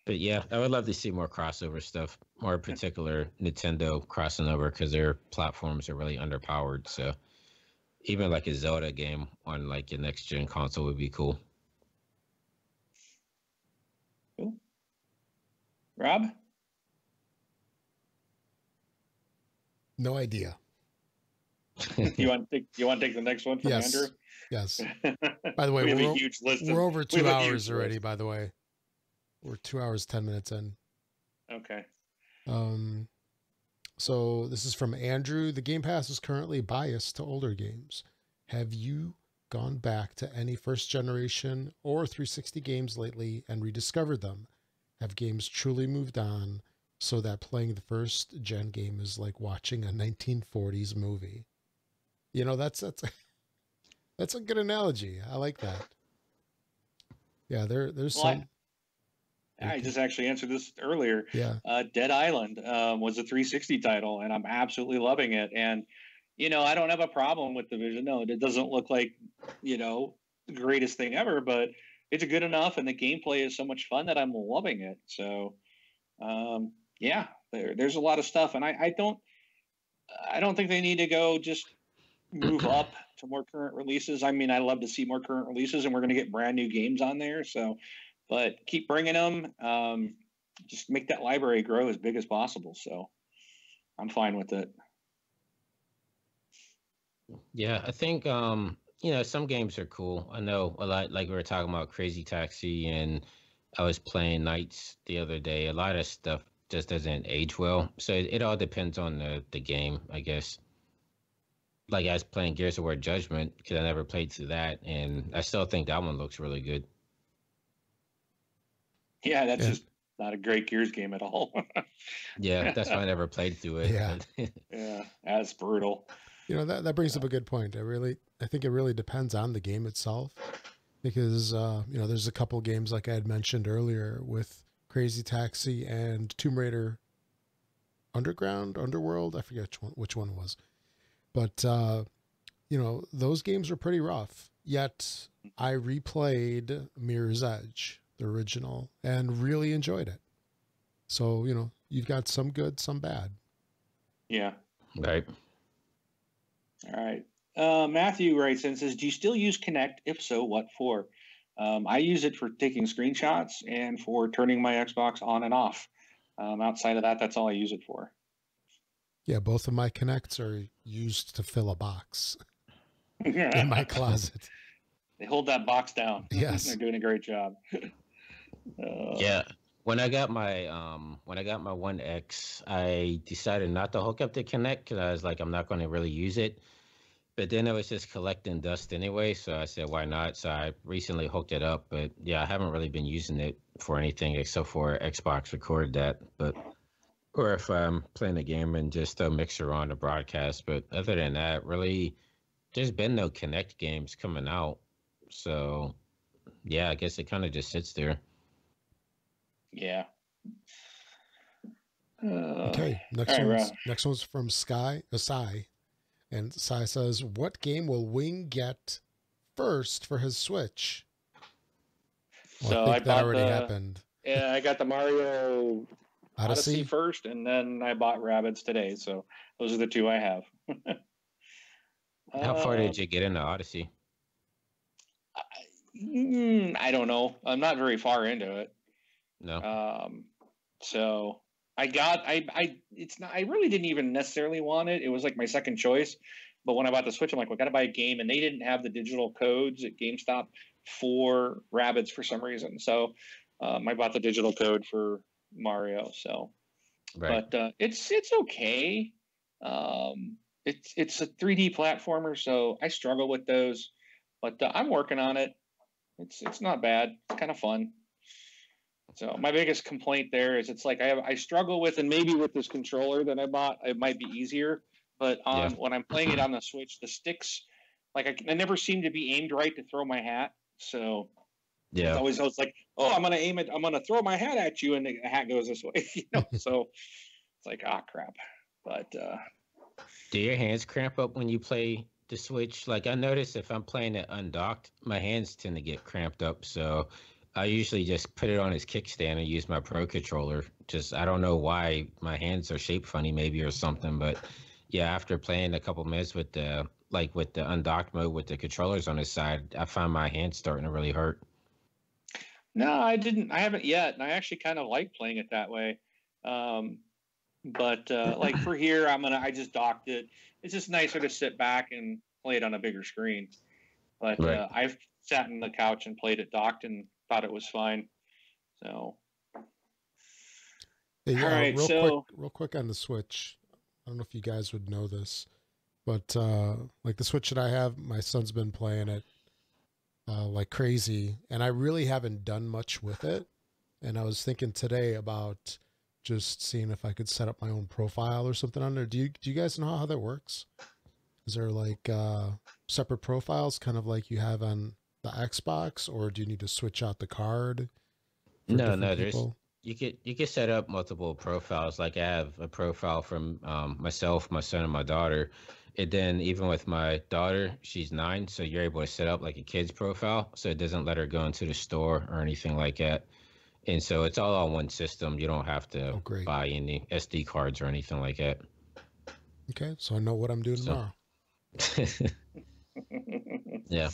But yeah, I would love to see more crossover stuff, more particular Nintendo crossing over because their platforms are really underpowered. So even like a Zelda game on like your next gen console would be cool. Cool. Rob? No idea. You want to take the next one from Andrew? Yes. By the way, we have a huge list. We're over 2 hours already. By the way, we're 2 hours 10 minutes in. Okay. So this is from Andrew. The Game Pass is currently biased to older games. Have you gone back to any first generation or 360 games lately and rediscovered them? Have games truly moved on so that playing the first gen game is like watching a 1940s movie? That's a good analogy. I like that. Yeah, there's some. I just actually answered this earlier. Yeah. Dead Island was a 360 title, and I'm absolutely loving it. And, I don't have a problem with the vision. No, it doesn't look like, the greatest thing ever, but it's good enough, and the gameplay is so much fun that I'm loving it. So, there's a lot of stuff, and I don't think they need to go just move up to more current releases. I mean, I love to see more current releases, and we're going to get brand new games on there. So, but keep bringing them. Just make that library grow as big as possible. So, I'm fine with it. Yeah, I think some games are cool. I know a lot, like we were talking about Crazy Taxi, and I was playing Knights the other day. A lot of stuff just doesn't age well. So it all depends on the game, I guess. Like I was playing Gears of War Judgment because I never played through that, and I still think that one looks really good. Yeah, that's just not a great Gears game at all. Yeah, that's why I never played through it. Yeah. Yeah, that's brutal. That brings up a good point. I think it really depends on the game itself, because there's a couple games like I had mentioned earlier with Crazy Taxi and Tomb Raider Underworld. I forget which one it was, but those games are pretty rough. Yet I replayed Mirror's Edge, the original, and really enjoyed it. So you've got some good, some bad. Yeah. Right. All right. Matthew writes in and says, do you still use Kinect? If so, what for? I use it for taking screenshots and for turning my Xbox on and off. Outside of that, that's all I use it for. Yeah, both of my Kinects are used to fill a box in my closet. They hold that box down. Yes. They're doing a great job. Yeah. When I got my One X, I decided not to hook up the Kinect because I was like, I'm not going to really use it. But then it was just collecting dust anyway, so I said, why not? So I recently hooked it up, but yeah, I haven't really been using it for anything except for Xbox Record that, or if I'm playing a game and just a mixer on the broadcast. But other than that, really, there's been no Kinect games coming out. So yeah, I guess it kind of just sits there. Yeah. Okay, next one's from Sai. And Sai says, what game will Wing get first for his Switch? Well, So I think that already bought happened. Yeah, I got the Mario Odyssey? first, and then I bought Rabbids today. So those are the two I have. How far did you get into Odyssey? I don't know. I'm not very far into it. No. So I really didn't even necessarily want it. It was like my second choice. But when I bought the Switch, I'm like, well, I got to buy a game. And they didn't have the digital codes at GameStop for Rabbids for some reason. So I bought the digital code for Mario. So, Right. but it's okay. It's a 3D platformer, so I struggle with those. But I'm working on it. It's not bad. It's kind of fun. So my biggest complaint there is it's like I struggle with, and maybe with this controller that I bought, it might be easier. But when I'm playing it on the Switch, the sticks, like I never seem to be aimed right to throw my hat. So Yeah. it's always like, oh, I'm gonna aim it, I'm gonna throw my hat at you, and the hat goes this way. So it's like, crap. But Do your hands cramp up when you play the Switch? Like I notice if I'm playing it undocked, my hands tend to get cramped up. So I usually just put it on his kickstand and use my Pro controller. I don't know why my hands are shaped funny, maybe, or something. But yeah, after playing a couple minutes with the undocked mode with the controllers on his side, I find my hands starting to really hurt. no, I haven't yet, and I actually kind of like playing it that way. But like for here, I just docked it. It's just nicer to sit back and play it on a bigger screen. But Right. I've sat on the couch and played it docked and thought it was fine. So Hey, All right, real quick on the Switch. I don't know if you guys would know this, but like the Switch that I have, my son's been playing it like crazy, and I really haven't done much with it. And I was thinking today about just seeing if I could set up my own profile or something on there. Do you guys know how that works? Is there like separate profiles, kind of like you have on the Xbox, or do you need to switch out the card? for No, different no, people? you could set up multiple profiles. Like I have a profile from myself, my son, and my daughter. And then even with my daughter, she's 9, so you're able to set up like a kid's profile, so it doesn't let her go into the store or anything like that. And so it's all on one system. You don't have to Oh, great. buy any SD cards or anything like that. Okay, so I know what I'm doing So- tomorrow. Yeah.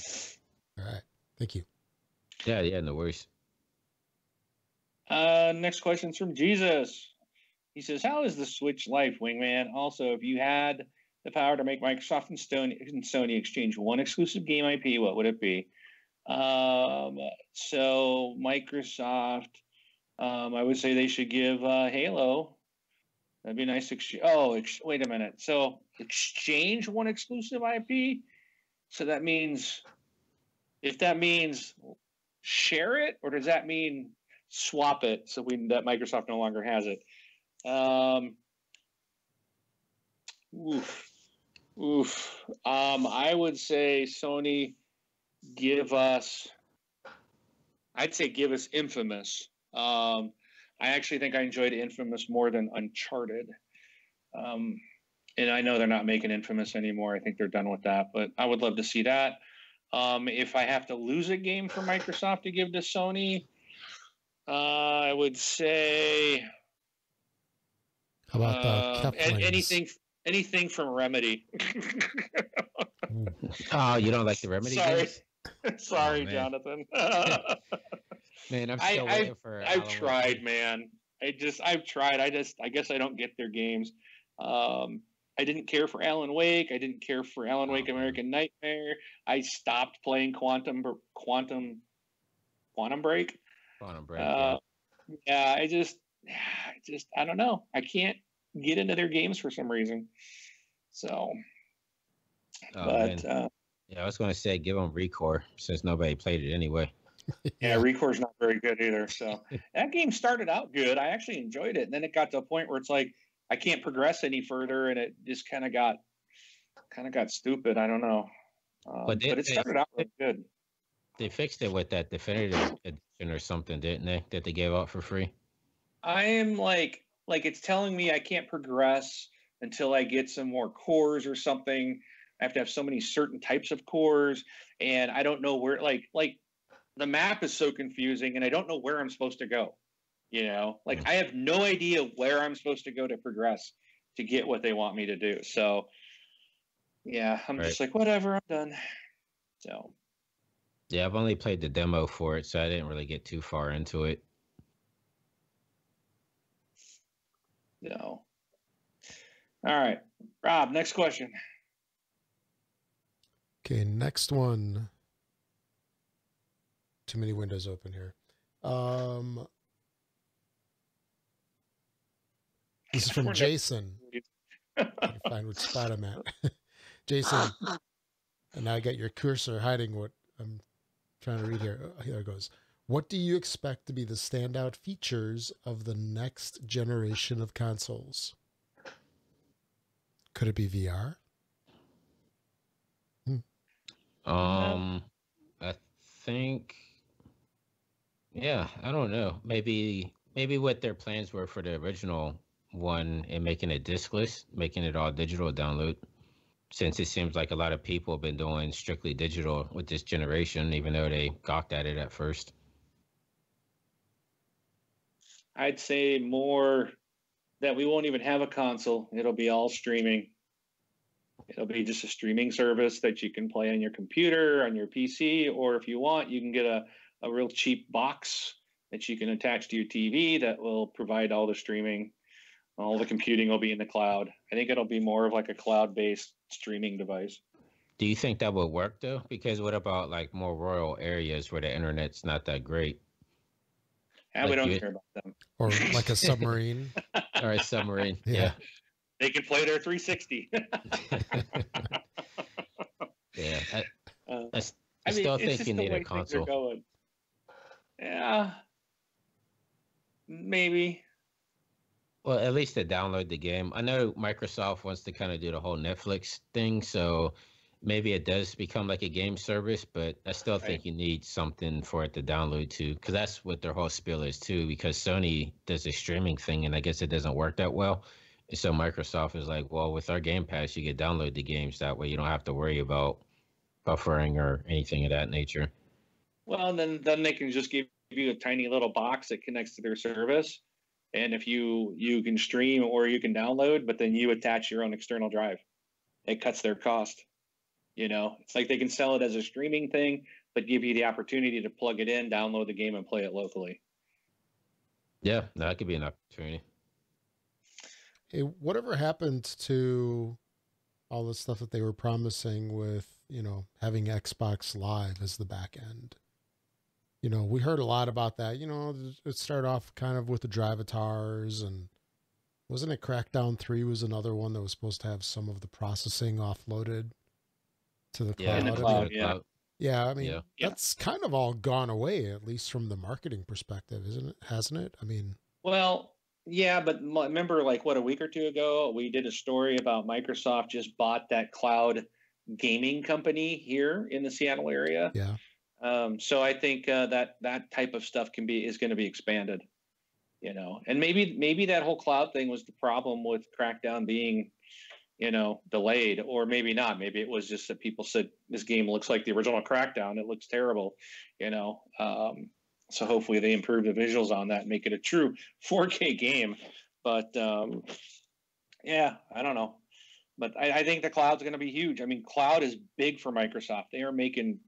All right. Thank you. Yeah, no worries. Next question's from Jesus. He says, "How is the Switch Life, Wingman? Also, if you had the power to make Microsoft and Sony exchange one exclusive game IP, what would it be?" So Microsoft, I would say they should give Halo. That'd be a nice exchange. Wait a minute. So exchange one exclusive IP. So that means, if that means share it, or does that mean swap it so that Microsoft no longer has it? I would say Sony, I'd say give us Infamous. I actually think I enjoyed Infamous more than Uncharted. And I know they're not making Infamous anymore. I think they're done with that, but I would love to see that. If I have to lose a game for Microsoft to give to Sony, I would say, How about the Keflings? anything from Remedy. Oh, you don't like the Remedy games? Sorry, man. Jonathan. Man, I'm still waiting for. I've tried, man. I've tried. I guess I don't get their games. I didn't care for Alan Wake. I didn't care for Alan Wake American Nightmare. I stopped playing Quantum Break. Quantum Break. Yeah, I just I don't know. I can't get into their games for some reason. So, yeah, I was going to say give them Recore since nobody played it anyway. Yeah, Recore's not very good either. So that game started out good. I actually enjoyed it, and then it got to a point where it's like I can't progress any further, and it just kind of got stupid. I don't know, but it started out really good. They fixed it with that definitive edition or something, didn't they? That they gave out for free. I am like it's telling me I can't progress until I get some more cores or something. I have to have so many certain types of cores, and I don't know where. Like the map is so confusing, and I don't know where I'm supposed to go. You know, like I have no idea where I'm supposed to go to progress to get what they want me to do. So, yeah, I'm just like, whatever, I'm done. So, yeah, I've only played the demo for it, so I didn't really get too far into it. No. All right, Rob, next question. Okay, next one. Too many windows open here. This is from Jason. I find which spot I'm at. Jason, and now I got your cursor hiding what I'm trying to read here. Here it goes. What do you expect to be the standout features of the next generation of consoles? Could it be VR? I think, yeah, I don't know. Maybe what their plans were for the original one and making it discless, making it all digital download, since it seems like a lot of people have been doing strictly digital with this generation, even though they gawked at it at first. I'd say more that we won't even have a console. It'll be all streaming. It'll be just a streaming service that you can play on your computer, on your PC, or if you want, you can get a real cheap box that you can attach to your TV that will provide all the streaming. All the computing will be in the cloud. I think it'll be more of like a cloud-based streaming device. Do you think that would work though? Because what about like more rural areas where the internet's not that great? Yeah, we don't care about them. Or like a submarine. Or a submarine. Yeah. They can play their 360. Yeah. I still think you need a console. Yeah. Maybe. Well, at least to download the game. I know Microsoft wants to kind of do the whole Netflix thing, so maybe it does become like a game service, but I still think you need something for it to download to, because that's what their whole spiel is too, because Sony does a streaming thing, and I guess it doesn't work that well. And so Microsoft is like, well, with our Game Pass, you can download the games that way. You don't have to worry about buffering or anything of that nature. Well, then they can just give you a tiny little box that connects to their service. And if you can stream or you can download, but then you attach your own external drive. It cuts their cost. It's like they can sell it as a streaming thing, but give you the opportunity to plug it in, download the game, and play it locally. Yeah, that could be an opportunity. Hey, whatever happened to all the stuff that they were promising with, having Xbox Live as the back end? We heard a lot about that. It started off kind of with the Drivatars, and wasn't it Crackdown 3 was another one that was supposed to have some of the processing offloaded to the cloud? In the cloud, yeah. Yeah, I mean, Yeah. that's kind of all gone away, at least from the marketing perspective, isn't it? Hasn't it? I mean, Well, yeah, but remember, like, a week or two ago, we did a story about Microsoft just bought that cloud gaming company here in the Seattle area. yeah. So I think that type of stuff is going to be expanded, and maybe that whole cloud thing was the problem with Crackdown being, delayed, or maybe not. Maybe it was just that people said this game looks like the original Crackdown. It looks terrible, So hopefully they improve the visuals on that and make it a true 4K game. But yeah, I don't know. But I think the cloud's going to be huge. I mean, cloud is big for Microsoft. They are making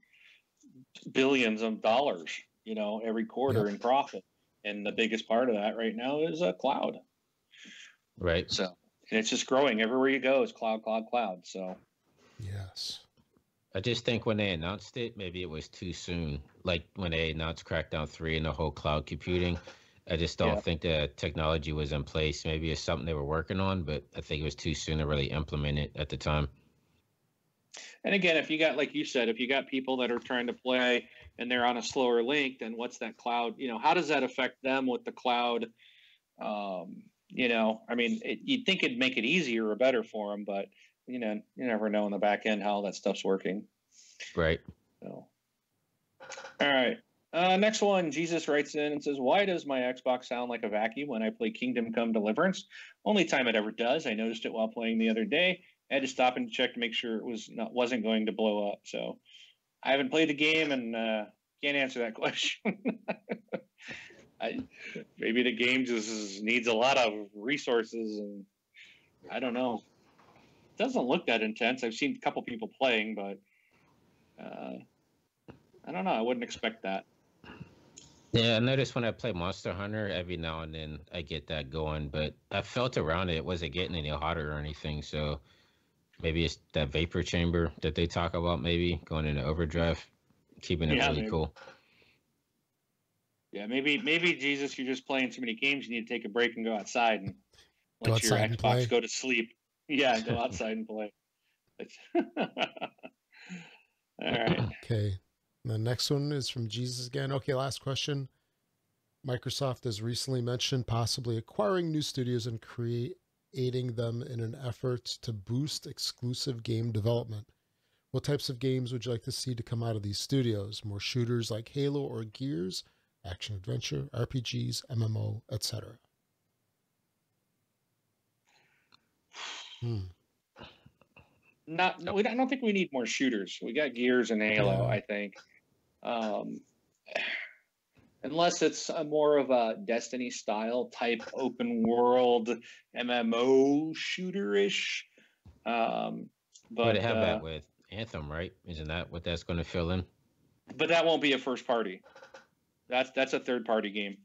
billions of dollars, every quarter in profit. And the biggest part of that right now is cloud. Right. So, and it's just growing everywhere you go. It's cloud, cloud, cloud. So, Yes. I just think when they announced it, maybe it was too soon. Like when they announced Crackdown 3 and the whole cloud computing, I just don't think the technology was in place. Maybe it's something they were working on, but I think it was too soon to really implement it at the time. and again, if you got, like you said, if you got people that are trying to play and they're on a slower link, then what's that cloud? How does that affect them with the cloud? I mean, you'd think it'd make it easier or better for them, but you never know in the back end how that stuff's working. Right. So, all right. Next one, Jesus writes in and says, "Why does my Xbox sound like a vacuum when I play Kingdom Come Deliverance? Only time it ever does. I noticed it while playing the other day. I had to stop and check to make sure it wasn't going to blow up. So I haven't played the game and can't answer that question. Maybe the game just needs a lot of resources, and I don't know. It doesn't look that intense. I've seen a couple people playing, but I don't know. I wouldn't expect that. Yeah, I noticed when I play Monster Hunter, every now and then I get that going, but I felt around it. It wasn't getting any hotter or anything, so maybe it's that vapor chamber that they talk about, maybe going into overdrive, keeping it really cool. Yeah, maybe Jesus, you're just playing too many games. You need to take a break and go outside and Go let your outside and Xbox play. go to sleep. Yeah, go outside and play. All right. Okay. The next one is from Jesus again. Okay, last question. Microsoft has recently mentioned possibly acquiring new studios and creating them in an effort to boost exclusive game development. What types of games would you like to see to come out of these studios? More shooters like Halo or Gears, action adventure, RPGs, MMO, etc. I don't think we need more shooters. We got Gears and Halo, Yeah. I think. Unless it's more of a Destiny style type open world MMO shooter-ish. But they have that with Anthem, right? Isn't that what that's going to fill in? But that won't be a first party. That's a third party game.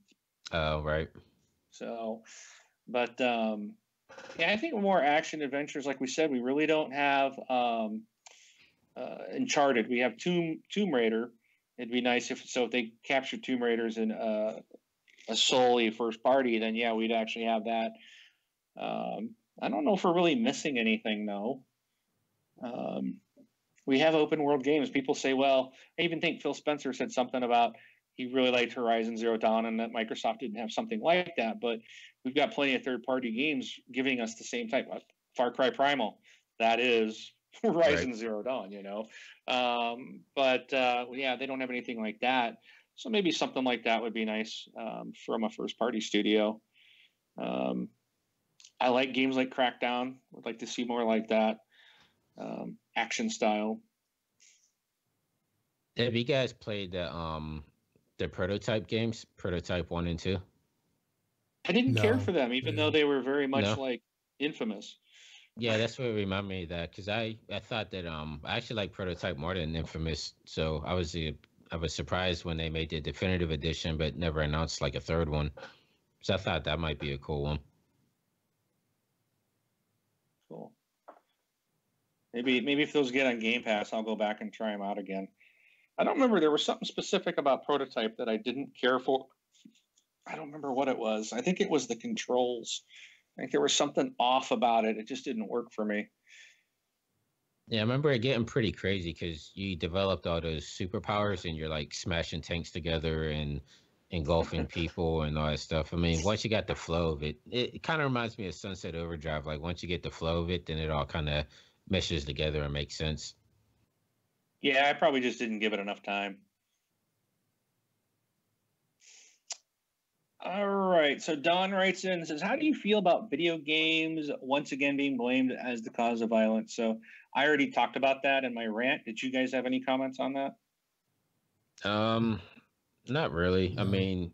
Oh, right. So, but yeah, I think more action adventures. Like we said, we really don't have Uncharted. We have Tomb Raider. It'd be nice if they capture Tomb Raiders in a solely first party, then yeah, we'd actually have that. I don't know if we're really missing anything though. We have open world games. People say, well, I even think Phil Spencer said something about he really liked Horizon Zero Dawn and that Microsoft didn't have something like that. But we've got plenty of third party games giving us the same type of Far Cry Primal. That is Horizon Zero Dawn, but yeah, they don't have anything like that. So maybe something like that would be nice from a first party studio. I like games like Crackdown. Would like to see more like that. Action style. Have you guys played the Prototype games, Prototype 1 and 2? I didn't care No. for them, even though they were very much like Infamous. Yeah, that's what reminded me of that because I thought that I actually like Prototype more than Infamous, so I was surprised when they made the definitive edition, but never announced like a third one. So I thought that might be a cool one. Cool. Maybe if those get on Game Pass, I'll go back and try them out again. I don't remember. There was something specific about Prototype that I didn't care for. I don't remember what it was. I think it was the controls. I think there was something off about it. It just didn't work for me. Yeah, I remember it getting pretty crazy because you developed all those superpowers and you're like smashing tanks together and engulfing people and all that stuff. I mean, once you got the flow of it, it kind of reminds me of Sunset Overdrive. Like once you get the flow of it, then it all kind of meshes together and makes sense. Yeah, I probably just didn't give it enough time. All right. So Don writes in and says, how do you feel about video games once again being blamed as the cause of violence? So I already talked about that in my rant. Did you guys have any comments on that? Not really. I No. mean,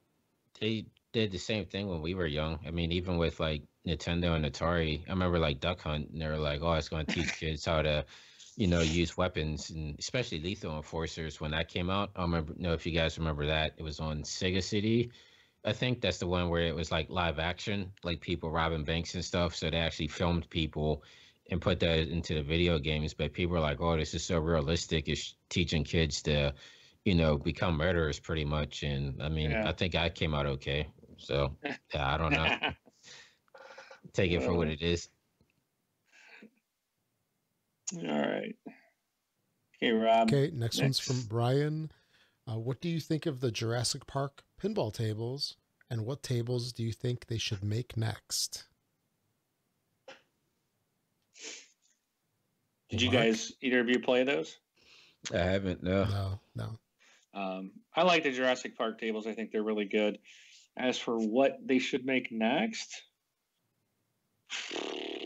they did the same thing when we were young. I mean, even with like Nintendo and Atari, I remember like Duck Hunt, and they were like, "Oh, it's going to teach kids how to, use weapons, and especially lethal enforcers." When that came out, I remember. Know if you guys remember that, it was on Sega CD. I think that's the one where it was like live action, like people robbing banks and stuff. So they actually filmed people and put that into the video games. But people were like, "Oh, this is so realistic. It's teaching kids to, become murderers pretty much." And I mean, Yeah. I think I came out okay. So yeah, I don't know. Take it for what it is. All right. Okay, Rob. Okay, next one's from Brian. What do you think of the Jurassic Park pinball tables, and what tables do you think they should make next? Did you Mark? guys, either of you play those? I haven't. No. No. I like the Jurassic Park tables. I think they're really good. As for what they should make next,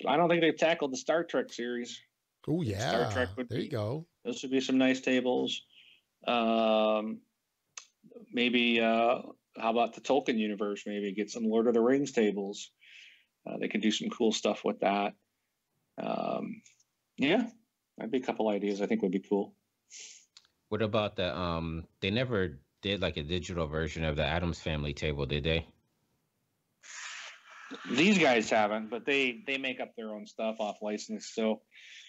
I don't think they've tackled the Star Trek series. Oh yeah, Star Trek would there be- you go. Those would be some nice tables. Maybe how about the Tolkien universe? Maybe get some Lord of the Rings tables. They could do some cool stuff with that. Yeah, that'd be a couple ideas I think would be cool. What about the they never did like a digital version of the Addams Family table, did they? These guys haven't, but they make up their own stuff off license. So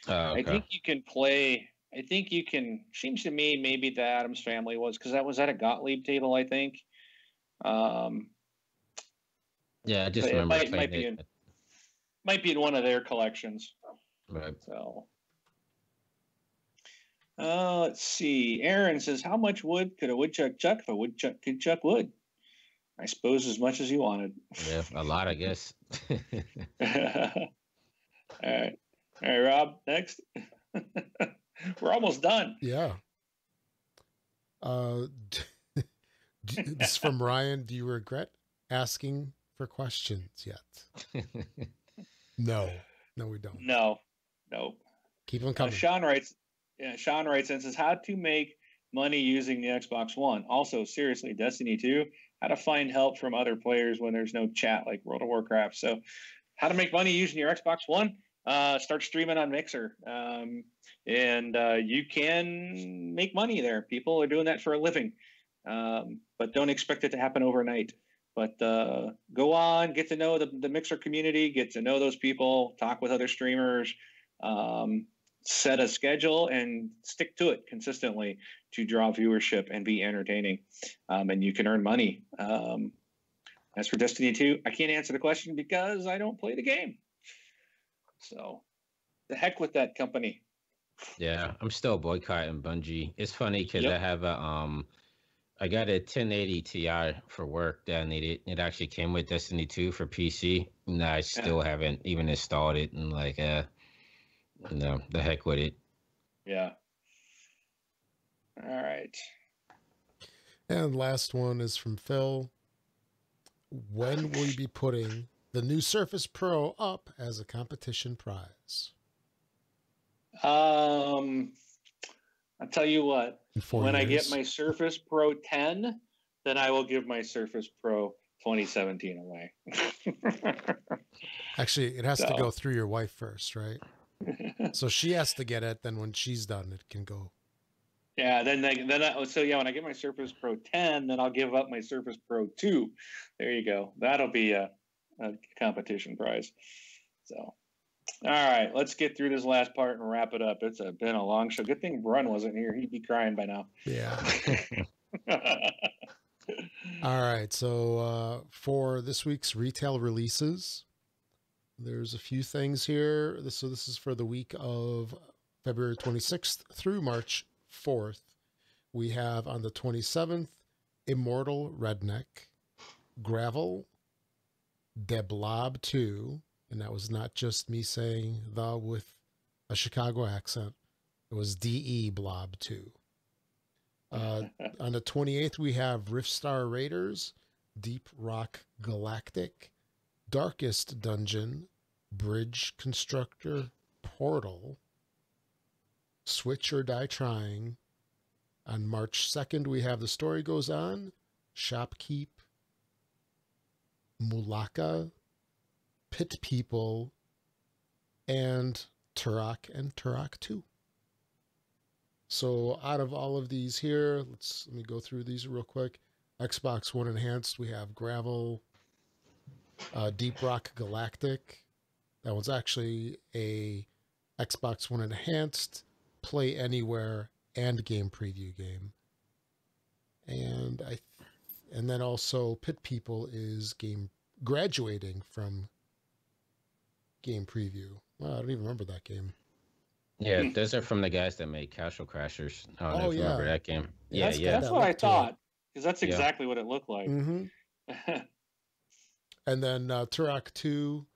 Oh, I okay. think you can play. I think you can. Seems to me maybe the Addams Family was because that was at a Gottlieb table. I think. Yeah, I just But it remember might playing be it. might be in one of their collections. Right. So. Let's see. Aaron says, "How much wood could a woodchuck chuck if a woodchuck could chuck wood?" I suppose as much as you wanted. Yeah, a lot, I guess. All right, Rob. Next, we're almost done. Yeah. This is from Ryan. Do you regret asking for questions yet? No, we don't. No. Keep them coming. Sean writes and says, "How to make money using the Xbox One? Also, seriously, Destiny 2, how to find help from other players when there's no chat like World of Warcraft. So how to make money using your Xbox One? Start streaming on Mixer. And you can make money there. People are doing that for a living. But don't expect it to happen overnight. But go on, get to know the Mixer community, get to know those people, talk with other streamers, set a schedule and stick to it consistently to draw viewership and be entertaining. And you can earn money. As for Destiny 2, I can't answer the question because I don't play the game. So the heck with that company. Yeah, I'm still boycotting Bungie. It's funny because Yep. I have I got a 1080 Ti for work that I needed. It actually came with Destiny 2 for PC, and I still haven't even installed it. And like, no, the heck with it. Yeah. All right. And last one is from Phil. When will you be putting the new Surface Pro up as a competition prize? I'll tell you what. In 4 When I years? get my Surface Pro 10, then I will give my Surface Pro 2017 away. Actually, it has to So. go through your wife first, right? So she has to get it. Then when she's done, it can go. Yeah, when I get my Surface Pro 10, then I'll give up my Surface Pro 2. There you go. That'll be a competition prize. So, all right, let's get through this last part and wrap it up. It's been a long show. Good thing Brun wasn't here. He'd be crying by now. Yeah. All right. So for this week's retail releases, there's a few things here. So this is for the week of February 26th through March 4th. We have on the 27th, Immortal Redneck, Gravel, De Blob 2, and that was not just me saying the with a Chicago accent. It was DE Blob 2. On the 28th, we have Riftstar Raiders, Deep Rock Galactic, Darkest Dungeon, Bridge Constructor Portal, Switch or Die Trying. On March 2nd, we have The Story Goes On, Shopkeep, Mulaka, Pit People, and Turok and Turok 2. So out of all of these here, let me go through these real quick. Xbox One Enhanced, we have Gravel, Deep Rock Galactic. That one's actually a Xbox One Enhanced, Play Anywhere, and game preview game. And then also Pit People is graduating from game preview. Well, I don't even remember that game. Yeah, those are from the guys that made Castle Crashers. I don't know if you remember that game. That's what I thought, because that's exactly what it looked like. Mm-hmm. And then Turok 2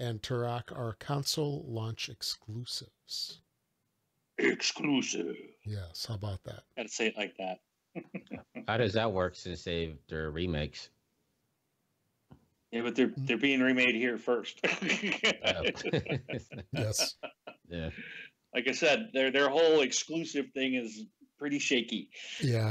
and Turok are console launch exclusives. Exclusive. Yes, how about that? Gotta say it like that. How does that work since they're remakes? Yeah, but they're being remade here first. Yes. Yeah. Like I said, their whole exclusive thing is pretty shaky. Yeah.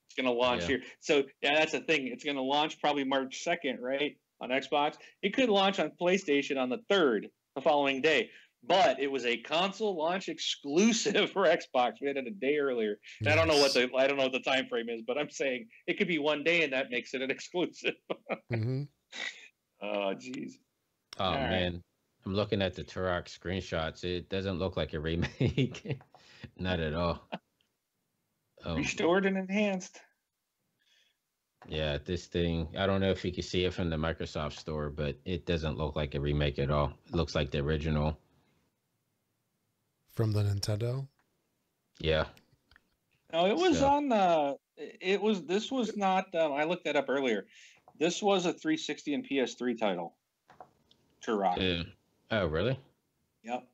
It's going to launch here. So, yeah, that's the thing. It's going to launch probably March 2nd, right, on Xbox. It could launch on PlayStation on the 3rd, the following day. But it was a console launch exclusive for Xbox. We had it a day earlier. And Yes. I don't know what the time frame is, but I'm saying it could be one day, and that makes it an exclusive. Mm-hmm. Oh, jeez. Oh, All man. right. I'm looking at the Turok screenshots. It doesn't look like a remake. Not at all. Restored and enhanced. Yeah, this thing, I don't know if you can see it from the Microsoft store, but it doesn't look like a remake at all. It looks like the original. From the Nintendo? Yeah. No, it was on this was not, I looked that up earlier. This was a 360 and PS3 title. Turok. Oh, really? Yep.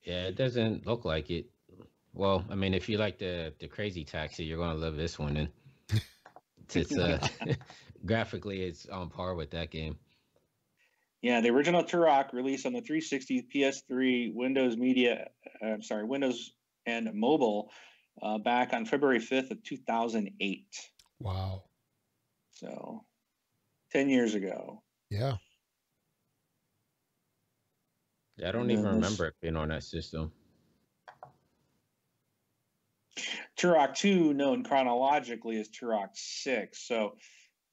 Yeah, it doesn't look like it. Well, I mean, if you like the Crazy Taxi, you're going to love this one. And it's graphically, it's on par with that game. Yeah, the original Turok released on the 360, PS3, Windows and mobile back on February 5th of 2008. Wow. So 10 years ago. Yeah. I don't even remember it being on that system. Turok 2, known chronologically as Turok 6. So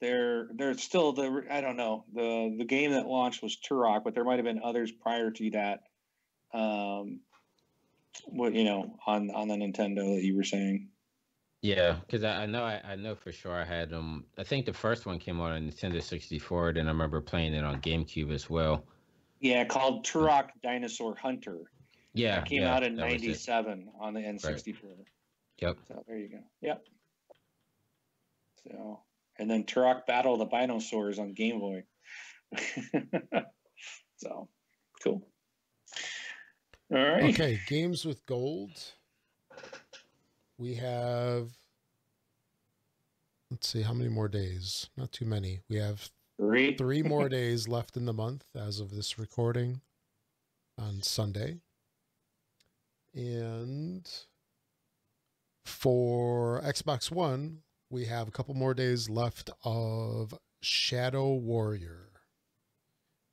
they're still I don't know. The game that launched was Turok, but there might have been others prior to that. On the Nintendo that you were saying. Yeah, because I know for sure I had them. I think the first one came out on Nintendo 64, then I remember playing it on GameCube as well. Yeah, called Turok Dinosaur Hunter. Yeah, it came out in '97 on the N64. Right. Yep. So there you go. Yep. So, and then Turok Battle of the Dinosaurs on Game Boy. So, cool. All right. Okay, games with gold. We have, let's see, how many more days? Not too many. We have three more days left in the month as of this recording on Sunday. And for Xbox One, we have a couple more days left of Shadow Warrior.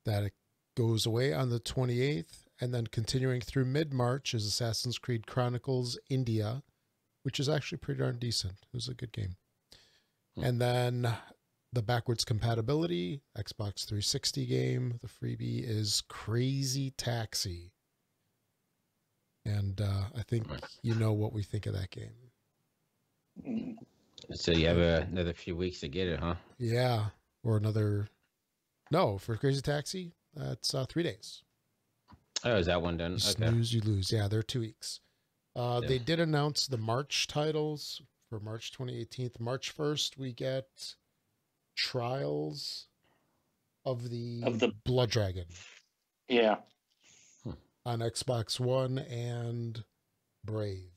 That goes away on the 28th, and then continuing through mid-March is Assassin's Creed Chronicles India, which is actually pretty darn decent. It was a good game. And then the backwards compatibility, Xbox 360 game. The freebie is Crazy Taxi. And I think you know what we think of that game. So you have another few weeks to get it, huh? Yeah. Or another... No, for Crazy Taxi, it's 3 days. Oh, is that one done? You Okay. snooze, you lose. Yeah, they're 2 weeks. They did announce the March titles for March 2018. March 1st, we get Trials of the Blood Dragon Yeah. on Xbox One and Brave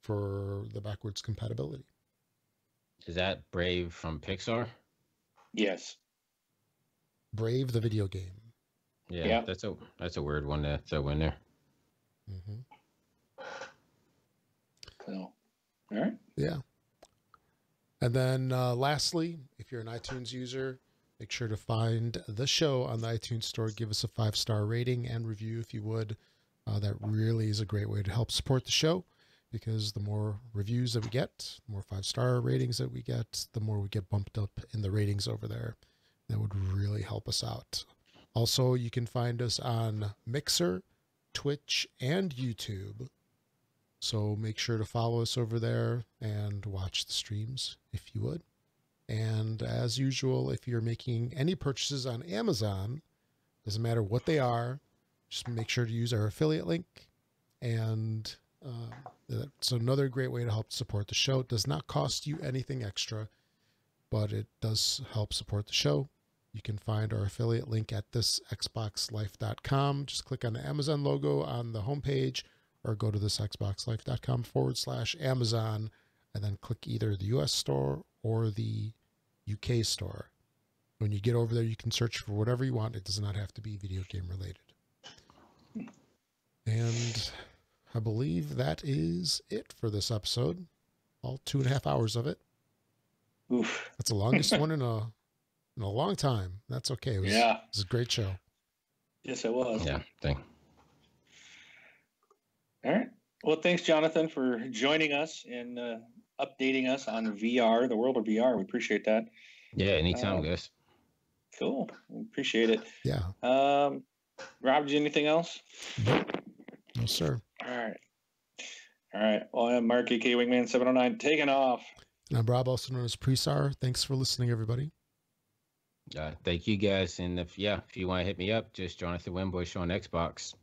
for the backwards compatibility. Is that Brave from Pixar? Yes. Brave, the video game. Yeah. That's a weird one to throw in there. Mm-hmm. So, all right. Yeah. And then lastly, if you're an iTunes user, make sure to find the show on the iTunes store. Give us a 5-star rating and review if you would. That really is a great way to help support the show, because the more reviews that we get, the more 5-star ratings that we get, the more we get bumped up in the ratings over there. That would really help us out. Also, you can find us on Mixer, Twitch, and YouTube. So make sure to follow us over there and watch the streams if you would. And as usual, if you're making any purchases on Amazon, doesn't matter what they are, just make sure to use our affiliate link. And that's another great way to help support the show. It does not cost you anything extra, but it does help support the show. You can find our affiliate link at thisxboxlife.com. Just click on the Amazon logo on the homepage, or go to thisxboxlife.com/Amazon, and then click either the US store or the UK store. When you get over there, you can search for whatever you want. It does not have to be video game related. And I believe that is it for this episode. All 2.5 hours of it. Oof. That's the longest one in a long time. That's okay. It was a great show. Yes, it was. Yeah. Thank. All right. Well, thanks, Jonathan, for joining us and updating us on VR, the world of VR. We appreciate that. Yeah. Anytime, guys. Cool. We appreciate it. Yeah. Rob, did you anything else? No, sir. All right. All right. Well, I'm Mark, AK Wingman 709, taking off. And I'm Rob, also known as Presar. Thanks for listening, everybody. Thank you, guys. And if you want to hit me up, just Jonathan Wimbush on Xbox.